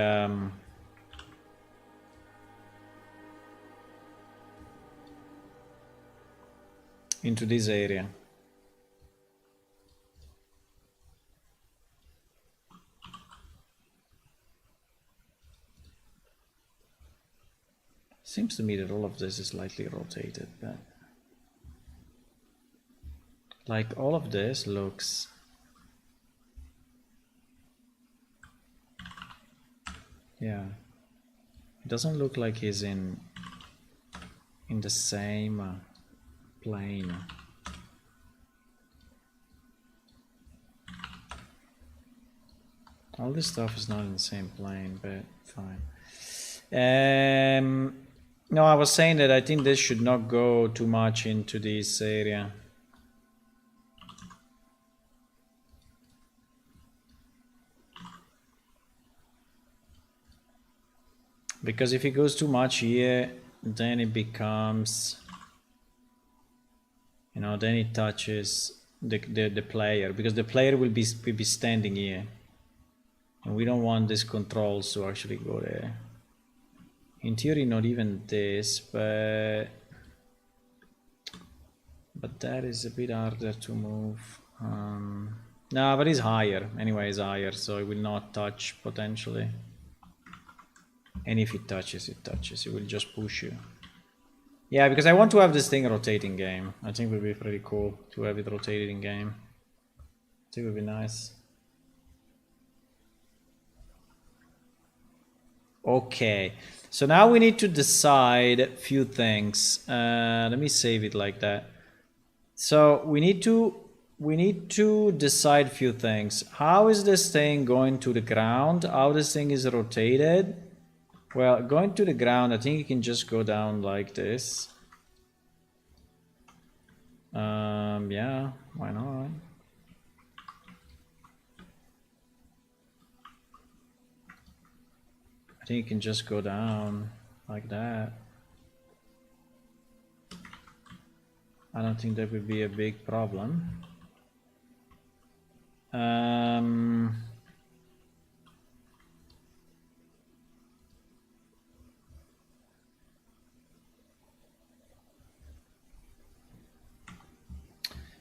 [SPEAKER 1] into this area. Seems to me that all of this is slightly rotated, but like all of this looks yeah, it doesn't look like he's in the same plane. All this stuff is not in the same plane, but fine. No, I was saying that I think this should not go too much into this area. Because if it goes too much here, then it becomes, you know, then it touches the player, because the player will be standing here, and we don't want these controls to actually go there. In theory, not even this, but that is a bit harder to move. No, but it's higher. Anyway, it's higher, so it will not touch potentially. And if it touches, it touches. It will just push you. Yeah, because I want to have this thing rotating game. I think it would be pretty cool to have it rotated in game. I think it would be nice. Okay, so now we need to decide a few things. Let me save it like that. So we need to decide a few things. How is this thing going to the ground? How this thing is rotated? Well, going to the ground, I think you can just go down like this. Yeah, why not? I think you can just go down like that. I don't think that would be a big problem.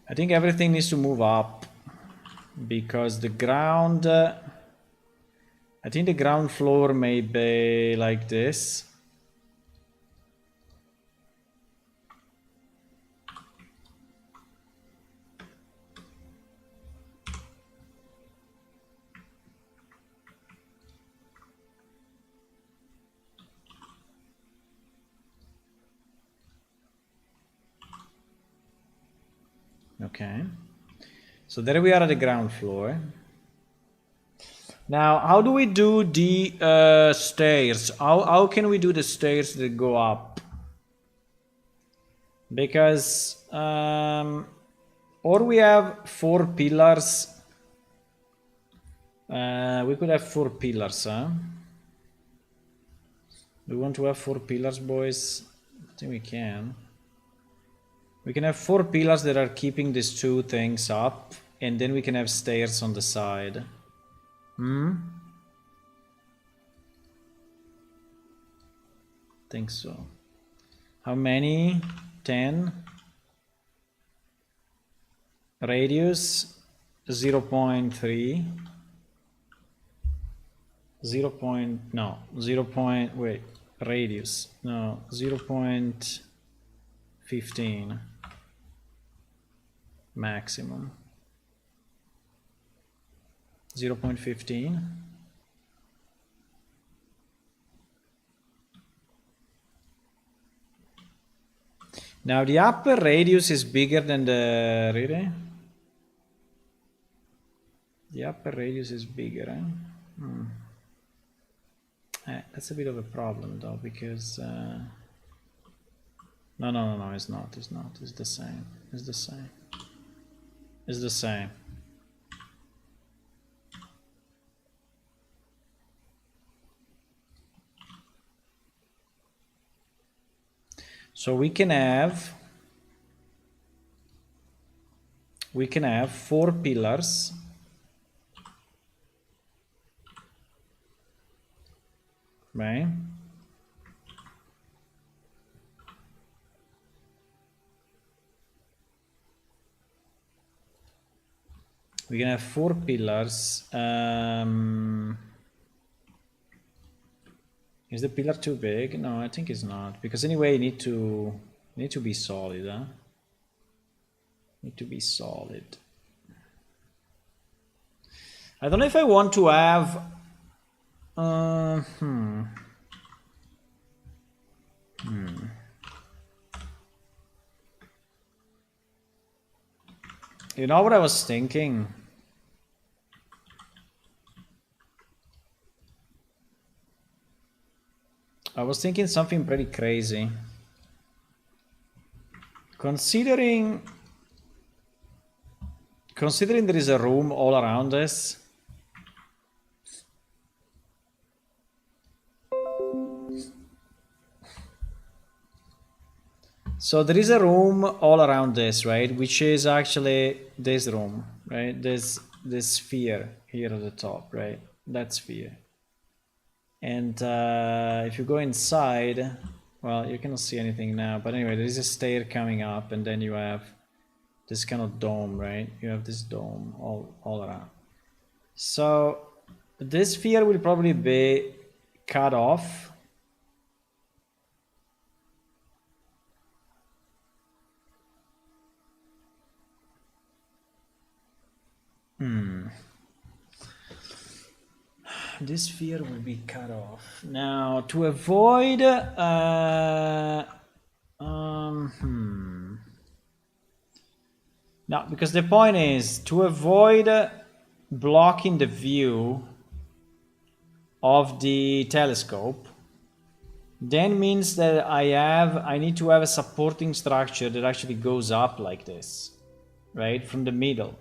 [SPEAKER 1] I think everything needs to move up because the ground, I think the ground floor may be like this. Okay, so there we are at the ground floor. Now, how do we do the stairs? How can we do the stairs that go up? Because or we have 4 pillars. We could have 4 pillars, huh? Do we want to have 4 pillars, boys? I think we can. We can have 4 pillars that are keeping these 2 things up, and then we can have stairs on the side. Think so. How many? 10. Radius 0.3. 0.15 maximum. 0.15. Now the upper radius is bigger than the, really? The upper radius is bigger, eh? That's a bit of a problem though, because no, it's not, it's the same, it's the same, it's the same. So we can have 4 pillars. Right? We can have 4 pillars. Is the pillar too big? No, I think it's not. Because anyway, you need to be solid, huh? Need to be solid. I don't know if I want to have You know what I was thinking? I was thinking something pretty crazy. Considering there is a room all around us. So there is a room all around this, right? Which is actually this room, right? This sphere here at the top, right? That sphere. And if you go inside, well, you cannot see anything now. But anyway, there is a stair coming up, and then you have this kind of dome, right? You have this dome all around. So this sphere will probably be cut off. This sphere will be cut off. Now, to avoid now, because the point is to avoid blocking the view of the telescope, then means that I need to have a supporting structure that actually goes up like this, right, from the middle.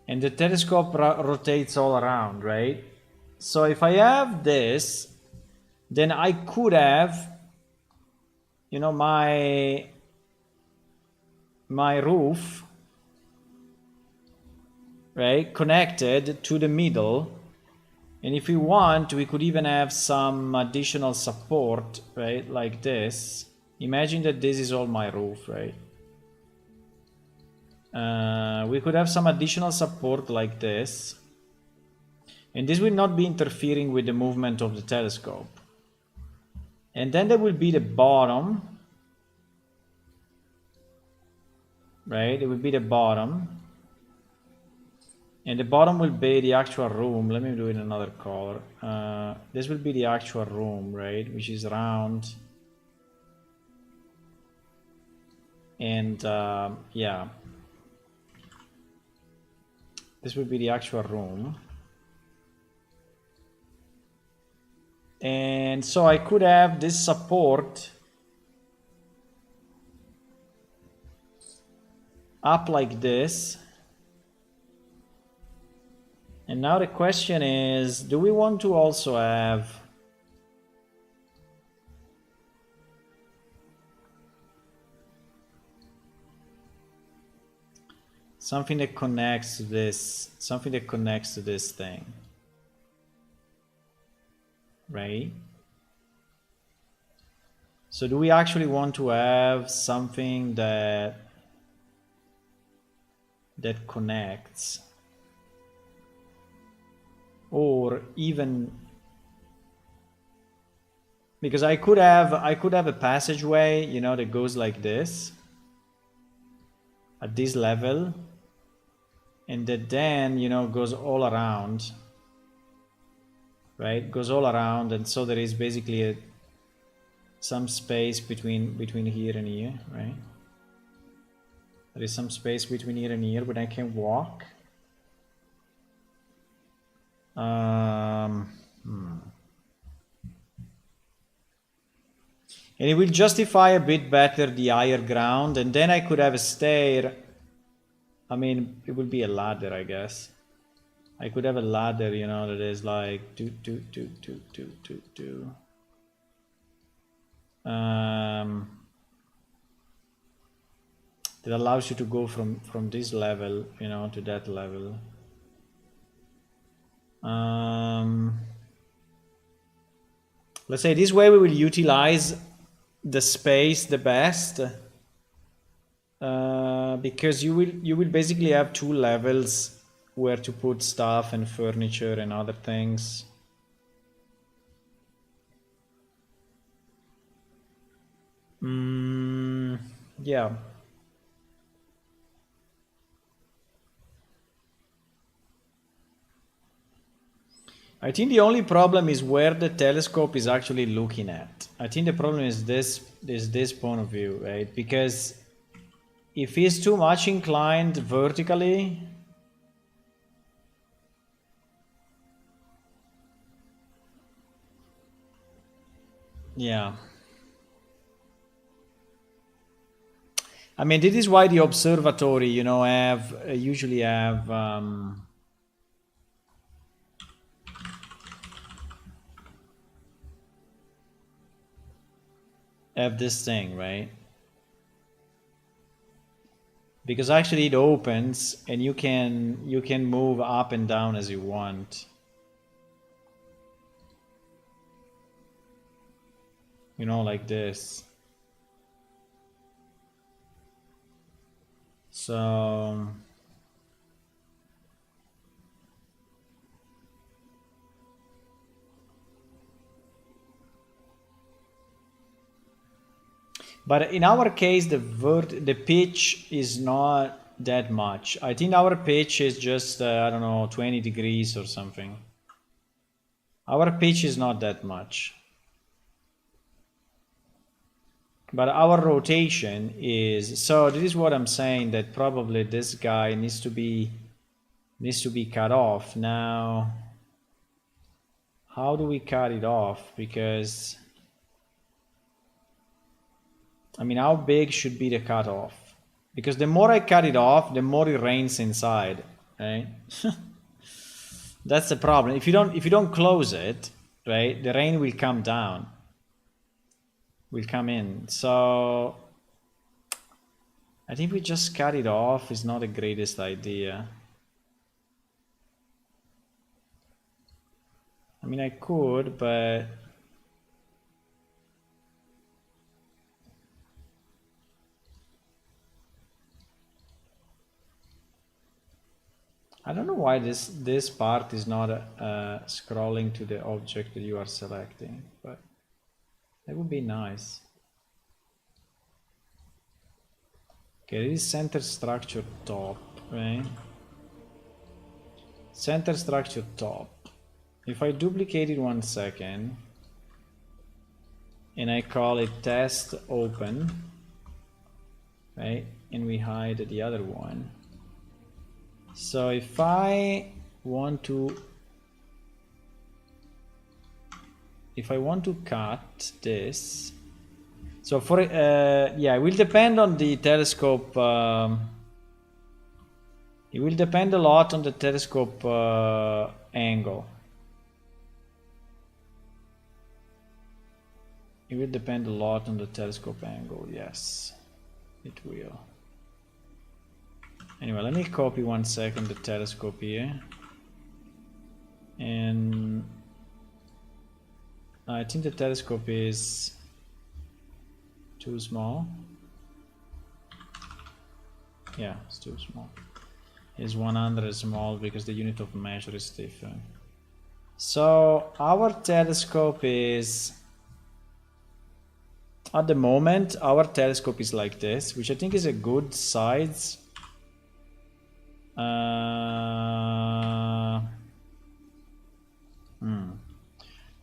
[SPEAKER 1] And the telescope rotates all around, right? So if I have this, then I could have, you know, my roof, right, connected to the middle. And if we want, we could even have some additional support, right, like this. Imagine that this is all my roof, right? We could have some additional support like this. And this will not be interfering with the movement of the telescope. And then there will be the bottom, right? It will be the bottom. And the bottom will be the actual room. Let me do it in another color. This will be the actual room, right? Which is round. And yeah. This will be the actual room. And so I could have this support up like this. And now the question is, do we want to also have something that connects to this, something that connects to this thing, right? So do we actually want to have something that connects? Or even, because I could have a passageway, you know, that goes like this at this level, and that then, you know, goes all around, right? Goes all around, and so there is basically some space between here and here, right? There is some space between here and here, but I can walk. And it will justify a bit better the higher ground, and then I could have a stair. I mean, it would be a ladder, I guess. I could have a ladder, you know, that is like that allows you to go from this level, you know, to that level. Let's say this way we will utilize the space the best, because you will basically have two levels where to put stuff and furniture and other things. Yeah. I think the only problem is where the telescope is actually looking at. I think the problem is this point of view, right? Because if it's too much inclined vertically, yeah. I mean, this is why the observatory, you know, usually have this thing, right? Because actually it opens and you can move up and down as you want. You know, like this. So but in our case, the pitch is not that much. I think our pitch is just, I don't know, 20 degrees or something. Our pitch is not that much. But our rotation is, so this is what I'm saying, that probably this guy needs to be cut off. Now, how do we cut it off? Because I mean, how big should be the cutoff? Because the more I cut it off, the more it rains inside, right? That's the problem. If you don't close it, right, the rain will come down, will come in. So I think we just cut it off is not the greatest idea. I mean, I could, but I don't know why this part is not scrolling to the object that you are selecting, but that would be nice. Okay, this is center structure top, right? Center structure top. If I duplicate it 1 second and I call it test open, right? And we hide the other one. So if I want to cut this, so for yeah, it will depend on the telescope. It will depend a lot on the telescope angle. It will depend a lot on the telescope angle. Yes, it will. Anyway, let me copy 1 second the telescope here. And I think the telescope is too small. Yeah, it's too small. It's 100 small because the unit of measure is different. So our telescope is, at the moment, our telescope is like this, which I think is a good size.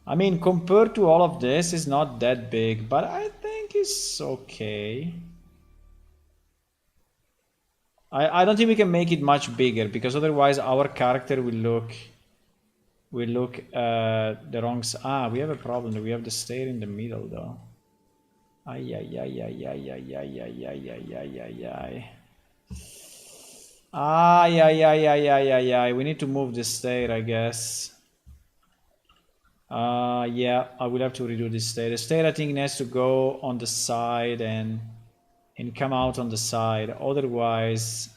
[SPEAKER 1] I mean, compared to all of this, it's not that big, but I think it's okay. I don't think we can make it much bigger because otherwise our character will look the wrong side. Ah, we have a problem. We have the stair in the middle though. Ay ay ay ay ay ay ay ay ay ay ay ay ay. Ay ay ay ay ay ay ay. We need to move the stair, I guess. Yeah, I will have to redo this stair. The stair I think has to go on the side and come out on the side. Otherwise,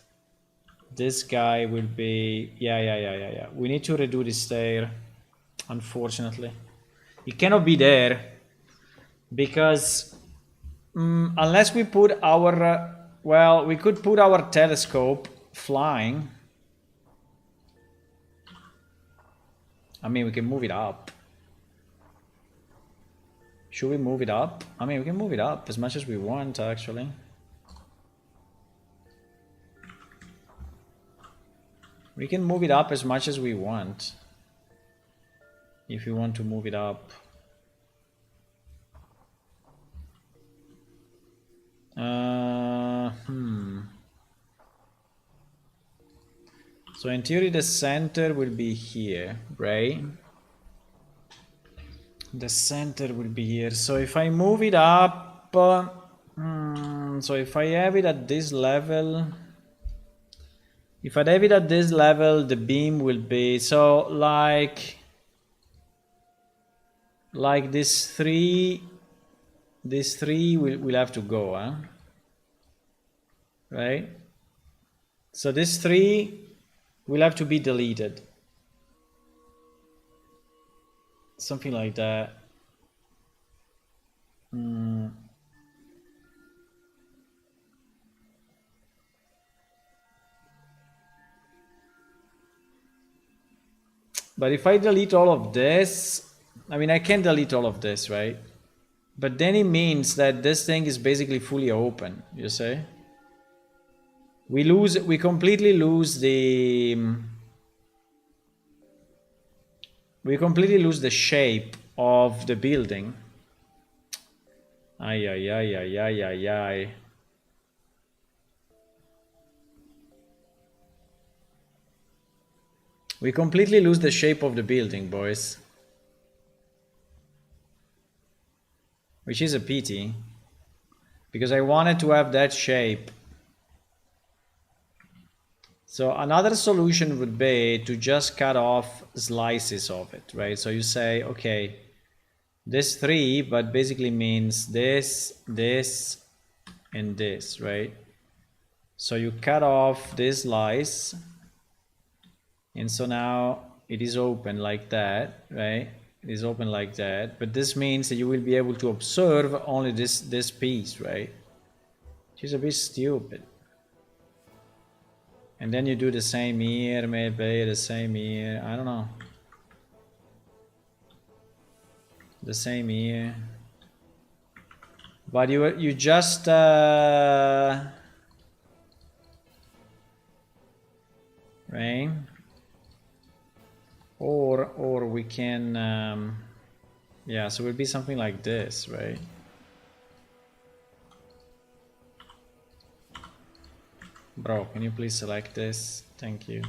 [SPEAKER 1] this guy will be... Yeah. We need to redo this stair, unfortunately. It cannot be there because unless we put our... well, we could put our telescope flying. I mean, we can move it up. Should we move it up? I mean, we can move it up as much as we want, actually. We can move it up as much as we want. If we want to move it up. So in theory, the center will be here, right? The center will be here. So if I move it up, so if I have it at this level, the beam will be so like this three will have to go, huh? Right? So this 3 will have to be deleted. Something like that. But if I delete all of this, I mean, I can delete all of this, right? But then it means that this thing is basically fully open, you see? We completely lose the... we completely lose the shape of the building. Ay, ay, ay, ay, ay, ay, ay. We completely lose the shape of the building, boys. which is a pity, because I wanted to have that shape. So another solution would be to just cut off slices of it, right? So you say, okay, this 3, but basically means this, this, and this, right? So you cut off this slice, and so now it is open like that, right? It is open like that, but this means that you will be able to observe only this piece, right? Which is a bit stupid. And then you do the same here, maybe the same here, I don't know. The same here. But you just right? Or we can yeah, so it would be something like this, right? Bro, can you please select this? Thank you.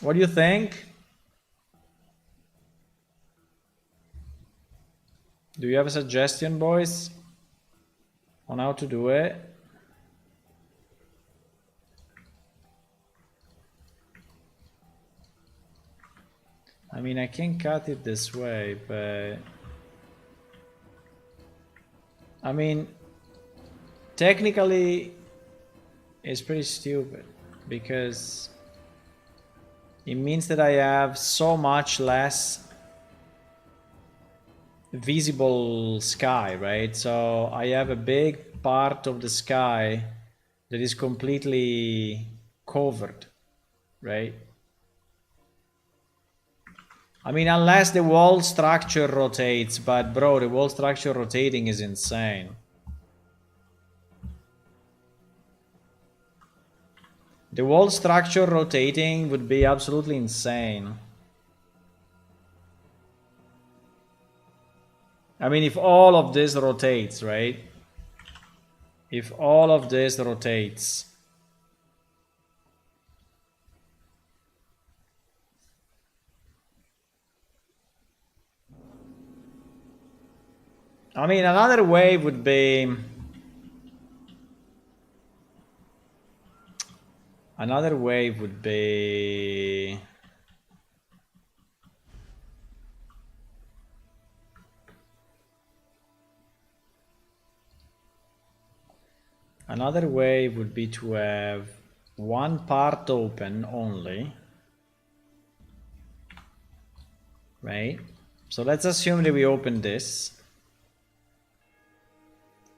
[SPEAKER 1] What do you think? Do you have a suggestion, boys, on how to do it? I mean, I can cut it this way, but I mean, technically it's pretty stupid because it means that I have so much less visible sky, right? So I have a big part of the sky that is completely covered, right? I mean, unless the wall structure rotates, but bro, the wall structure rotating is insane. The wall structure rotating would be absolutely insane. I mean, if all of this rotates, right? If all of this rotates. I mean, another way would be... Another way would be... Another way would be to have one part open only. Right? So let's assume that we open this.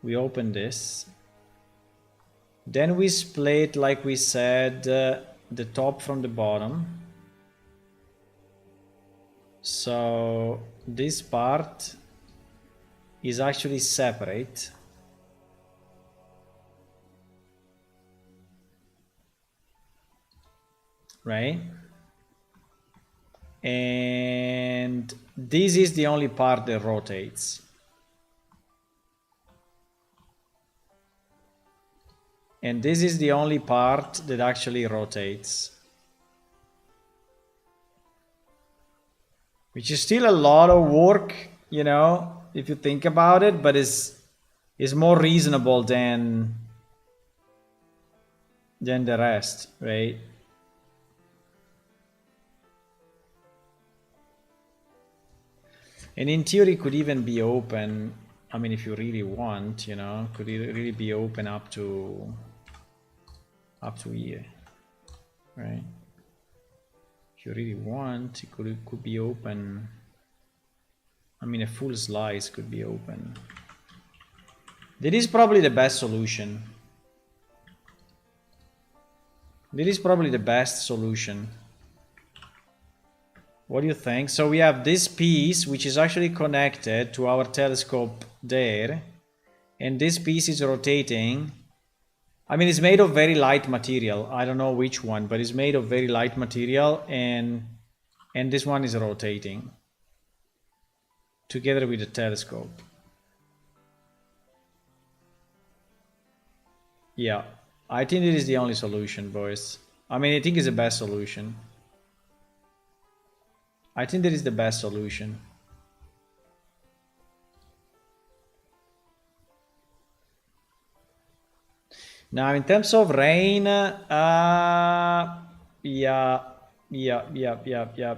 [SPEAKER 1] We open this. Then we split, like we said, the top from the bottom. So this part is actually separate. Right? And this is the only part that rotates. And this is the only part that actually rotates. Which is still a lot of work, you know, if you think about it, but is more reasonable than the rest, right? And in theory could even be open, I mean, if you really want, you know, could it really be open up to here, right? If you really want, it could be open. I mean, a full slice could be open. That is probably the best solution. That is probably the best solution. What do you think? So we have this piece, which is actually connected to our telescope there. And this piece is rotating. I mean, it's made of very light material. I don't know which one, but it's made of very light material. And this one is rotating together with the telescope. Yeah, I think it is the only solution, boys. I mean, I think it's the best solution. I think that is the best solution. Now, in terms of rain, yeah.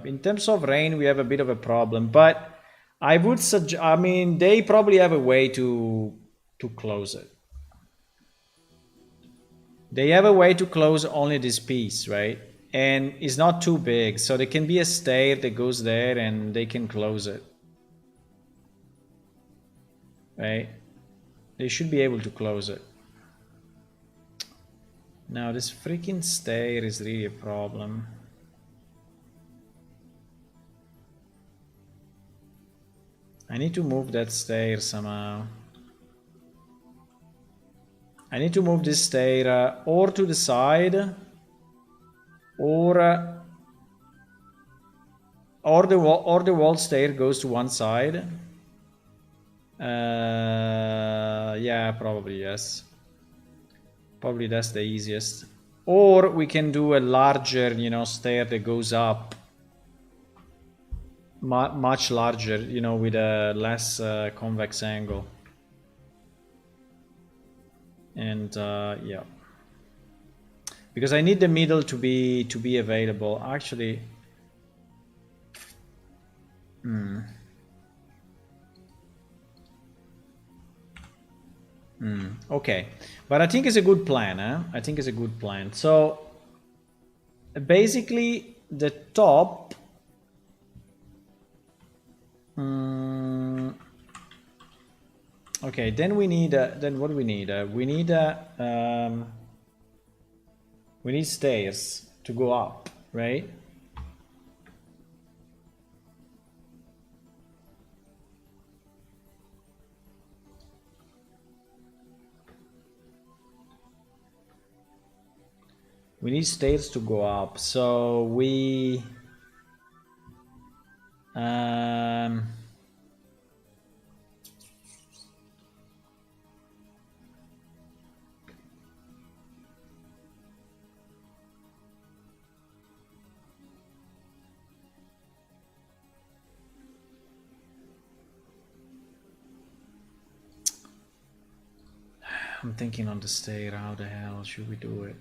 [SPEAKER 1] In terms of rain, we have a bit of a problem, but I would suggest. I mean, they probably have a way to close it. They have a way to close only this piece, right? And it's not too big, so there can be a stair that goes there, and they can close it, right? They should be able to close it. Now, this freaking stair is really a problem. I need to move that stair somehow. I need to move this stair or to the side, or the wall stair goes to one side. Yeah, probably yes. Probably that's the easiest. Or we can do a larger, stair that goes up. Much larger, with a less convex angle. And yeah, because I need the middle to be available. Actually, okay, but I think it's a good plan. I think it's a good plan. So basically, the top. Okay, then we need. Then what do we need? We need stairs to go up, right? We need stairs to go up, so we I'm thinking on the stair, how the hell should we do it?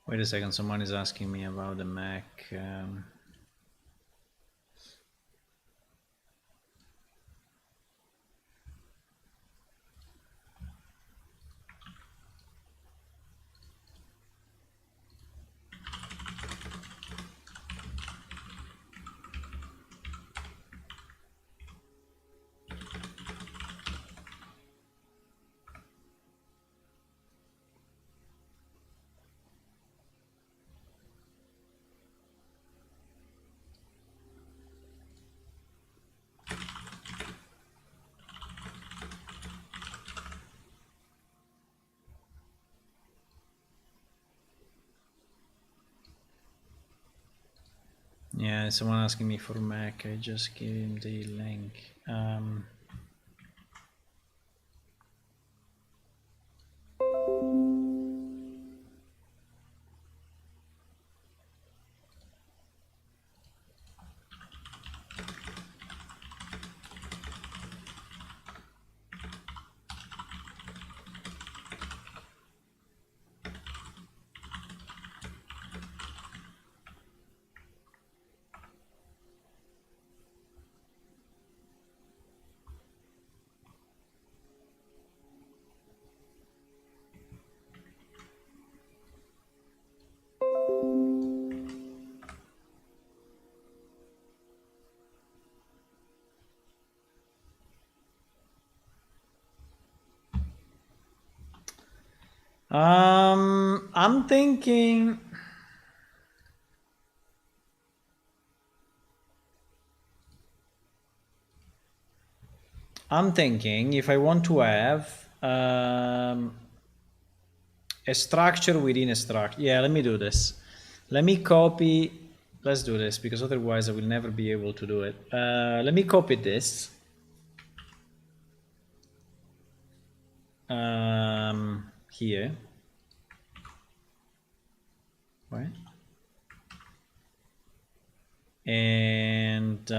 [SPEAKER 1] Wait a second, someone is asking me about the Mac. Yeah, someone asking me for Mac. I just gave him the link. I'm thinking. I'm thinking if I want to have a structure within a structure. Yeah, let me do this. Let me copy. Let's do this because otherwise I will never be able to do it. Let me copy this. Here. Right. And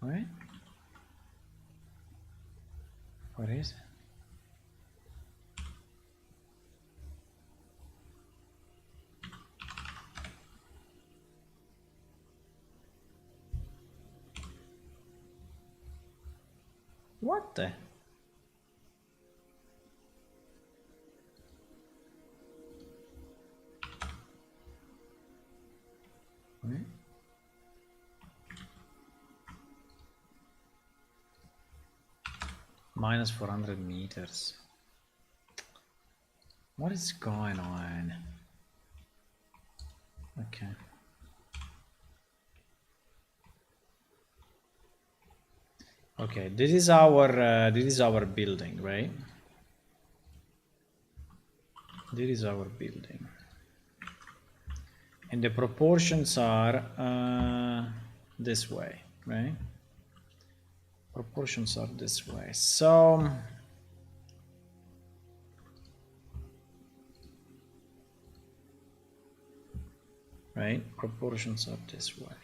[SPEAKER 1] right. What is it? What the? Right. Minus 400 meters. What is going on? Okay. Okay, this is our building, right? This is our building. And the proportions are this way, right? Proportions are this way. So right, proportions are this way.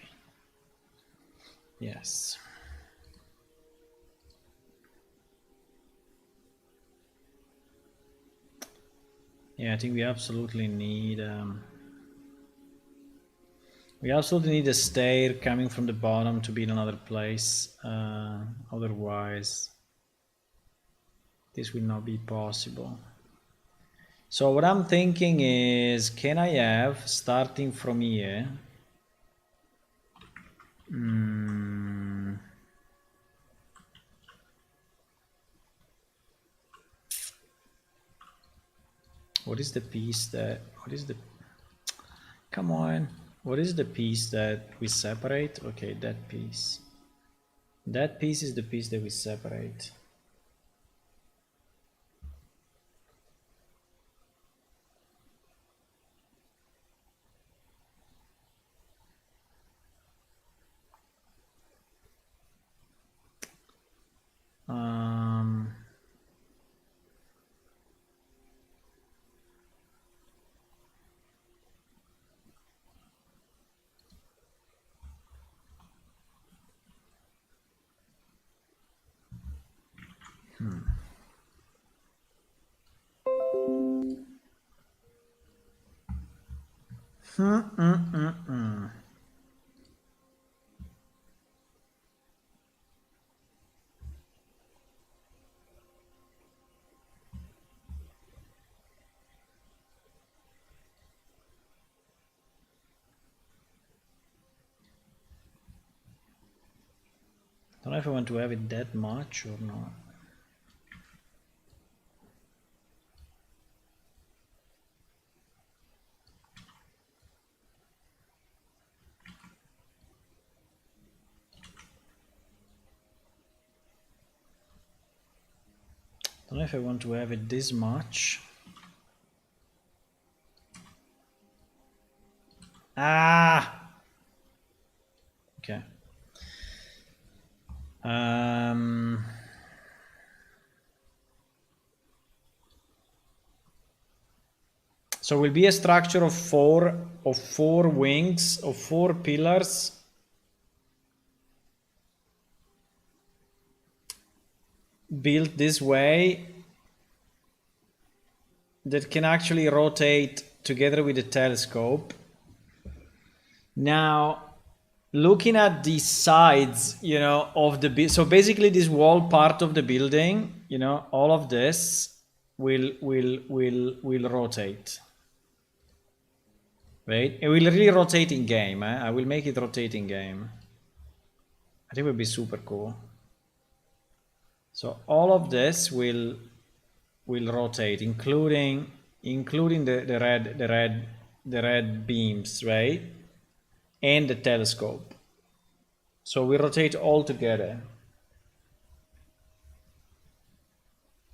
[SPEAKER 1] Yes. Yeah, I think we absolutely need a stair coming from the bottom to be in another place. Otherwise, this will not be possible. So what I'm thinking is, can I have, starting from here, what is the piece that, come on, what is the piece that we separate? Okay, that piece. That piece is the piece that we separate. Don't know if I want to have it that much or not. Don't know if I want to have it this much. Ah! Okay. So it will be a structure of four wings, of 4 pillars. Built this way that can actually rotate together with the telescope. Now, looking at the sides, you know, of the so basically this wall part of the building, you know, all of this will rotate. Right? It will really rotate in game. I will make it rotate in game. I think it will be super cool. So all of this will rotate, including the red beams, right? And the telescope. So we rotate all together.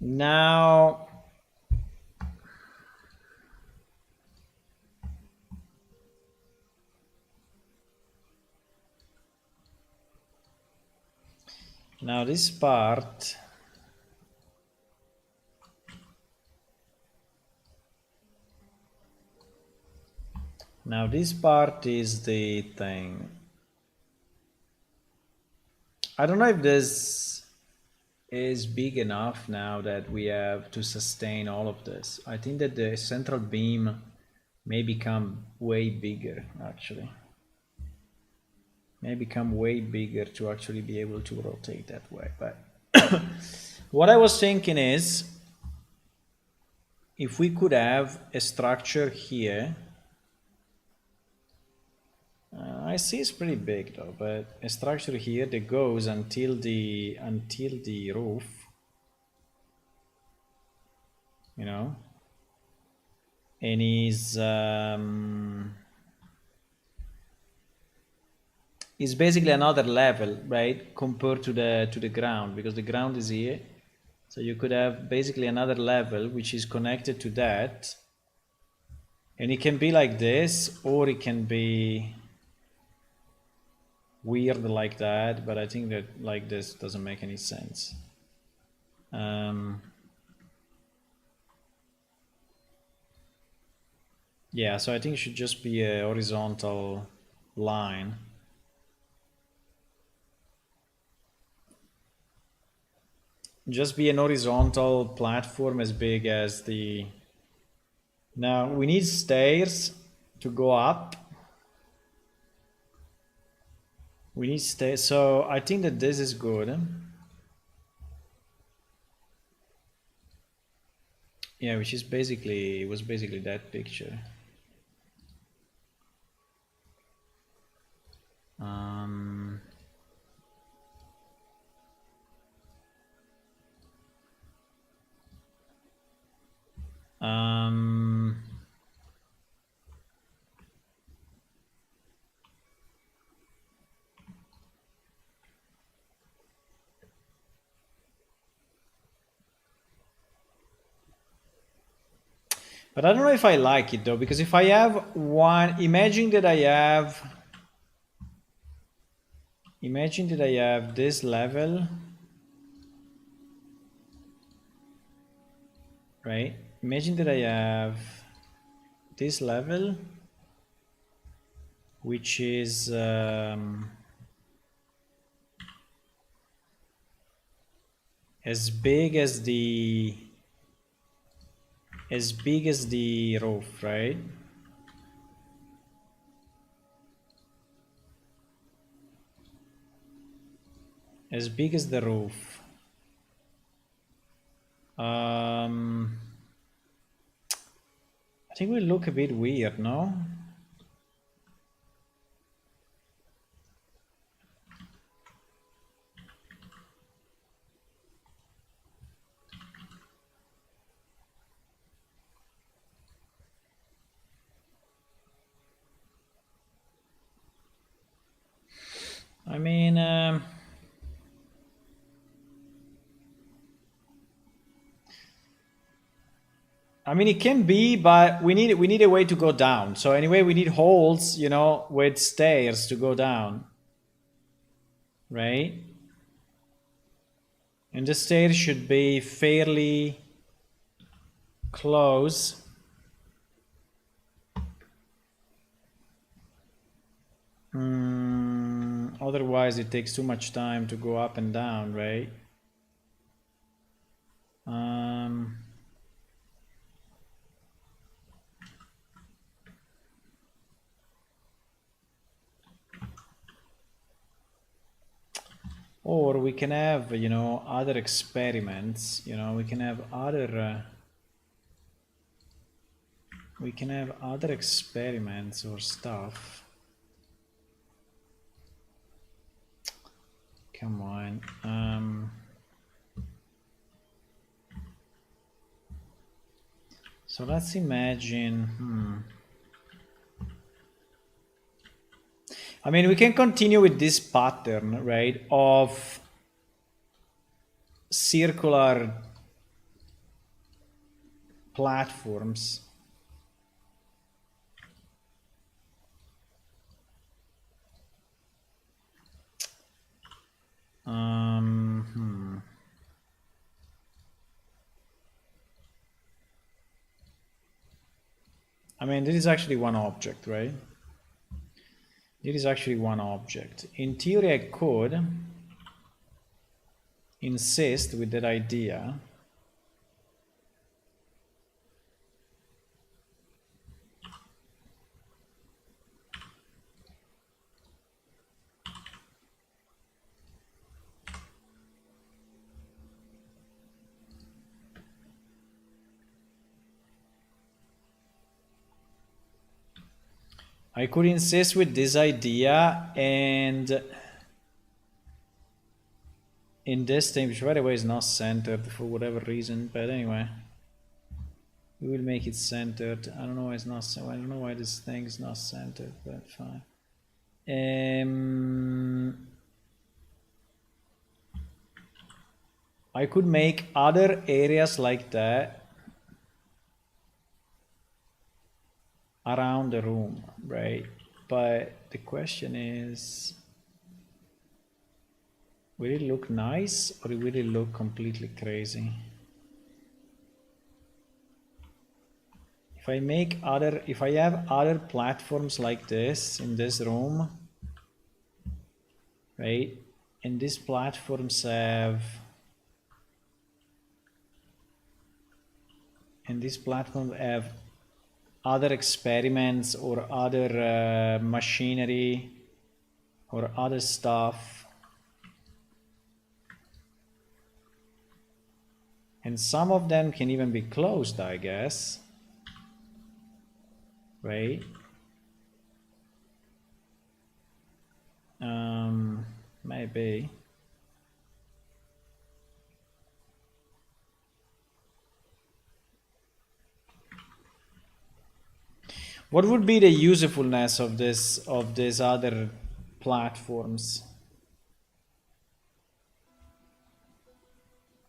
[SPEAKER 1] Now this part, is the thing. I don't know if this is big enough now that we have to sustain all of this. I think that the central beam may become way bigger, actually. May become way bigger to actually be able to rotate that way. But what I was thinking is, if we could have a structure here, I see it's pretty big though, but a structure here that goes until the roof, you know, and is basically another level, right, compared to the ground, because the ground is here. So you could have basically another level which is connected to that, and it can be like this, or it can be weird like that, but I think that like this doesn't make any sense. Yeah, so I think it should just be a horizontal line. Just be an horizontal platform as big as the... Now we need stairs to go up. We need stairs, so I think that this is good. Yeah, which is basically, it was basically that picture. But I don't know if I like it though, because if I have one, imagine that I have this level, right? Imagine that I have this level, which is as big as the roof, right? As big as the roof. I think we look a bit weird, no? I mean, it can be, but we need a way to go down. So anyway, we need holes, you know, with stairs to go down, right? And the stairs should be fairly close. Otherwise, it takes too much time to go up and down, right? Or we can have, you know, other experiments. You know, we can have other experiments or stuff. Come on. So let's imagine. I mean, we can continue with this pattern, right, of circular platforms. I mean, this is actually one object, right? It is actually one object. In theory, I could insist with that idea. I could insist with this idea, and in this thing, which by the way is not centered for whatever reason, but anyway, we will make it centered. I don't know why it's not. I don't know why this thing is not centered, but fine. I could make other areas like that around the room, right? But the question is, will it look nice or will it look completely crazy? If I have other platforms like this in this room, right? And these platforms have other experiments or other machinery or other stuff, and some of them can even be closed, I guess, right? Maybe. What would be the usefulness of these other platforms?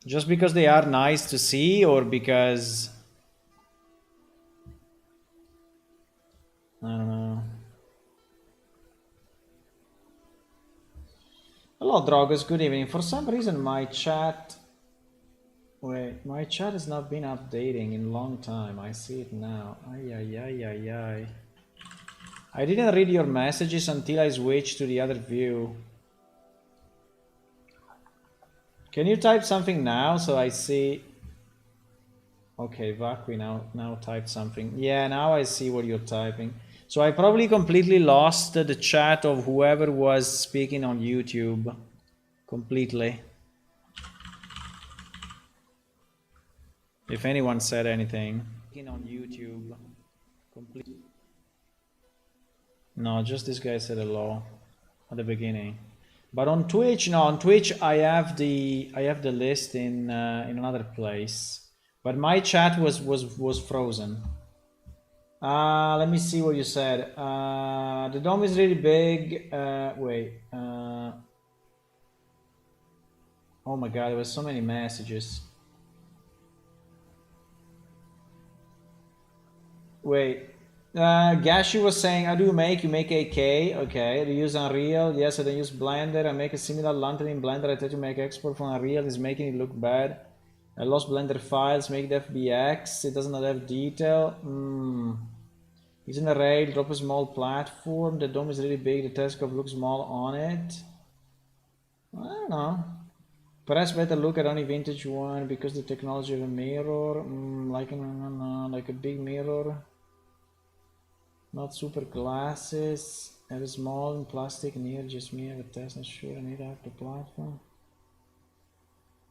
[SPEAKER 1] Just because they are nice to see, or because I don't know. Hello Drogos, good evening. For some reason my chat has not been updating in a long time. I see it now. Ay. I didn't read your messages until I switched to the other view. Can you type something now so I see? Okay, Vakui now type something. Yeah, now I see what you're typing. So I probably completely lost the chat of whoever was speaking on YouTube. Completely. If anyone said anything. Speaking on YouTube. Completely. No, just this guy said hello at the beginning. But on Twitch, no, on Twitch I have the list in another place. But my chat was frozen. Let me see what you said. The dome is really big. Wait. Oh my god, there were so many messages. Wait. Gashi was saying, how do you make? You make AK, okay. Do you use Unreal? Yes, I don't use Blender. I make a similar lantern in Blender. I try to make export from Unreal. It's making it look bad. I lost Blender files, make the FBX. It does not have detail. Use an array, drop a small platform. The dome is really big. The telescope looks small on it. I don't know. Perhaps better look at only vintage one because the technology of a mirror, like a big mirror. Not super glasses. Have a small plastic near just me. Have a test. Not sure. I need to have the platform.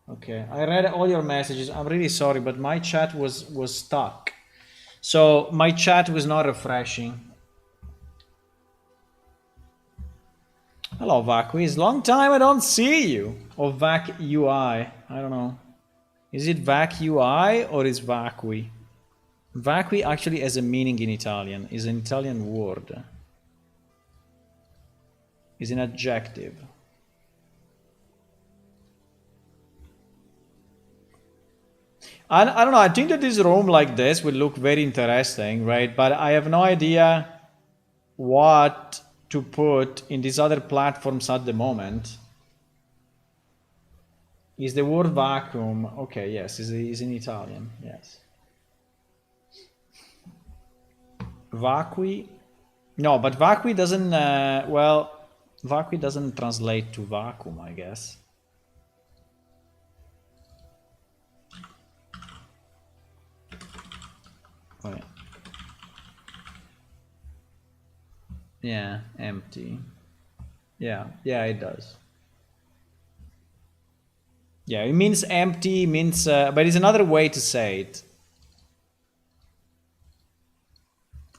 [SPEAKER 1] Okay, I read all your messages. I'm really sorry, but my chat was stuck. So my chat was not refreshing. Hello, Vakui. It's long time I don't see you. Or Vac UI. I don't know. Is it Vac UI or is Vakui? Vacui actually has a meaning in Italian. Is an Italian word. is an adjective. I don't know, I think that this room like this will look very interesting, right? But I have no idea what to put in these other platforms at the moment. Is the word vacuum? Okay, yes, is in Italian, yes. Vacui? No, but vacui doesn't, well, vacui doesn't translate to vacuum, I guess. Wait. Yeah, empty. Yeah, it does. Yeah, it means empty, means, but it's another way to say it.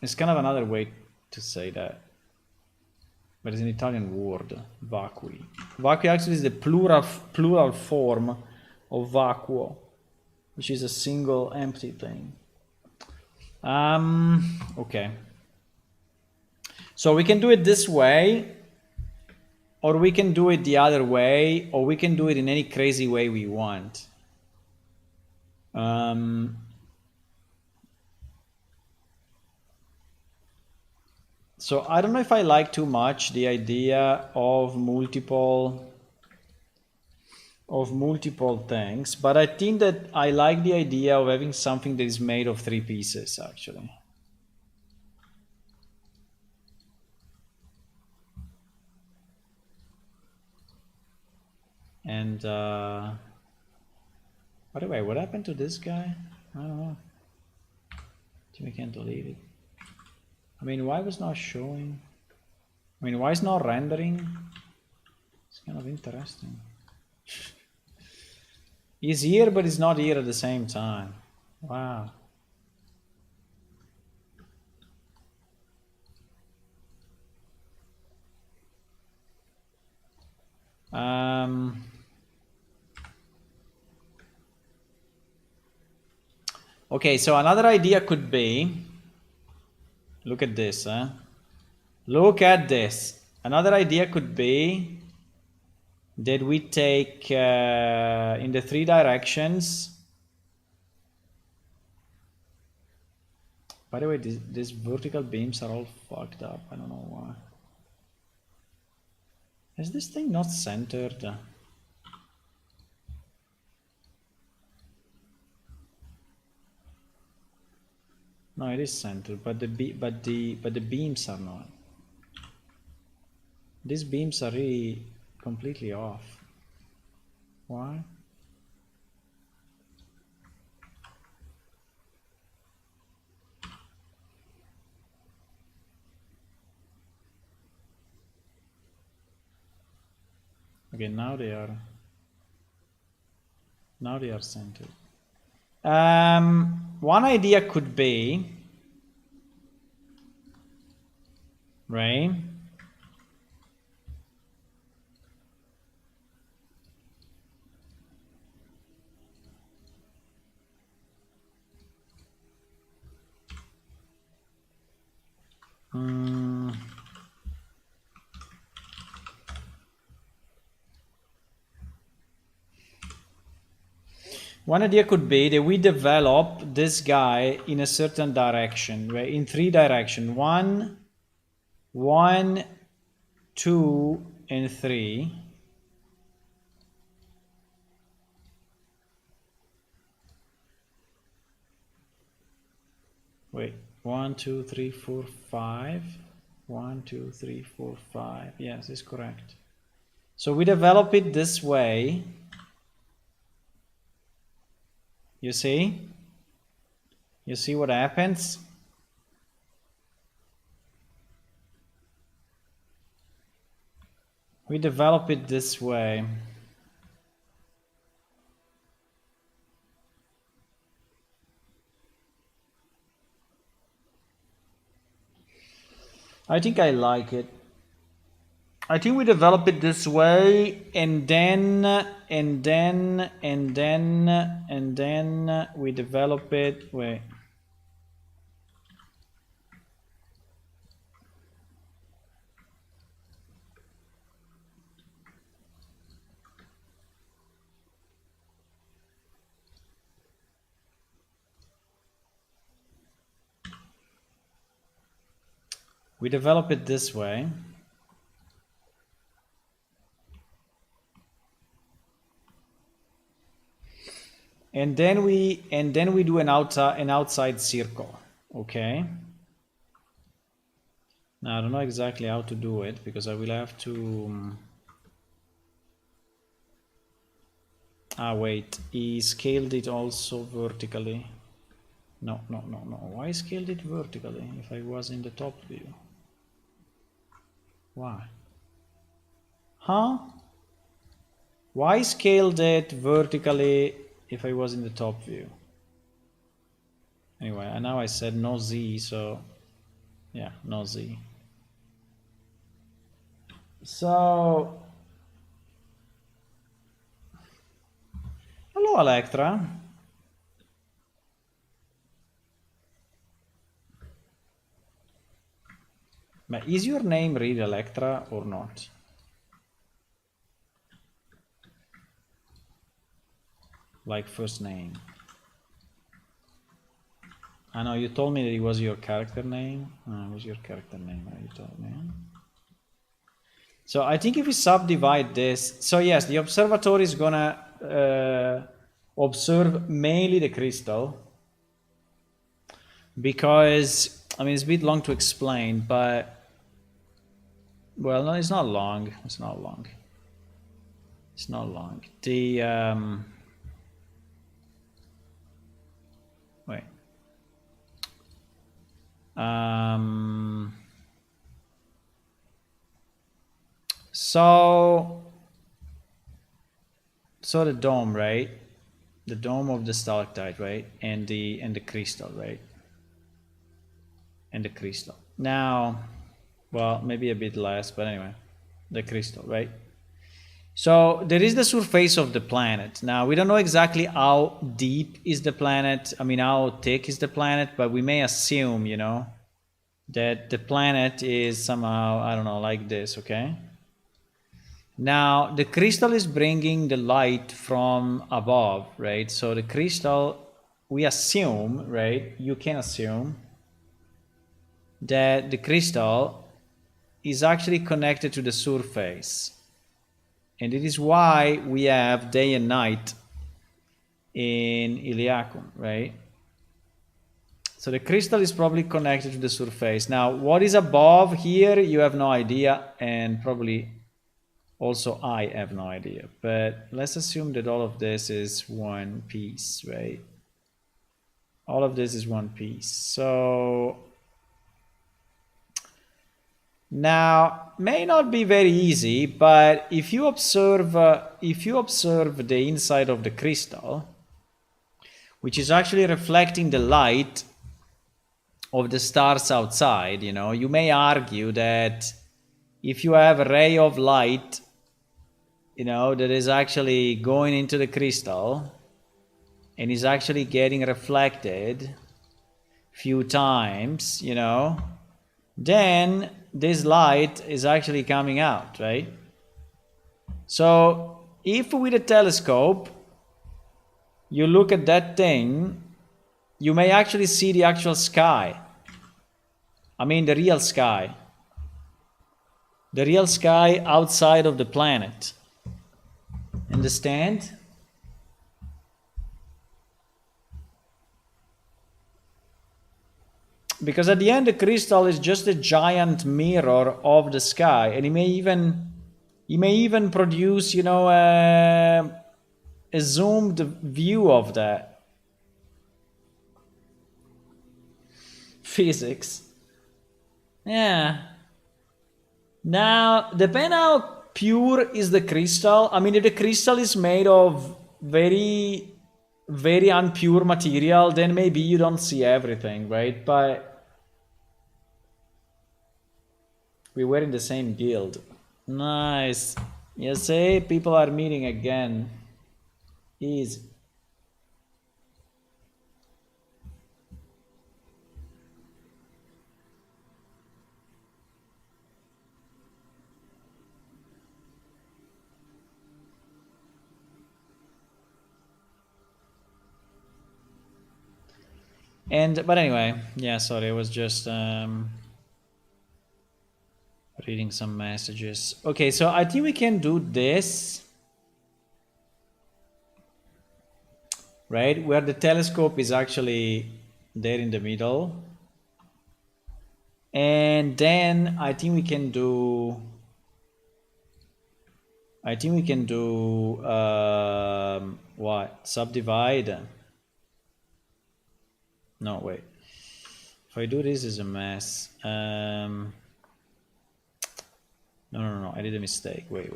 [SPEAKER 1] It's kind of another way to say that. But it's an Italian word, vacui. Vacui actually is the plural form of vacuo, which is a single empty thing. Okay. So we can do it this way, or we can do it the other way, or we can do it in any crazy way we want. So I don't know if I like too much the idea of multiple things, but I think that I like the idea of having something that is made of 3 pieces actually. And by the way, what happened to this guy? I don't know. I think we can't delete it. I mean, why was not showing? I mean, why is not rendering? It's kind of interesting. He's here, but he's not here at the same time. Wow. Okay, so another idea could be, look at this, look at this. Another idea could be that we take in the 3 directions. By the way, these vertical beams are all fucked up. I don't know why. Is this thing not centered? No, it is centered, but the beams are not. These beams are really completely off. Why? Okay, now they are centered. One idea could be, right? One idea could be that we develop this guy in a certain direction, right? In 3 directions. 1, 2, and 3. Wait, 1, 2, 3, 4, 5. 1, 2, 3, 4, 5. Yes, it's correct. So we develop it this way. You see? You see what happens? We develop it this way. I think I like it. I think we develop it this way, and then we develop it. Wait. We develop it this way. And then we do an outside circle, okay? Now I don't know exactly how to do it because I will have to. Wait, he scaled it also vertically. No. Why scaled it vertically if I was in the top view? Why? Huh? Why scaled it vertically if I was in the top view? Anyway, and now I said no Z, so yeah, no Z. So, hello Electra. But is your name really Electra or not? Like first name. I know you told me that it was your character name. It was your character name, you told me. So I think if we subdivide this, so yes, the observatory is gonna observe mainly the crystal, because I mean it's a bit long to explain, but well, no, it's not long. It's not long. It's not long. The wait. So the dome, right? The dome of the stalactite, right? And the crystal, right? And the crystal. Now, well, maybe a bit less, but anyway, the crystal, right? So there is the surface of the planet. Now we don't know exactly how deep is the planet. I mean, how thick is the planet, but we may assume, you know, that the planet is somehow, I don't know, like this, okay? Now the crystal is bringing the light from above, right? So the crystal, we assume, right? You can assume that the crystal is actually connected to the surface. And it is why we have day and night in Iliacum, right? So the crystal is probably connected to the surface. Now, what is above here, you have no idea, and probably also I have no idea. But let's assume that all of this is one piece, right? All of this is one piece. So now, may not be very easy, but if you observe the inside of the crystal, which is actually reflecting the light of the stars outside, you know, you may argue that if you have a ray of light, you know, that is actually going into the crystal and is actually getting reflected few times, you know, then this light is actually coming out, right? So if with a telescope you look at that thing, you may actually see the actual sky. I mean the real sky. The real sky outside of the planet. Understand? Because at the end the crystal is just a giant mirror of the sky, and it may even produce, you know, a zoomed view of that. Physics. Yeah. Now, depend how pure is the crystal. I mean, if the crystal is made of very, very unpure material, then maybe you don't see everything, right? But we were in the same guild. Nice. You see, people are meeting again. Easy. And but anyway, yeah, sorry, it was just Reading some messages. Okay, so I think we can do this. Right? Where the telescope is actually there in the middle. And then I think we can do what? Subdivide. No, wait. If I do this, is a mess. No, I did a mistake. Wait.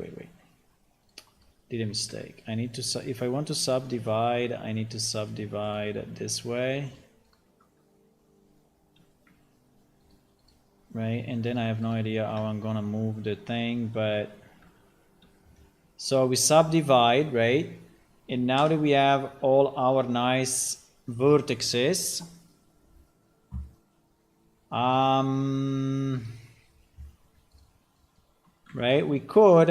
[SPEAKER 1] Did a mistake. I need to, if I want to subdivide, I need to subdivide this way. Right, and then I have no idea how I'm gonna move the thing, but so we subdivide, right? And now that we have all our nice vertices, right, we could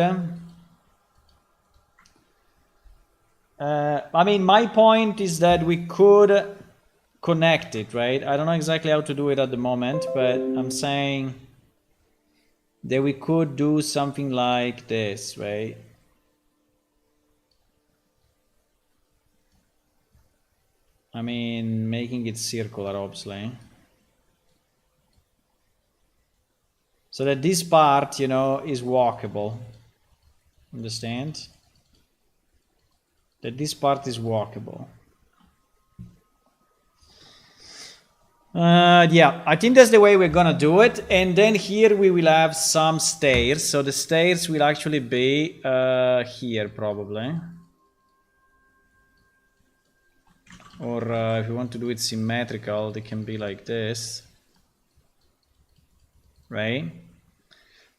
[SPEAKER 1] I mean, my point is that we could connect it, right? I don't know exactly how to do it at the moment, but I'm saying that we could do something like this, right? I mean, making it circular, obviously. So that this part, you know, is walkable. Understand? That this part is walkable. Yeah, I think that's the way we're gonna do it. And then here we will have some stairs. So the stairs will actually be here probably. Or if you want to do it symmetrical, they can be like this. Right?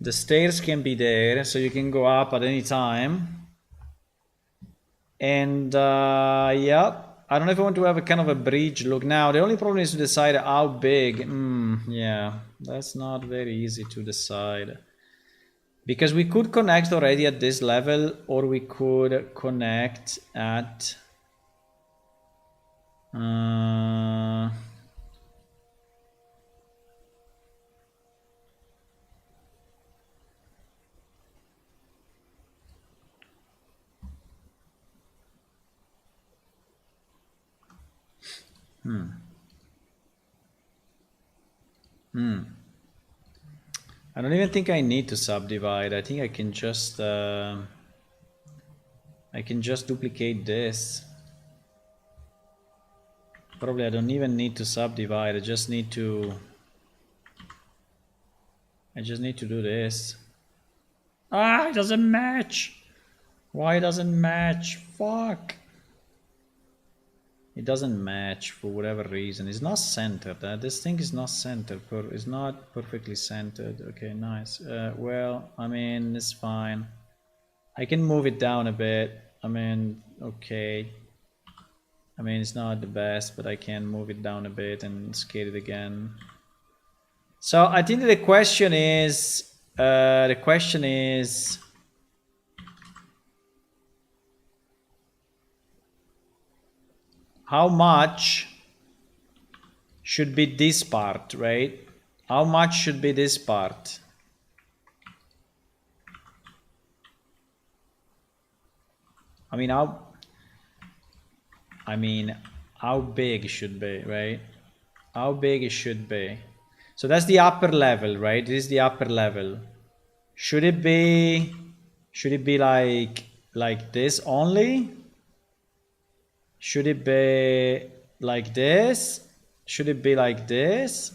[SPEAKER 1] The stairs can be there, so you can go up at any time. And yeah, I don't know if I want to have a kind of a bridge look now. The only problem is to decide how big. Yeah, that's not very easy to decide. Because we could connect already at this level, or we could connect at... I don't even think I need to subdivide. I think I can just duplicate this. Probably I don't even need to subdivide. I just need to do this. Ah, it doesn't match. Why it doesn't match? Fuck. It doesn't match for whatever reason. It's not centered. This thing is not centered. It's not perfectly centered. Okay, nice. Well, I mean, it's fine. I can move it down a bit. I mean, okay. I mean, it's not the best, but I can move it down a bit and scale it again. So I think the question is, how much should be this part, right? How much should be this part? I mean, how big it should be, right? How big it should be. So that's the upper level, right? This is the upper level. Should it be like this only? Should it be like this? Should it be like this?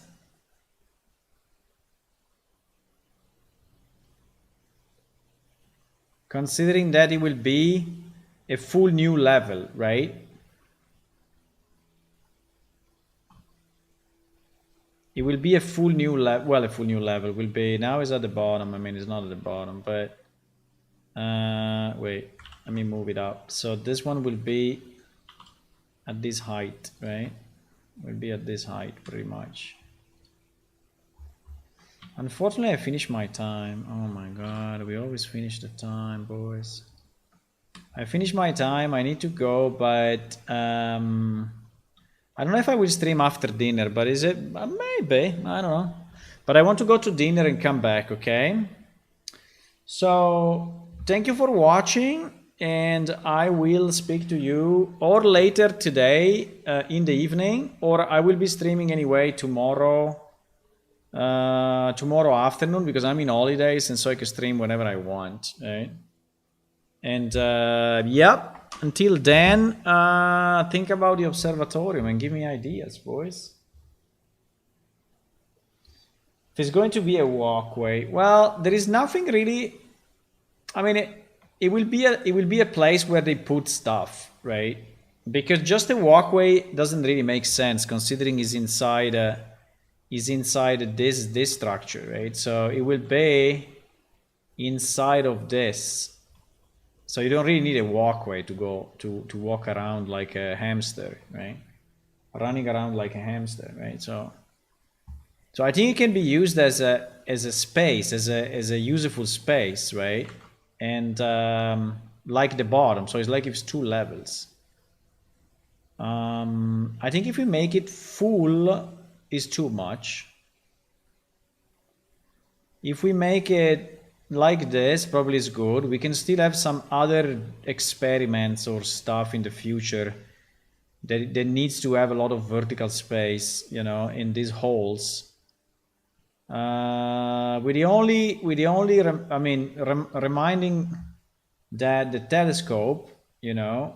[SPEAKER 1] Considering that it will be a full new level, right? It will be a full new level. Well, a full new level will be, now it's at the bottom. I mean, it's not at the bottom, but wait, let me move it up. So this one will be at this height, right? Will be at this height pretty much. Unfortunately, I finished my time. Oh my god, we always finish the time, boys. I finished my time. I need to go, but I don't know if I will stream after dinner, but is it? Maybe. I don't know. But I want to go to dinner and come back, okay? So thank you for watching, and I will speak to you or later today in the evening, or I will be streaming anyway tomorrow tomorrow afternoon, because I'm in holidays and so I can stream whenever I want, right? And yep, until then, think about the observatorium and give me ideas, boys. If it's going to be a walkway, well, there is nothing really. I mean, it will be a place where they put stuff, right? Because just a walkway doesn't really make sense, considering it's inside this structure, right? So it will be inside of this. So you don't really need a walkway to go to walk around like a hamster, right? Running around like a hamster, right? So I think it can be used as a space, as a useful space, right? And like the bottom, so it's like it's 2 levels. I think if we make it full, is too much. If we make it like this, probably is good. We can still have some other experiments or stuff in the future that needs to have a lot of vertical space, you know, in these holes. With the only reminding that the telescope, you know,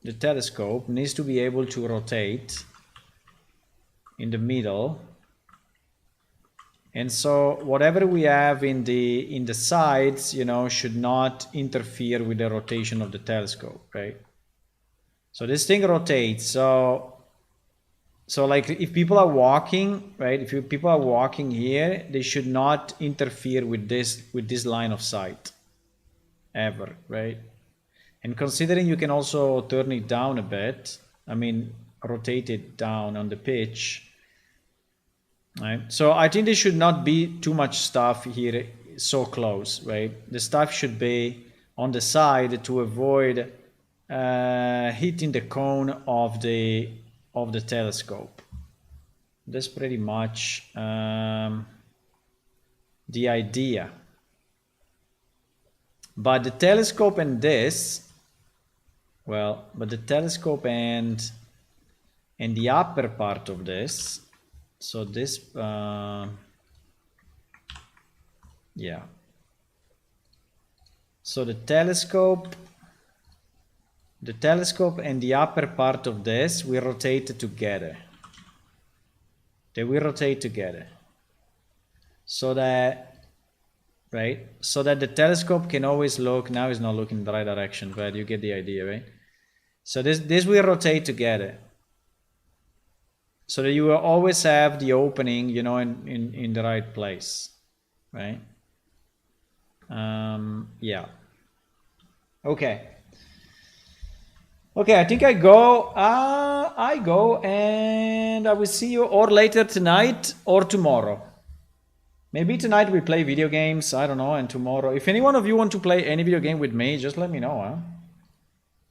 [SPEAKER 1] the telescope needs to be able to rotate in the middle. And so whatever we have in the sides, you know, should not interfere with the rotation of the telescope, right? So this thing rotates. So like if people are walking, right? If people are walking here, they should not interfere with this line of sight ever, right? And considering you can also turn it down a bit, I mean, rotate it down on the pitch. Right. So I think there should not be too much stuff here so close, right? The stuff should be on the side to avoid hitting the cone of the telescope. That's pretty much the idea. But the telescope and this, well, but the telescope and the upper part of this. So this, yeah. So the telescope and the upper part of this will rotate together. They will rotate together. So that, right? So that the telescope can always look, now it's not looking in the right direction, but you get the idea, right? So this will rotate together. So that you will always have the opening, you know, in the right place, right? Yeah. Okay. Okay, I think I go, and I will see you or later tonight or tomorrow. Maybe tonight we play video games, I don't know, and tomorrow. If any one of you want to play any video game with me, just let me know, huh?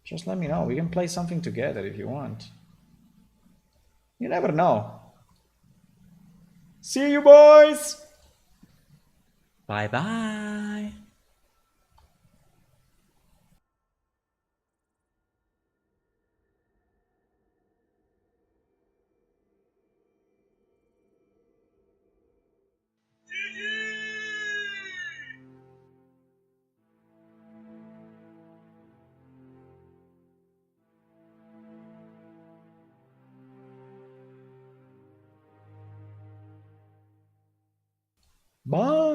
[SPEAKER 1] Just let me know. We can play something together if you want. You never know. See you, boys. Bye-bye. Bye.